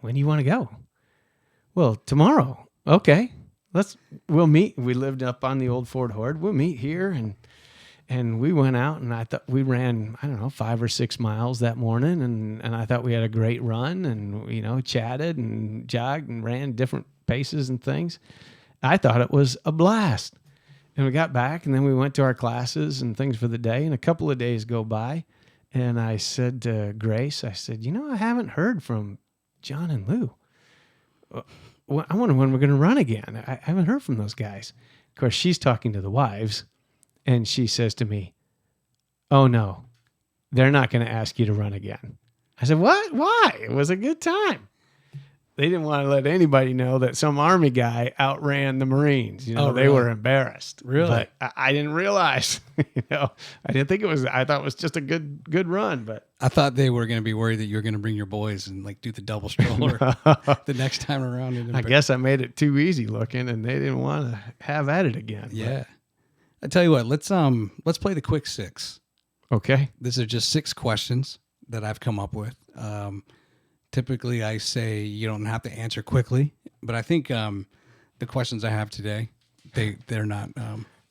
"When do you want to go?" "Well, tomorrow." "Okay, we'll meet." We lived up on the old Fort Ord. "We'll meet here." And we went out, and I thought we ran, 5 or 6 miles that morning. And I thought we had a great run, and, chatted and jogged and ran different paces and things. I thought it was a blast. And we got back, and then we went to our classes and things for the day. And a couple of days go by, and I said to Grace, I haven't heard from John and Lou. I wonder when we're going to run again. I haven't heard from those guys. Of course, she's talking to the wives. And she says to me, "Oh, no, they're not going to ask you to run again." I said, "What? Why? It was a good time." They didn't want to let anybody know that some Army guy outran the Marines. They were embarrassed. Really? But I didn't realize, I didn't think it was, I thought it was just a good run. But I thought they were going to be worried that you were going to bring your boys and do the double stroller the next time around. I guess I made it too easy looking, and they didn't want to have at it again. Yeah. I tell you what, let's play the quick 6. Okay. These are just 6 questions that I've come up with. Typically, I say you don't have to answer quickly, but I think the questions I have today, they're not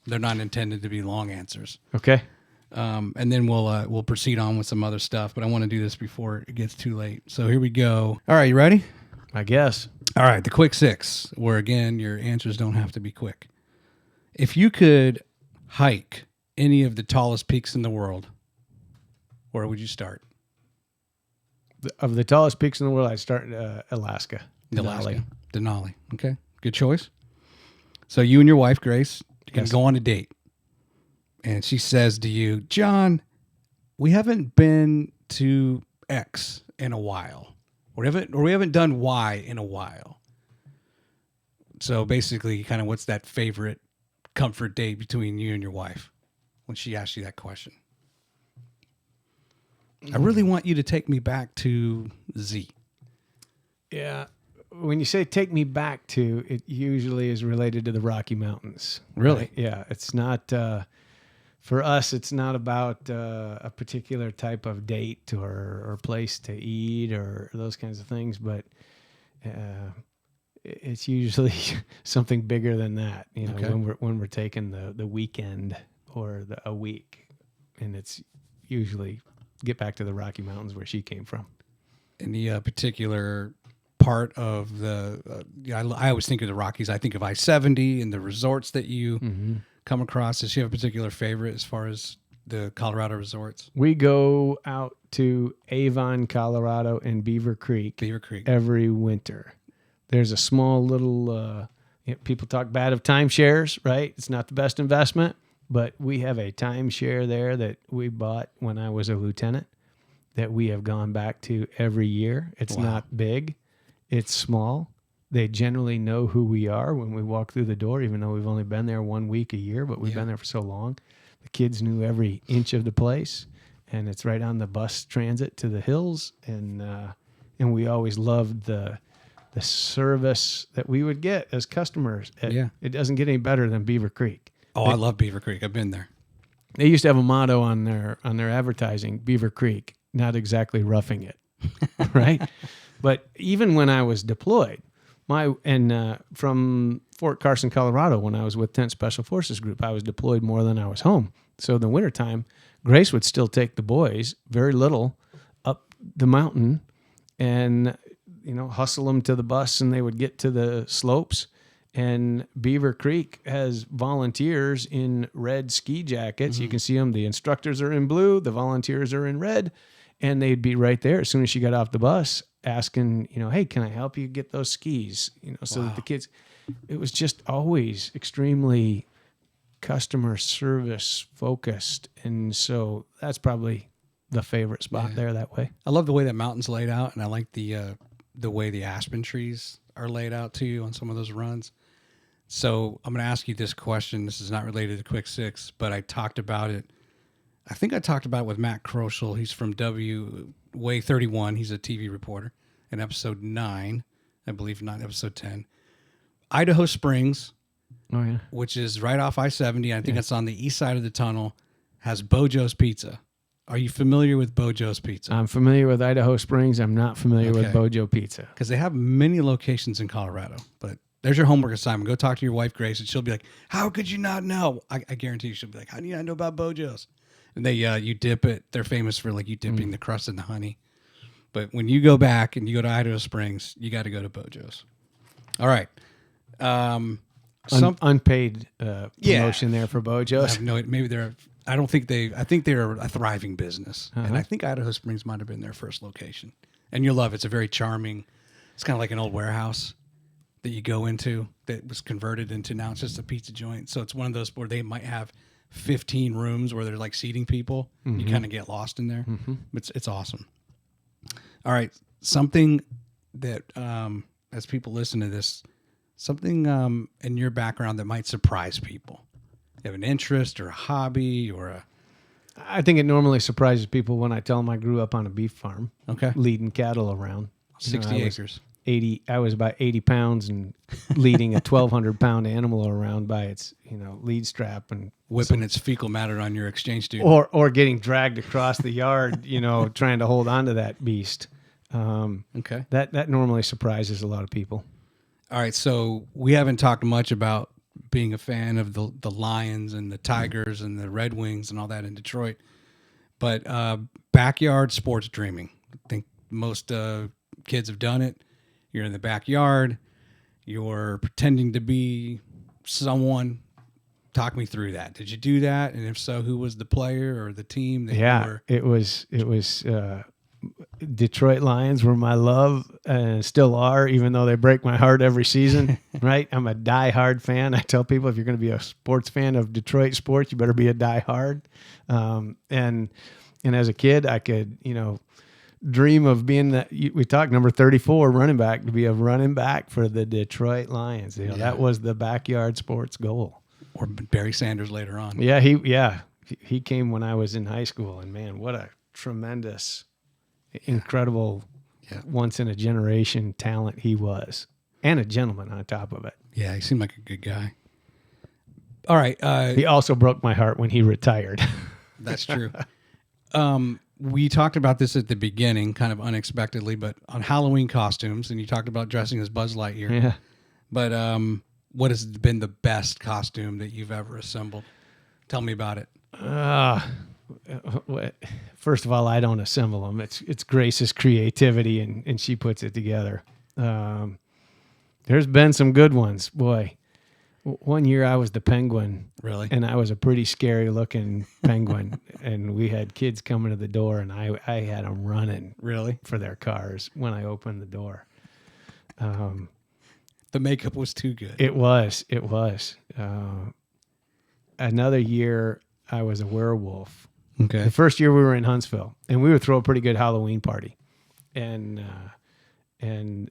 intended to be long answers. Okay. And then we'll proceed on with some other stuff, but I want to do this before it gets too late. So here we go. All right, you ready? I guess. All right, the quick 6, where again your answers don't have to be quick. If you could hike any of the tallest peaks in the world, where would you start? Of the tallest peaks in the world, I'd start Alaska. Denali. Okay, good choice. So you and your wife, Grace, you're going to go on a date. And she says to you, "John, we haven't been to X in a while. Or we haven't done Y in a while." So basically, kind of what's that favorite comfort date between you and your wife when she asks you that question? I really want you to take me back to Z. Yeah. When you say take me back to, it usually is related to the Rocky Mountains. Really? Right? Yeah. It's not, for us, it's not about a particular type of date or place to eat or those kinds of things, but it's usually something bigger than that, Okay. when we're taking the weekend or a week, and it's usually get back to the Rocky Mountains where she came from. Any particular part of the, I always think of the Rockies. I think of I-70 and the resorts that you come across. Does you have a particular favorite as far as the Colorado resorts? We go out to Avon, Colorado, and Beaver Creek. Every winter. There's a small little, people talk bad of timeshares, right? It's not the best investment, but we have a timeshare there that we bought when I was a lieutenant that we have gone back to every year. It's not big. It's small. They generally know who we are when we walk through the door, even though we've only been there 1 week a year, but we've been there for so long. The kids knew every inch of the place, and it's right on the bus transit to the hills. And we always loved the service that we would get as customers. It doesn't get any better than Beaver Creek. I love Beaver Creek. I've been there. They used to have a motto on their advertising, Beaver Creek, not exactly roughing it, right? But even when I was deployed, from Fort Carson, Colorado, when I was with 10th Special Forces Group, I was deployed more than I was home. So in the wintertime, Grace would still take the boys, very little, up the mountain and, hustle them to the bus, and they would get to the slopes. And Beaver Creek has volunteers in red ski jackets. You can see them. The instructors are in blue. The volunteers are in red. And they'd be right there as soon as she got off the bus asking, hey, can I help you get those skis? So that the kids, it was just always extremely customer service focused. And so that's probably the favorite spot there that way. I love the way that mountain's laid out, and I like the way the aspen trees are laid out too on some of those runs. So I'm going to ask you this question. This is not related to Quick Six, but I talked about it. I think I talked about it with Matt Kroschel. He's from WWII 31. He's a TV reporter. In episode 9, I believe, not episode 10. Idaho Springs, which is right off I-70. I think it's on the east side of the tunnel, has Bojo's Pizza. Are you familiar with Bojo's Pizza? I'm familiar with Idaho Springs. I'm not familiar with Bojo Pizza. Because they have many locations in Colorado. But there's your homework assignment. Go talk to your wife, Grace, and she'll be like, how could you not know? I guarantee you she'll be like, how do you not know about Bojo's? And you dip it. They're famous for you dipping the crust in the honey. But when you go back and you go to Idaho Springs, you got to go to Bojo's. All right. Unpaid promotion there for Bojo's. I have no. Maybe they're. I don't think they. I think they're a thriving business, and I think Idaho Springs might have been their first location. And you'll love it. It's a very charming. It's kind of like an old warehouse that you go into that was converted into now it's just a pizza joint. So it's one of those where they might have 15 rooms where they're seating people. You kind of get lost in there. It's awesome. All right. Something that, as people listen to this, something in your background that might surprise people. You have an interest or a hobby or I think it normally surprises people when I tell them I grew up on a beef farm. Okay. Leading cattle around. 60 acres. I was about 80 pounds and leading a 1,200-pound animal around by its, lead strap and whipping its fecal matter on your exchange student. Or getting dragged across the yard, trying to hold on to that beast. Okay. That normally surprises a lot of people. All right. So we haven't talked much about being a fan of the Lions and the Tigers and the Red Wings and all that in Detroit, but backyard sports dreaming. I think most kids have done it. You're in the backyard. You're pretending to be someone. Talk me through that. Did you do that? And if so, who was the player or the team that you were? It was Detroit Lions were my love and still are, even though they break my heart every season, right? I'm a diehard fan. I tell people if you're going to be a sports fan of Detroit sports, you better be a diehard. And as a kid, I could, dream of being that. We talked number 34 running back, to be a running back for the Detroit Lions. That was the backyard sports goal. Or Barry Sanders later on. Yeah, he came when I was in high school, and man, what a tremendous, incredible, once in a generation talent he was, and a gentleman on top of it. Yeah, he seemed like a good guy. All right. He also broke my heart when he retired. That's true. We talked about this at the beginning, kind of unexpectedly, but on Halloween costumes, and you talked about dressing as Buzz Lightyear. Yeah. But what has been the best costume that you've ever assembled? Tell me about it. First of all, I don't assemble them. It's Grace's creativity, and she puts it together. There's been some good ones. Boy, one year I was the penguin. Really? And I was a pretty scary looking penguin. And we had kids coming to the door, and I had them running Really? for their cars when I opened the door. The makeup was too good. It was. Another year I was a werewolf. Okay. The first year we were in Huntsville, and we would throw a pretty good Halloween party. And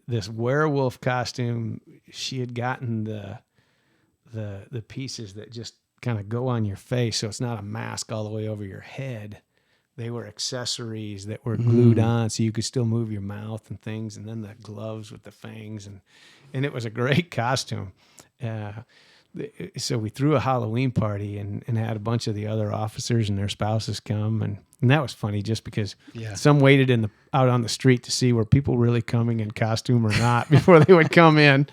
this werewolf costume, she had gotten the pieces that just kind of go on your face, so it's not a mask all the way over your head. They were accessories that were glued on, so you could still move your mouth and things. And then the gloves with the fangs, and it was a great costume. So we threw a Halloween party and had a bunch of the other officers and their spouses come, and that was funny just because some waited out on the street to see were people really coming in costume or not before they would come in.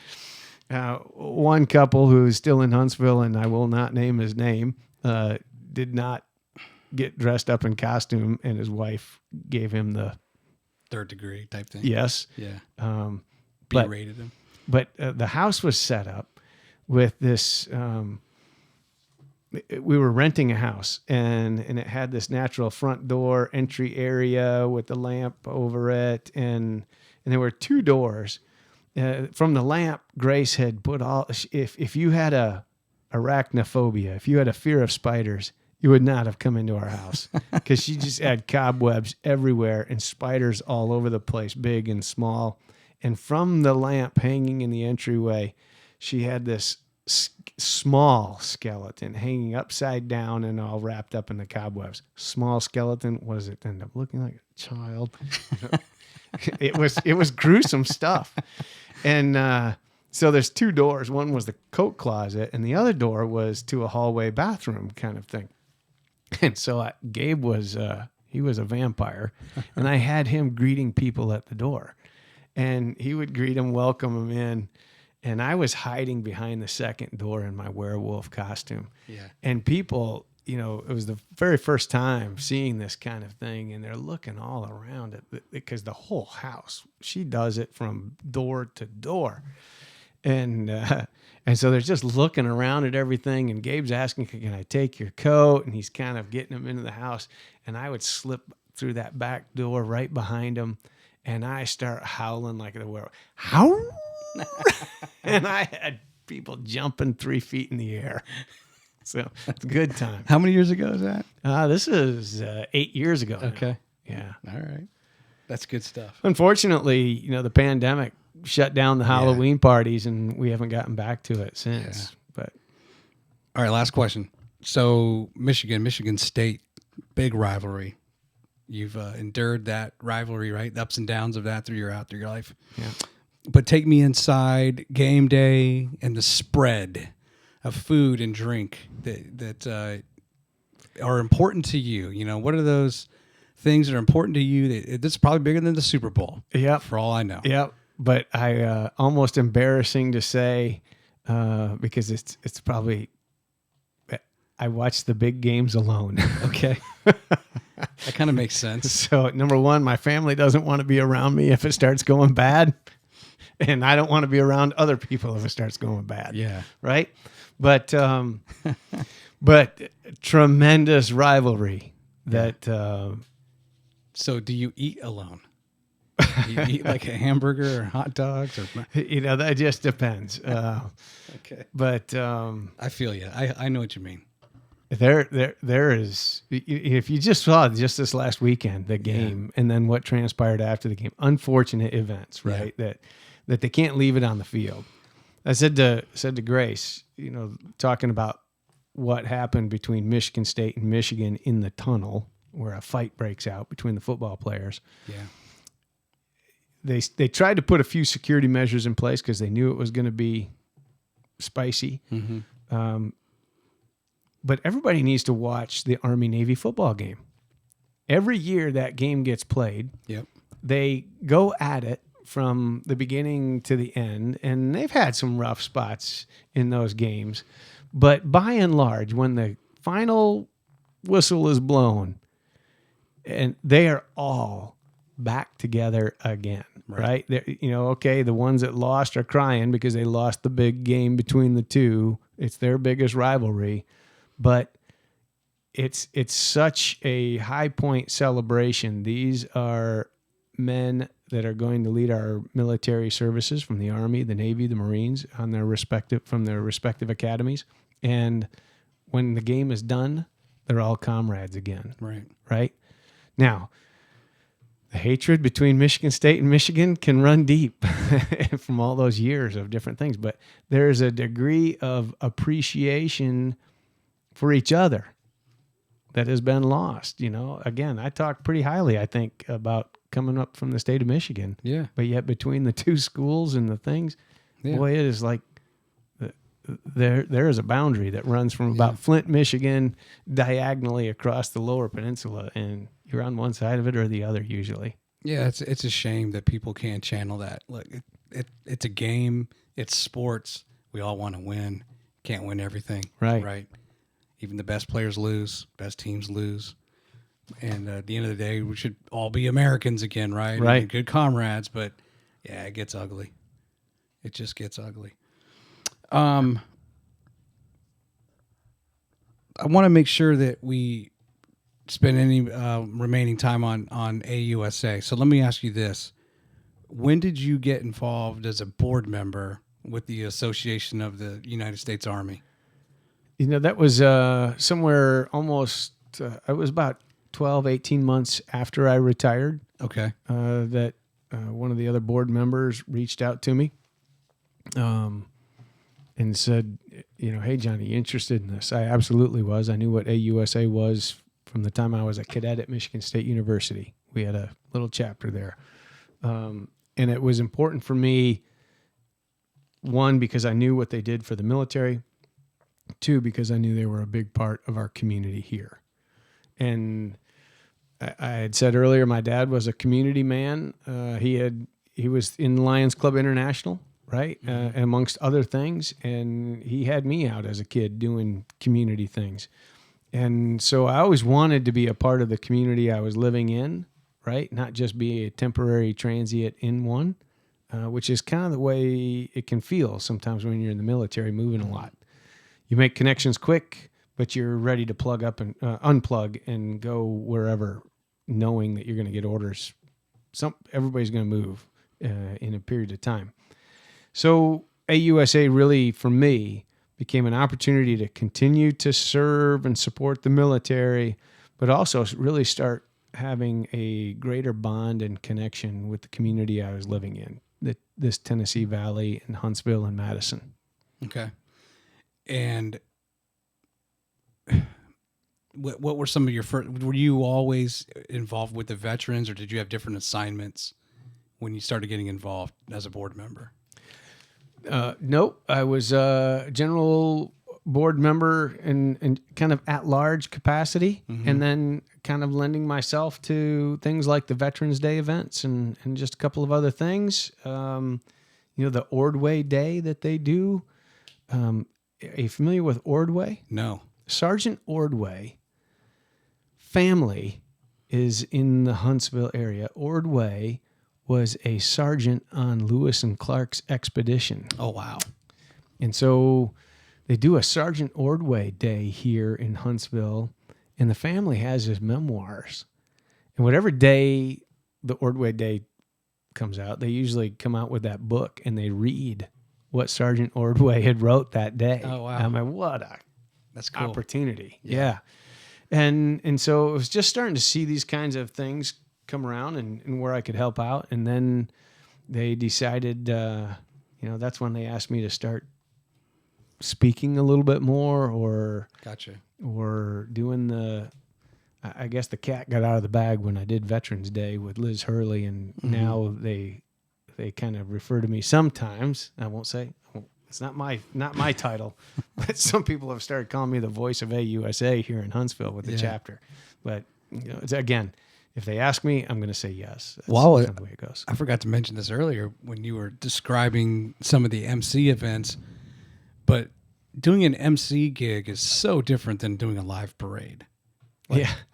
One couple who's still in Huntsville, and I will not name his name, did not get dressed up in costume, and his wife gave him the Third degree type thing. yes. Yeah. But Berated him. But the house was set up with this. We were renting a house, and it had this natural front door entry area with the lamp over it, and there were two doors. From the lamp, Grace had put all. If you had a arachnophobia, if you had a fear of spiders, you would not have come into our house, because she just had cobwebs everywhere and spiders all over the place, big and small. And from the lamp hanging in the entryway, she had this small skeleton hanging upside down and all wrapped up in the cobwebs. Small skeleton. What does it end up looking like? A child. It was gruesome stuff. And so there's two doors. One was the coat closet, and the other door was to a hallway bathroom kind of thing. And so Gabe was he was a vampire, and I had him greeting people at the door, and he would greet them, welcome them in, and I was hiding behind the second door in my werewolf costume. Yeah. And people, it was the very first time seeing this kind of thing, and they're looking all around it because the whole house, she does it from door to door. And so they're just looking around at everything, and Gabe's asking, can I take your coat? And he's kind of getting them into the house. And I would slip through that back door right behind him, and I start howling like the werewolf. Howl! And I had people jumping 3 feet in the air. So it's a good time. How many years ago is that? This is 8 years ago. Okay. Now. Yeah. All right. That's good stuff. Unfortunately, the pandemic shut down the Halloween parties, and we haven't gotten back to it since. Yeah. But All right, last question. So Michigan State, big rivalry. You've endured that rivalry, right? The ups and downs of that through your life. yeah, But take me inside game day and the spread of food and drink that are important to you. What are those things that are important to you? That's probably bigger than the Super Bowl. yeah, For all I know. yeah. But I almost embarrassing to say because it's probably I watch the big games alone. Okay. That kind of makes sense. So number one, my family doesn't want to be around me if it starts going bad, and I don't want to be around other people if it starts going bad. Yeah. Right. But tremendous rivalry that. So do you eat alone? Do you eat like a hamburger or hot dogs or? That just depends. Okay. But I feel you. I know what you mean. there is. If you just saw just this last weekend the game, and then what transpired after the game, unfortunate events, right? That they can't leave it on the field. I said to Grace, talking about what happened between Michigan State and Michigan in the tunnel, where a fight breaks out between the football players. Yeah. They tried to put a few security measures in place because they knew it was going to be spicy. Mm-hmm. But everybody needs to watch the Army-Navy football game. Every year that game gets played, Yep. they go at it from the beginning to the end, and they've had some rough spots in those games. But by and large, when the final whistle is blown, and they are all back together again. right? Okay, the ones that lost are crying because they lost the big game between the two. It's their biggest rivalry, but it's such a high point celebration. These are men that are going to lead our military services from the Army, the Navy, the Marines on their respective academies. And when the game is done, they're all comrades again. Right? Now, the hatred between Michigan State and Michigan can run deep from all those years of different things, but there's a degree of appreciation for each other that has been lost. Again, I talk pretty highly, I think, about coming up from the state of Michigan. Yeah. But yet between the two schools and the things, boy, it is like there is a boundary that runs from about Flint, Michigan, diagonally across the lower peninsula, and you're on one side of it or the other usually. Yeah, it's a shame that people can't channel that. Look, it's a game. It's sports. We all want to win. Can't win everything. Right. Even the best players lose. Best teams lose. And at the end of the day, we should all be Americans again, right? Right. And good comrades, but yeah, it gets ugly. It just gets ugly. I want to make sure that we spend any remaining time on AUSA. So let me ask you this. When did you get involved as a board member with the Association of the United States Army? That was somewhere almost, it was about 12, 18 months after I retired. Okay. That one of the other board members reached out to me and said, hey, Johnny, you interested in this? I absolutely was. I knew what AUSA was from the time I was a cadet at Michigan State University. We had a little chapter there. And it was important for me, one, because I knew what they did for the military. Two, because I knew they were a big part of our community here. And I had said earlier, my dad was a community man. He was in Lions Club International, right? Amongst other things. And he had me out as a kid doing community things. And so I always wanted to be a part of the community I was living in, right? Not just be a temporary transient in one, which is kind of the way it can feel sometimes when you're in the military moving a lot. You make connections quick, but you're ready to plug up and unplug and go wherever, knowing that you're going to get orders. Everybody's going to move in a period of time. So AUSA really, for me, became an opportunity to continue to serve and support the military, but also really start having a greater bond and connection with the community I was living in, this Tennessee Valley and Huntsville and Madison. Okay. And what were some of your first, were you always involved with the veterans, or did you have different assignments when you started getting involved as a board member? Nope. I was a general board member in kind of at-large capacity, and then kind of lending myself to things like the Veterans Day events and just a couple of other things. The Ordway Day that they do. Are you familiar with Ordway? No. Sergeant Ordway family is in the Huntsville area. Ordway was a sergeant on Lewis and Clark's expedition. Oh, wow. And so they do a Sergeant Ordway Day here in Huntsville, and the family has his memoirs. And whatever day the Ordway Day comes out, they usually come out with that book, and they read what Sergeant Ordway had wrote that day. Oh, wow. I'm like, what a That's cool. opportunity. Yeah. And so it was just starting to see these kinds of things come around and where I could help out. And then they decided, that's when they asked me to start speaking a little bit more or Gotcha. Or doing I guess the cat got out of the bag when I did Veterans Day with Liz Hurley. And now they kind of refer to me sometimes. I won't say, it's not my title, but some people have started calling me the voice of AUSA here in Huntsville with the chapter. But it's, again, if they ask me, I'm going to say yes. That's kind of the way it goes. I forgot to mention this earlier when you were describing some of the MC events, but doing an MC gig is so different than doing a live parade.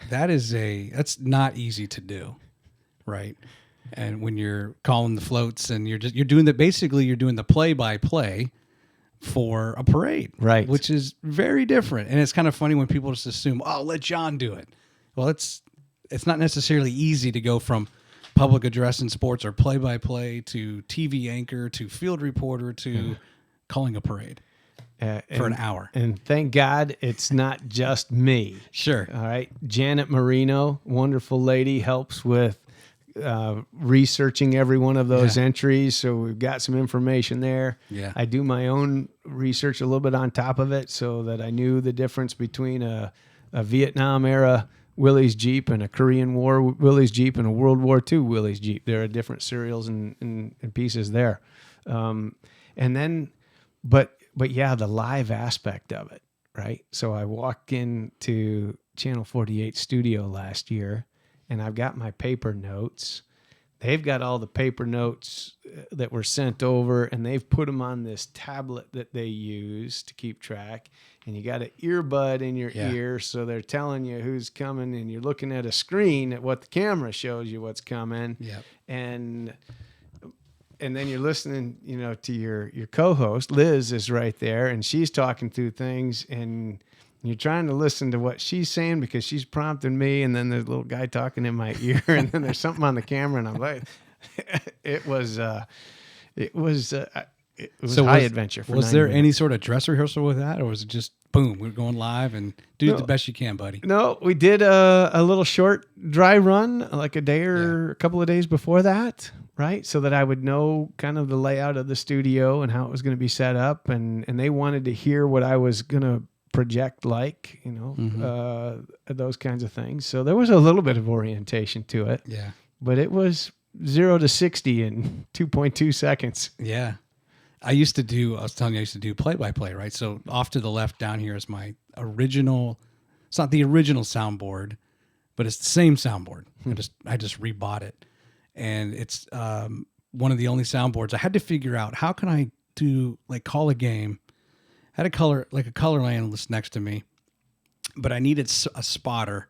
That's not easy to do, right? And when you're calling the floats and you're doing the play-by-play for a parade, Right. Which is very different. And it's kind of funny when people just assume, oh, let John do it. Well, it's not necessarily easy to go from public address in sports or play-by-play to TV anchor to field reporter to calling a parade for an hour. And thank God it's not just me. Sure. All right. Janet Marino, wonderful lady, helps with researching every one of those entries. So we've got some information there. Yeah. I do my own research a little bit on top of it so that I knew the difference between a Vietnam era Willys Jeep and a Korean War Willys Jeep and a World War II Willys Jeep. There are different serials and pieces there. And then, but yeah, the live aspect of it, right? So I walked into Channel 48 studio last year and I've got my paper notes. They've got all the paper notes that were sent over and they've put them on this tablet that they use to keep track. And you got an earbud in your ear. So they're telling you who's coming and you're looking at a screen at what the camera shows you what's coming. Yep. And then you're listening, to your co-host. Liz is right there and she's talking through things and you're trying to listen to what she's saying because she's prompting me. And then there's a little guy talking in my ear and then there's something on the camera and I'm like, it was high adventure. Was there any sort of dress rehearsal with that, or was it just boom, we're going live and do the best you can, buddy? No, we did a little short dry run, like a day or a couple of days before that, right? So that I would know kind of the layout of the studio and how it was going to be set up, and they wanted to hear what I was going to project, like those kinds of things. So there was a little bit of orientation to it. Yeah, but it was 0 to 60 in 2.2 seconds. Yeah. I used to do play-by-play, right? So off to the left down here is my original, it's not the original soundboard, but it's the same soundboard. I just rebought it. And it's one of the only soundboards. I had to figure out, how can I call a game? I had a color analyst next to me, but I needed a spotter.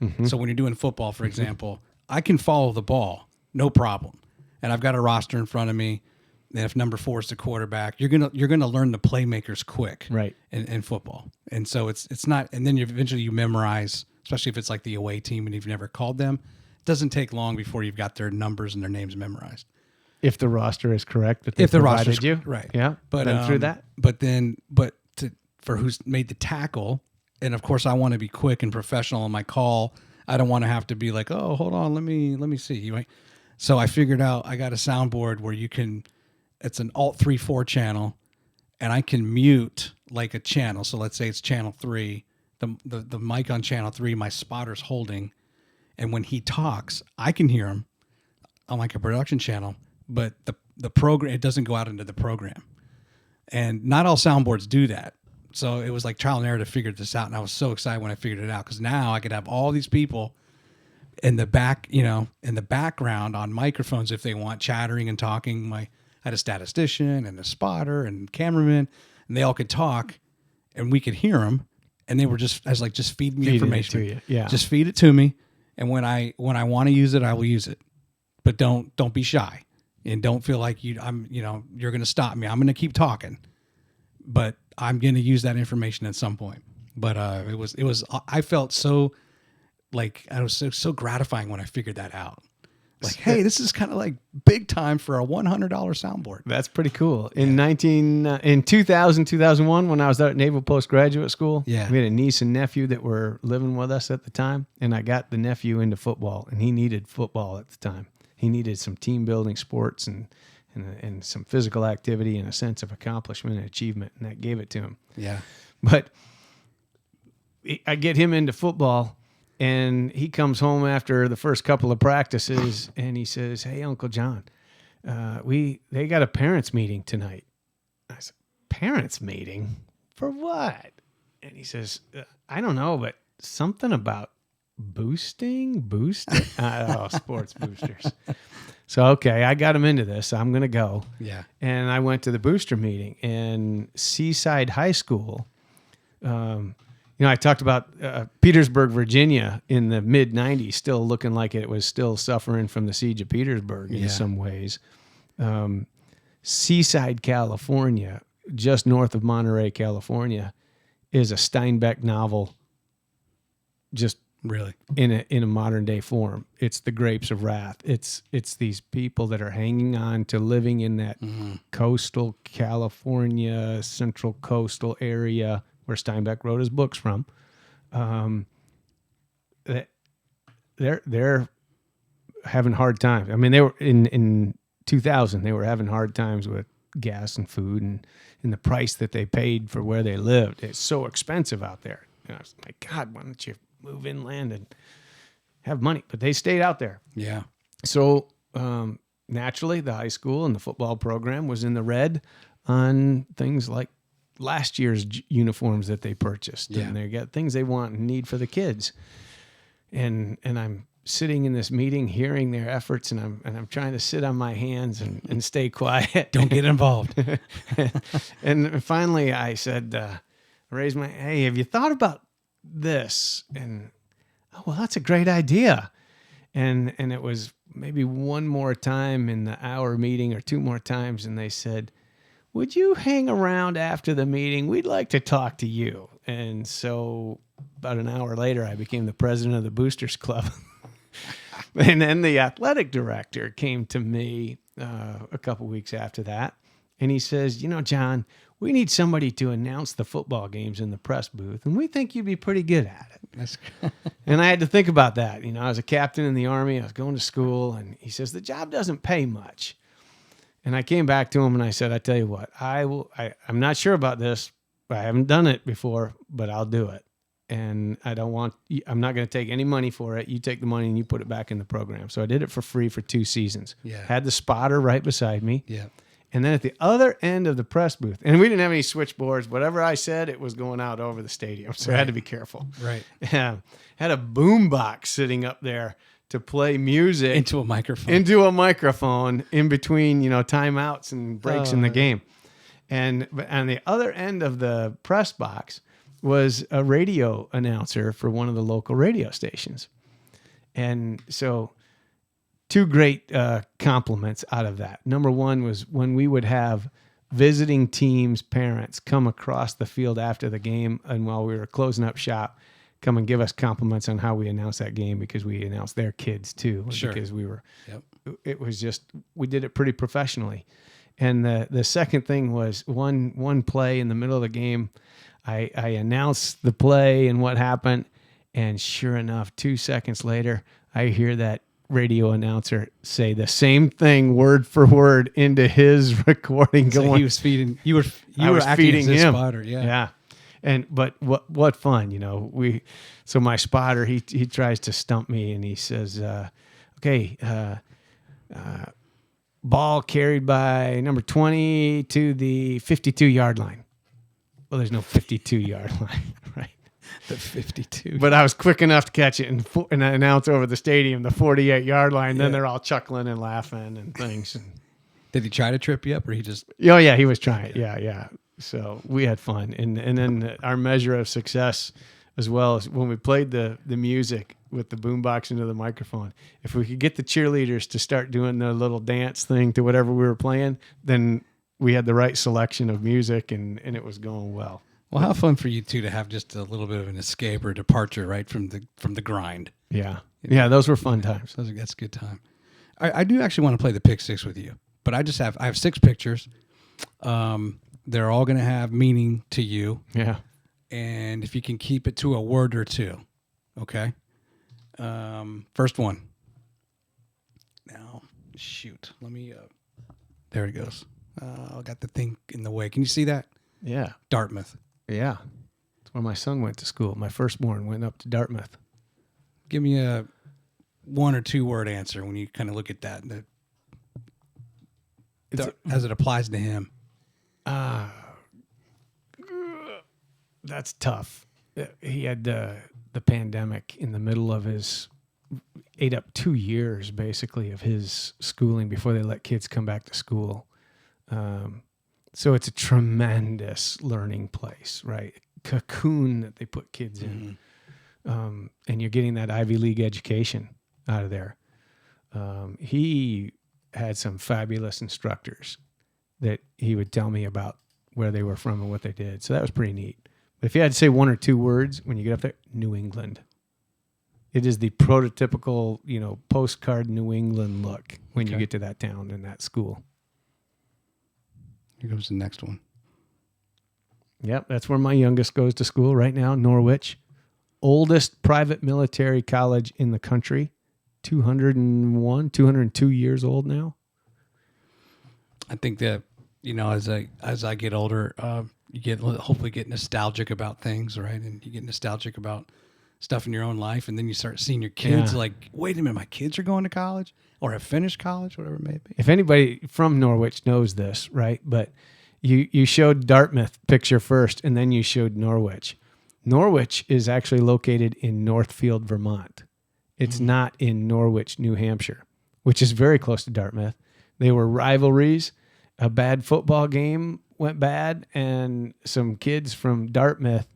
Mm-hmm. So when you're doing football, for example, I can follow the ball, no problem. And I've got a roster in front of me. And if number 4 is the quarterback, you're gonna learn the playmakers quick, right? In football, and so it's not. And then eventually you memorize, especially if it's like the away team and you've never called them. It doesn't take long before you've got their numbers and their names memorized. If the roster is correct, that if the roster's you right, yeah. But then through that, for who's made the tackle, and of course I want to be quick and professional in my call. I don't want to have to be like, oh, hold on, let me see. Right? So I figured out I got a soundboard where you can. It's an Alt 3/4 channel, and I can mute like a channel. So let's say it's channel 3. The mic on channel 3, my spotter's holding, and when he talks, I can hear him on like a production channel, but the program, it doesn't go out into the program. And not all soundboards do that. So it was like trial and error to figure this out, and I was so excited when I figured it out, because now I could have all these people in the back, in the background on microphones if they want, chattering and talking. I had a statistician and a spotter and cameraman, and they all could talk, and we could hear them, and they were just feed me information. It to you. Yeah. Just feed it to me, and when I want to use it, I will use it. But don't be shy, and don't feel like you're going to stop me. I'm going to keep talking, but I'm going to use that information at some point. But it was I felt so like I was so gratifying when I figured that out. Like, hey, this is kind of like big time for a $100 soundboard. That's pretty cool. In 2001, when I was out at Naval Postgraduate School, we had a niece and nephew that were living with us at the time, and I got the nephew into football, and he needed football at the time. He needed some team building sports and some physical activity and a sense of accomplishment and achievement, and that gave it to him. Yeah. But I get him into football, and he comes home after the first couple of practices, and he says, "Hey, Uncle John, they got a parents' meeting tonight." I said, "Parents' meeting? For what?" And he says, "I don't know, but something about boosting, sports boosters." So, okay, I got him into this. I'm going to go. Yeah. And I went to the booster meeting, and Seaside High School I talked about Petersburg, Virginia in the mid 90s, still looking like it was still suffering from the siege of Petersburg in some ways. Seaside, California, just north of Monterey, California, is a Steinbeck novel, just Really? in a modern day form. It's The Grapes of Wrath. It's these people that are hanging on to living in that coastal California, central coastal area where Steinbeck wrote his books from. They're having hard times. I mean, they were in 2000. They were having hard times with gas and food and the price that they paid for where they lived. It's so expensive out there. I was like, God, why don't you move inland and have money? But they stayed out there. Yeah. So naturally, the high school and the football program was in the red on things like last year's uniforms that they purchased. Yeah. And they got things they want and need for the kids. And I'm sitting in this meeting, hearing their efforts, and I'm trying to sit on my hands and stay quiet. Don't get involved. And finally, I said, I raised my, hey, have you thought about this? And oh, well, that's a great idea. And it was maybe one more time in the hour meeting or two more times, and they said, would you hang around after the meeting? We'd like to talk to you. And so about an hour later, I became the president of the Boosters Club. And then the athletic director came to me a couple weeks after that, and he says, John, we need somebody to announce the football games in the press booth, and we think you'd be pretty good at it. And I had to think about that. I was a captain in the Army. I was going to school, and he says, the job doesn't pay much. And I came back to him and I said, I tell you what, I'm not sure about this. I haven't done it before, but I'll do it. And I'm not going to take any money for it. You take the money and you put it back in the program. So I did it for free for 2 seasons. Yeah. Had the spotter right beside me. Yeah. And then at the other end of the press booth, and we didn't have any switchboards, whatever I said, it was going out over the stadium. So I had to be careful. Right. Had a boom box sitting up there to play music Into a microphone. in between, timeouts and breaks in the game. And on the other end of the press box was a radio announcer for one of the local radio stations. And so 2 great compliments out of that. Number one was when we would have visiting teams' parents come across the field after the game, and while we were closing up shop, come and give us compliments on how we announced that game, because we announced their kids too. Sure. Because we were, Yep. it was just, we did it pretty professionally. And the second thing was one play in the middle of the game, I announced the play and what happened, and sure enough, 2 seconds later, I hear that radio announcer say the same thing word for word into his recording. So going, he was feeding. You were acting feeding as his him. spotter. Yeah. Yeah. But what fun, so my spotter, he tries to stump me, and he says, okay, ball carried by number 20 to the 52-yard line. Well, there's no 52-yard line, right? The 52. But I was quick enough to catch it and announce over the stadium the 48-yard line. Then they're all chuckling and laughing and things. Did he try to trip you up, or he just? Oh yeah, he was trying. Yeah. So we had fun, and then our measure of success, as well as when we played the music with the boombox into the microphone. If we could get the cheerleaders to start doing the little dance thing to whatever we were playing, then we had the right selection of music, and it was going well. Well, how fun for you two to have just a little bit of an escape or departure, right, from the grind. Yeah, those were fun times. That's a good time. I do actually want to play the pick six with you, but I have 6 pictures. They're all going to have meaning to you. Yeah. And if you can keep it to a word or two, okay? First one. Now, shoot. Let me, there it goes. I got the thing in the way. Can you see that? Yeah. Dartmouth. Yeah. That's where my son went to school. My firstborn went up to Dartmouth. Give me a 1 or 2 word answer when you kind of look at that. As it applies to him. That's tough. He had the pandemic in the middle of his, ate up 2 years basically of his schooling before they let kids come back to school. So it's a tremendous learning place, right? cocoon that they put kids in. And you're getting that Ivy League education out of there. He had some fabulous instructors that he would tell me about where they were from and what they did. So that was pretty neat. But if you had to say one or two words when you get up there, New England. It is the prototypical, postcard New England look when you get to that town and that school. Here goes the next one. Yep, that's where my youngest goes to school right now, Norwich. Oldest private military college in the country. 202 years old now. I think that, as I get older, you hopefully get nostalgic about things, right? And you get nostalgic about stuff in your own life, and then you start seeing your kids like, wait a minute, my kids are going to college or have finished college, whatever it may be. If anybody from Norwich knows this, right? But you showed Dartmouth picture first, and then you showed Norwich. Norwich is actually located in Northfield, Vermont. It's not in Norwich, New Hampshire, which is very close to Dartmouth. They were rivalries. A bad football game went bad, and some kids from Dartmouth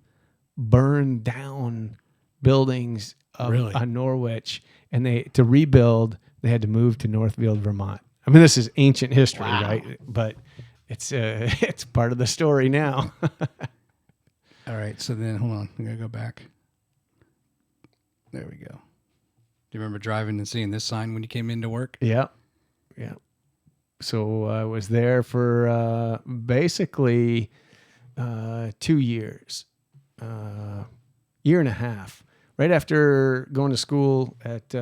burned down buildings on Norwich, and to rebuild, they had to move to Northfield, Vermont. I mean, this is ancient history, right? But it's part of the story now. All right, so then hold on, we gotta go back. There we go. Do you remember driving and seeing this sign when you came into work? Yeah. So I was there for basically 2 years, year and a half. Right after going to school at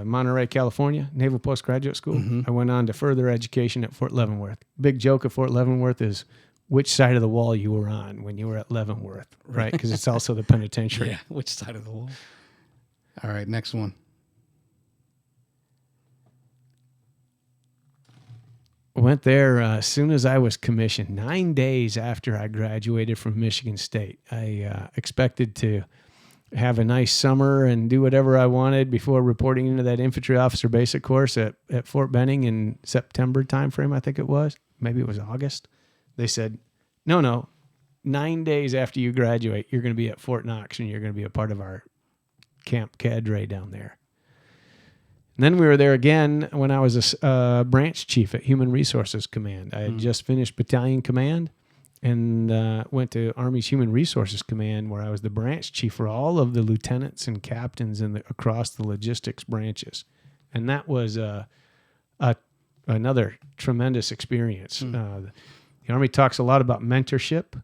Monterey, California, Naval Postgraduate School, I went on to further education at Fort Leavenworth. Big joke at Fort Leavenworth is which side of the wall you were on when you were at Leavenworth, right? Because it's also the penitentiary. Yeah, which side of the wall? All right, next one. Went there as soon as I was commissioned, 9 days after I graduated from Michigan State. I expected to have a nice summer and do whatever I wanted before reporting into that infantry officer basic course at Fort Benning in September timeframe, I think it was. Maybe it was August. They said, no, 9 days after you graduate, you're going to be at Fort Knox and you're going to be a part of our camp cadre down there. And then we were there again when I was a branch chief at Human Resources Command. I had just finished Battalion Command and went to Army's Human Resources Command, where I was the branch chief for all of the lieutenants and captains across the logistics branches. And that was another tremendous experience. The Army talks a lot about mentorship,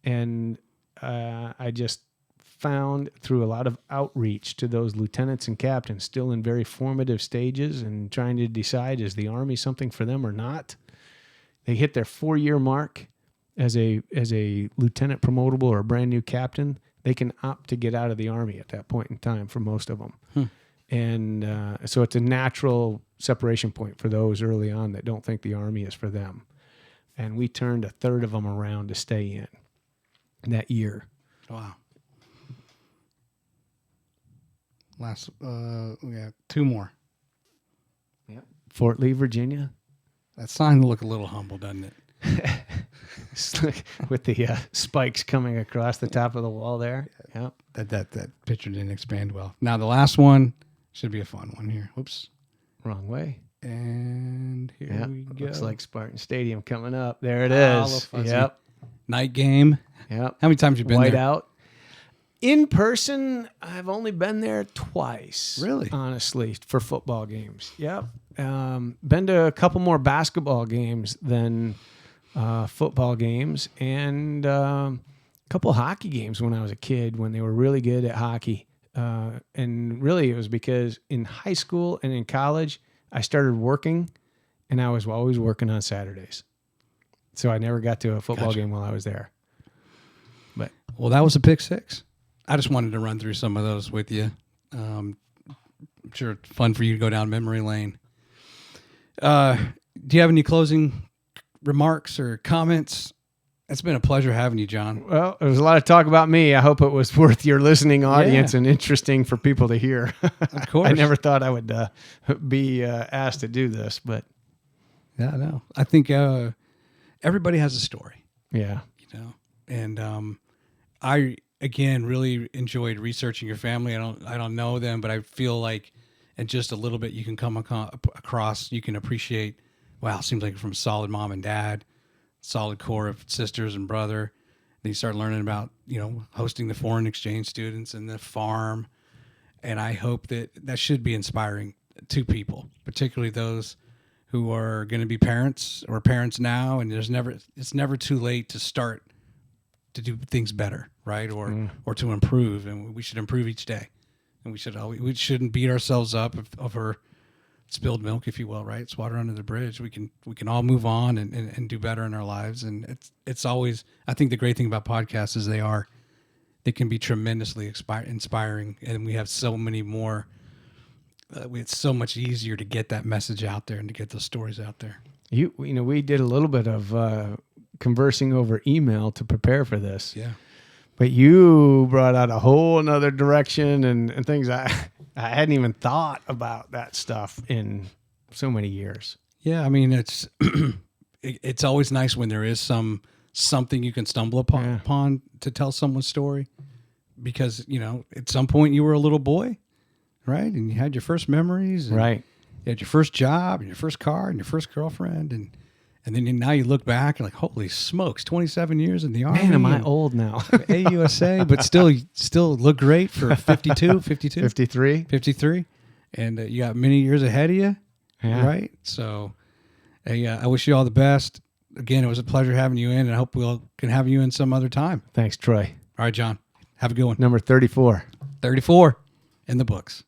and I just found through a lot of outreach to those lieutenants and captains still in very formative stages and trying to decide, is the Army something for them or not? They hit their 4-year mark as a lieutenant promotable or a brand new captain. They can opt to get out of the Army at that point in time for most of them. And so it's a natural separation point for those early on that don't think the Army is for them. And we turned a third of them around to stay in that year. Wow. Last, we got 2 more. Yep. Fort Lee, Virginia. That sign look a little humble, doesn't it? With the spikes coming across the top of the wall there. Yep. That picture didn't expand well. Now the last one should be a fun one here. Whoops. Wrong way. And here we go. Looks like Spartan Stadium coming up. There it is. Yep. Night game. Yep. How many times have you been there? Whiteout. In person, I've only been there twice. Really? Honestly, for football games. Yep. Been to a couple more basketball games than football games, and a couple hockey games when I was a kid when they were really good at hockey. And really it was because in high school and in college, I started working, and I was always working on Saturdays. So I never got to a football game while I was there. But well, that was a pick 6. I just wanted to run through some of those with you. I'm sure it's fun for you to go down memory lane. Do you have any closing remarks or comments? It's been a pleasure having you, John. Well, there was a lot of talk about me. I hope it was worth your listening audience and interesting for people to hear. Of course. I never thought I would be asked to do this, but yeah, no. I think everybody has a story. Yeah. And I again really enjoyed researching your family. I don't know them, but I feel like in just a little bit you can come across, you can appreciate. Wow, seems like from solid mom and dad, solid core of sisters and brother. Then you start learning about, hosting the foreign exchange students and the farm. And I hope that should be inspiring to people, particularly those who are going to be parents or parents now. And it's never too late to start to do things better, right? Or to improve. And we should improve each day. And we shouldn't beat ourselves up over spilled milk, if you will, right? It's water under the bridge. We can all move on and do better in our lives. And it's always, I think the great thing about podcasts is they can be tremendously inspiring. And we have so many more, it's so much easier to get that message out there and to get those stories out there. We did a little bit of conversing over email to prepare for this. Yeah. But you brought out a whole another direction and things I hadn't even thought about that stuff in so many years. Yeah, I mean, it's always nice when there is something you can stumble upon to tell someone's story, because at some point you were a little boy, right, and you had your first memories, and right. You had your first job and your first car and your first girlfriend, and then now you look back and like, holy smokes, 27 years in the Army. Man, am I old now? AUSA, but still look great for 52, 53. And you got many years ahead of you, right? So I wish you all the best. Again, it was a pleasure having you in, and I hope we can have you in some other time. Thanks, Troy. All right, John, have a good one. Number 34. 34 in the books.